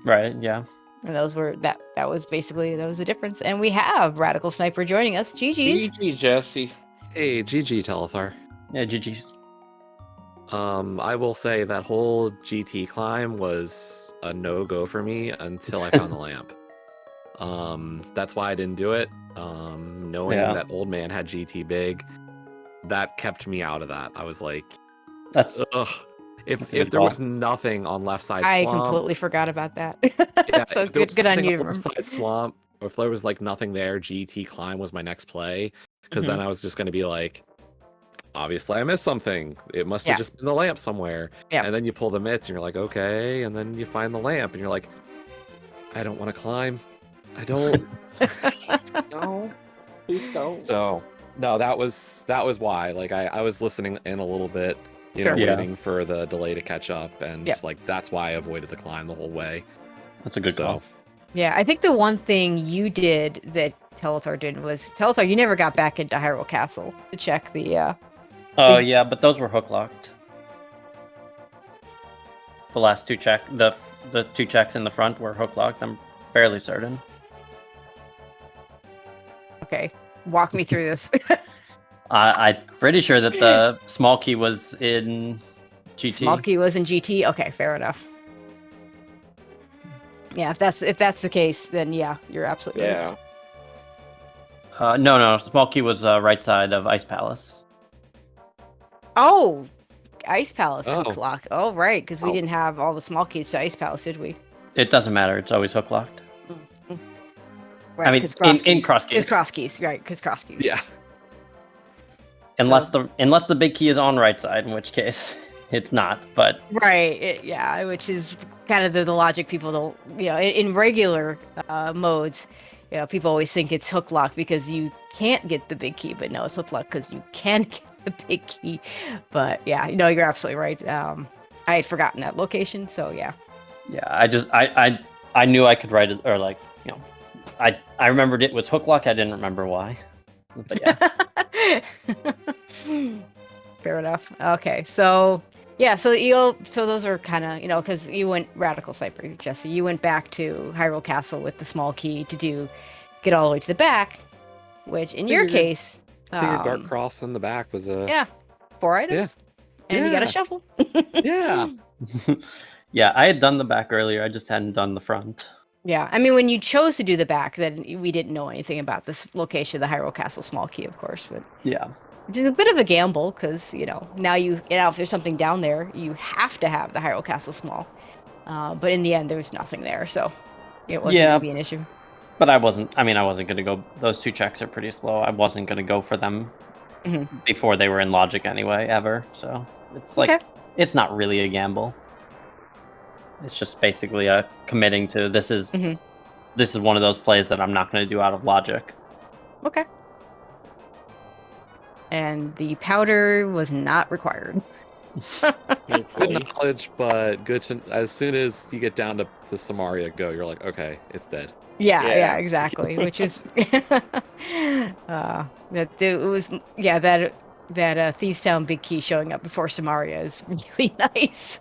Right. Yeah. And that was the difference. And we have Radical Sniper joining us. GG's. GG, Jesse. Hey, GG Telethar. Yeah. GG's. I will say that whole GT climb was a no-go for me until I found the lamp. That's why I didn't do it. Knowing that old man had GT big, that kept me out of that. I was like, ugh. If there was nothing on left side swamp, I completely forgot about that. yeah, So if there was good on nothing you to left remember. side swamp, or if there was like nothing there, GT climb was my next play. Because then I was just gonna be like, obviously I missed something. It must have just been the lamp somewhere. Yeah. And then you pull the mitts and you're like, okay. And then you find the lamp and you're like, I don't want to climb. I don't. No, please don't. So no, that was why. Like I was listening in a little bit, Sure. waiting for the delay to catch up, and Yep. like that's why I avoided the climb the whole way. That's a good call. Yeah, I think the one thing you did that Telethar didn't was Telethar. You never got back into Hyrule Castle to check the. Oh yeah, but those were hook locked. The last two the 2 checks in the front were hook locked. I'm fairly certain. Okay, walk me through this. I'm pretty sure that the small key was in GT. Small key was in GT. Okay, fair enough. Yeah, if that's the case, then yeah, you're absolutely right. Yeah. No, small key was right side of Ice Palace. Oh, Ice Palace Oh. hook lock. Oh, right, because we didn't have all the small keys to Ice Palace, did we? It doesn't matter. It's always hook locked. Right, mean, because cross in keys. cross Because keys. cross keys, right? Because cross keys. Yeah. Unless the big key is on right side, in which case it's not. But Right. Yeah, which is kind of the logic people don't. In regular modes, people always think it's hook lock because you can't get the big key, but no, it's hook lock because you can get the big key. But yeah, you're absolutely right. I had forgotten that location, so yeah. yeah, I knew I could write it, or like I remembered it was hook lock. I didn't remember why. But yeah. Fair enough. Okay, so yeah, so those are kind of because you went Radical Sniper, Jesse. You went back to Hyrule Castle with the small key to get all the way to the back, which in your case, Figured Dark Cross in the back was a 4 items, and you got a Yeah. shovel. yeah. Yeah, I had done the back earlier. I just hadn't done the front. Yeah, I mean, when you chose to do the back, then we didn't know anything about this location of the Hyrule Castle small key, of course, but. Yeah. Which is a bit of a gamble because now if there's something down there, you have to have the Hyrule Castle small. But in the end, there was nothing there, so it wasn't going to be an issue. But I wasn't going to go. Those 2 checks are pretty slow. I wasn't going to go for them before they were in logic anyway, ever. So it's like it's not really a gamble. It's just basically a committing to this is one of those plays that I'm not going to do out of logic. Okay. And the powder was not required. Good knowledge, but good to. As soon as you get down to Samaria, you're like, okay, it's dead. Yeah, exactly. Which is that Thieves Town big key showing up before Samaria is really nice.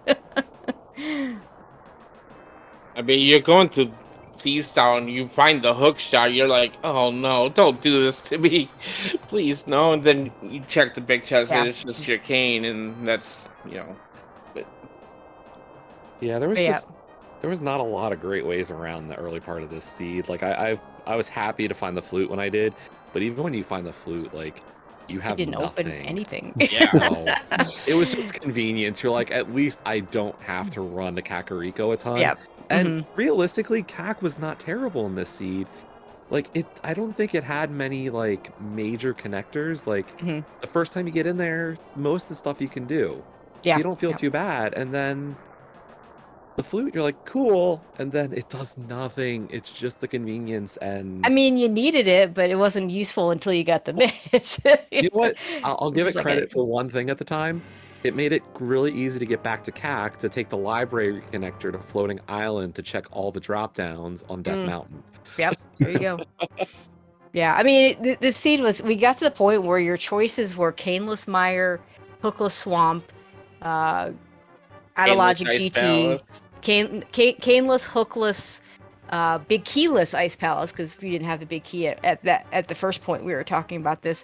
I mean, you're going to Thieves Town, you find the hook shot, you're like, oh no, don't do this to me. Please, no. And then you check the big chest and it's just your cane, and that's, But... Yeah, there was not a lot of great ways around the early part of this seed. Like, I was happy to find the flute when I did, but even when you find the flute, like, you have didn't nothing. open anything. Yeah. No. It was just convenience. You're like, at least I don't have to run to Kakariko a ton. Yep. And realistically, Kak was not terrible in this seed. Like, I don't think it had many, like, major connectors. Like, the first time you get in there, most of the stuff you can do. Yeah. So you don't feel too bad. And then the flute, you're like, cool. And then it does nothing. It's just the convenience. And I mean, you needed it, but it wasn't useful until you got the bits. you know what? I'll give it credit for one thing at the time. It made it really easy to get back to CAC to take the library connector to Floating Island to check all the drop downs on Death Mountain. Yep, there you go. Yeah, I mean, the seed we got to the point where your choices were Caneless Mire, Hookless Swamp, Out of Logic GT, Caneless, Hookless, Big Keyless Ice Palace, because we didn't have the big key at the first point we were talking about this,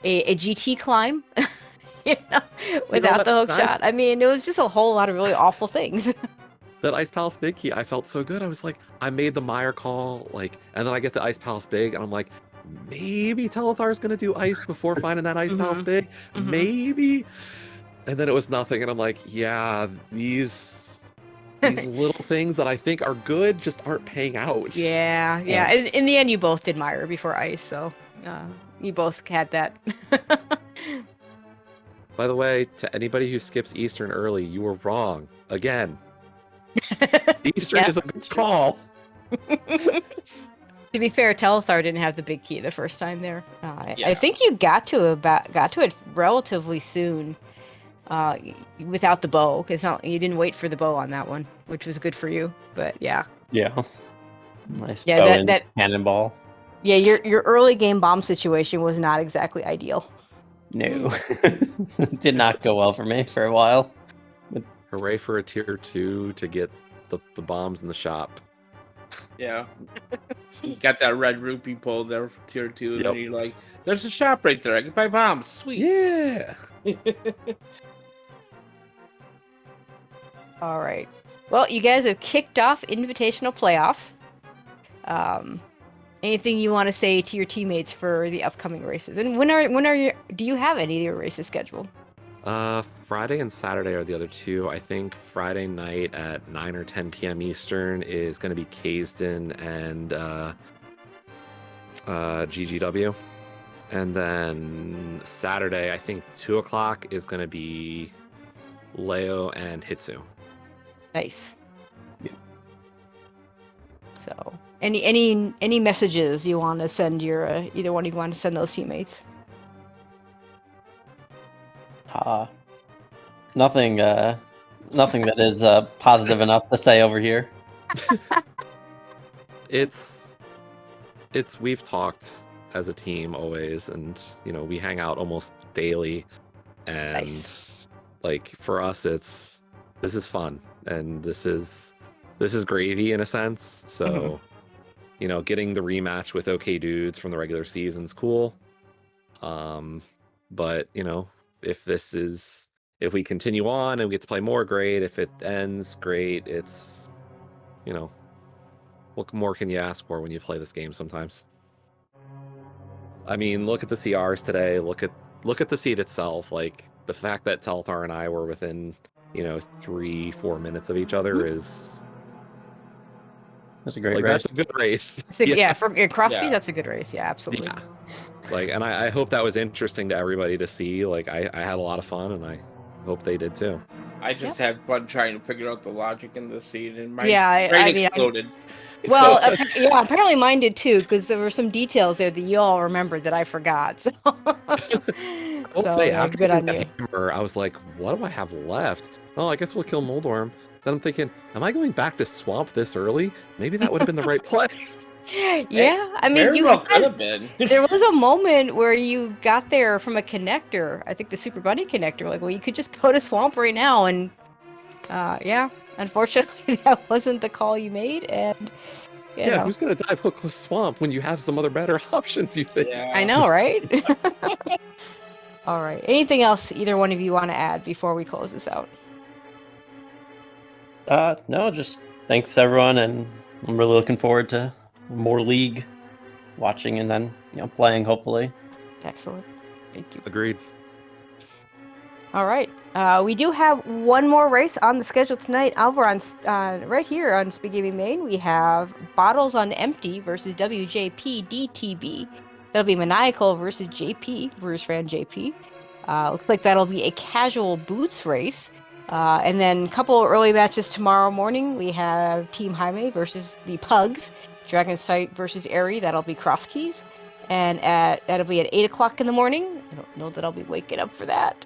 a GT climb. Without the hook shot. I mean, it was just a whole lot of really awful things. That Ice Palace Big key, I felt so good. I was like, I made the Mire call, and then I get the Ice Palace Big, and I'm like, maybe Telethar's gonna do ice before finding that Ice Palace Big, maybe. And then it was nothing, and I'm like, yeah, these little things that I think are good just aren't paying out. Yeah. And in the end, you both did Mire before ice, so you both had that. By the way, to anybody who skips Eastern early, you were wrong. Again. Eastern is a good call. To be fair, Telethar didn't have the big key the first time there. I think you got to it relatively soon without the bow, because you didn't wait for the bow on that one, which was good for you. But yeah. Yeah. Nice bow and cannonball. Yeah, your early game bomb situation was not exactly ideal. No. Did not go well for me for a while. Hooray for a tier 2 to get the bombs in the shop. Yeah. You got that red rupee pull there for tier 2, and then you're like, there's a shop right there. I can buy bombs. Sweet. Yeah. All right. Well, you guys have kicked off Invitational playoffs. Anything you want to say to your teammates for the upcoming races? And do you have any of your races scheduled? Friday and Saturday are the other two. I think Friday night at 9 or 10 p.m. Eastern is going to be Kaysden and GGW. And then Saturday, I think 2 o'clock is going to be Leo and Hitsu. Nice. Yeah. So, any messages you want to send your either one of you want to send those teammates? Nothing that is positive enough to say over here. It's we've talked as a team always, and we hang out almost daily, and Nice. like for us this is fun, and this is gravy in a sense. So getting the rematch with OKDUDES from the regular season's cool. But if we continue on and we get to play more, great. If it ends, great. It's what more can you ask for when you play this game sometimes? I mean, look at the CRs today. Look at the seed itself. Like the fact that Telthar and I were within 3-4 minutes of each other is that's a great race. That's a good race. Yeah, for crossbeat, that's a good race. Yeah, absolutely. Yeah. And I hope that was interesting to everybody to see. Like I had a lot of fun, and I hope they did too. I just had fun trying to figure out the logic in this season. My I mean, exploded. Well, apparently mine did too, because there were some details there that you all remembered that I forgot. So, I'll say, after good on that you. hammer, I was like, what do I have left? Oh, I guess we'll kill Moldorm. Then I'm thinking, am I going back to Swamp this early? Maybe that would have been the right play. Yeah, I mean, Very well could have been. There was a moment where you got there from a connector. I think the Super Bunny connector. Like, well, you could just go to Swamp right now, and yeah. Unfortunately, that wasn't the call you made, and who's gonna dive hook Swamp when you have some other better options? You think? Yeah. I know, right? All right. Anything else either one of you want to add before we close this out? No, just thanks everyone, and I'm really looking forward to more League watching and then playing hopefully. Excellent. Thank you. Agreed. All right. We do have one more race on the schedule tonight. Over on right here on SpeedGaming Main, we have Bottles on Empty versus WJP DTB. That'll be Maniacal versus JP, Brewers fan JP. Looks like that'll be a casual boots race. And then a couple early matches tomorrow morning. We have Team Jaime versus the Pugs. Dragon Sight versus Airy. That'll be cross keys. And that'll be at 8 o'clock in the morning. I don't know that I'll be waking up for that.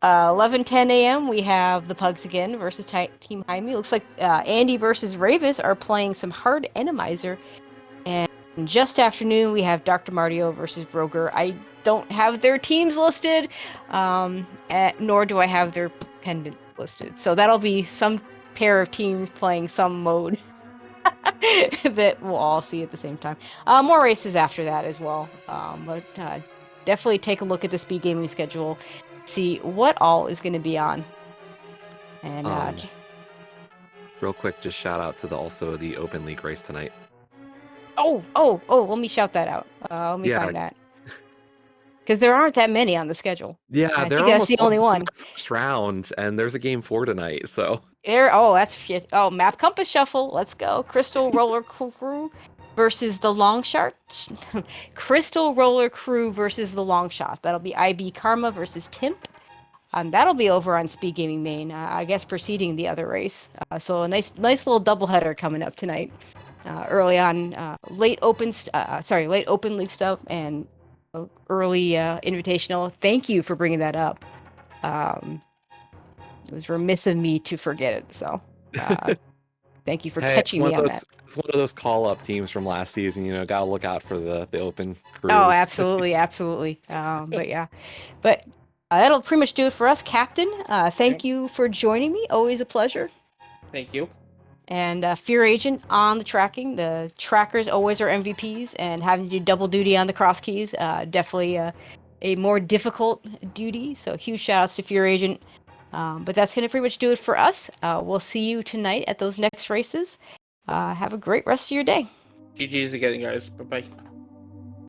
11:10 a.m. we have the Pugs again versus Team Jaime. Looks like Andy versus Ravis are playing some hard Randomizer. And just afternoon we have Dr. Mardio versus Broger. I don't have their teams listed, nor do I have their pendant listed. So that'll be some pair of teams playing some mode. That we'll all see at the same time. More races after that as well. But definitely take a look at the SpeedGaming schedule, see what all is going to be on. And real quick, just shout out to the Open League race tonight. Oh! Let me shout that out. Let me find that. Because there aren't that many on the schedule. Yeah, I think that's the only one. First round, and there's a game 4 tonight. So Map Compass Shuffle. Let's go. Crystal Roller Crew versus the Long Shot. Crystal Roller Crew versus the Long Shot. That'll be IB Karma versus Timp. That'll be over on SpeedGaming Main. I guess preceding the other race. So a nice little doubleheader coming up tonight. Early on, late Open League stuff and early Invitational. Thank you for bringing that up. It was remiss of me to forget it. So thank you for catching me on that. It's one of those call-up teams from last season. Gotta look out for the Open crews. Oh, absolutely. But that'll pretty much do it for us, Captain. Thank you for joining me. Always a pleasure. Thank you. And Fear Agent on the tracking. The trackers always are MVPs, and having to do double duty on the cross keys, definitely a more difficult duty. So huge shout outs to Fear Agent. But that's going to pretty much do it for us. We'll see you tonight at those next races. Have a great rest of your day. GG's again, guys. Bye-bye.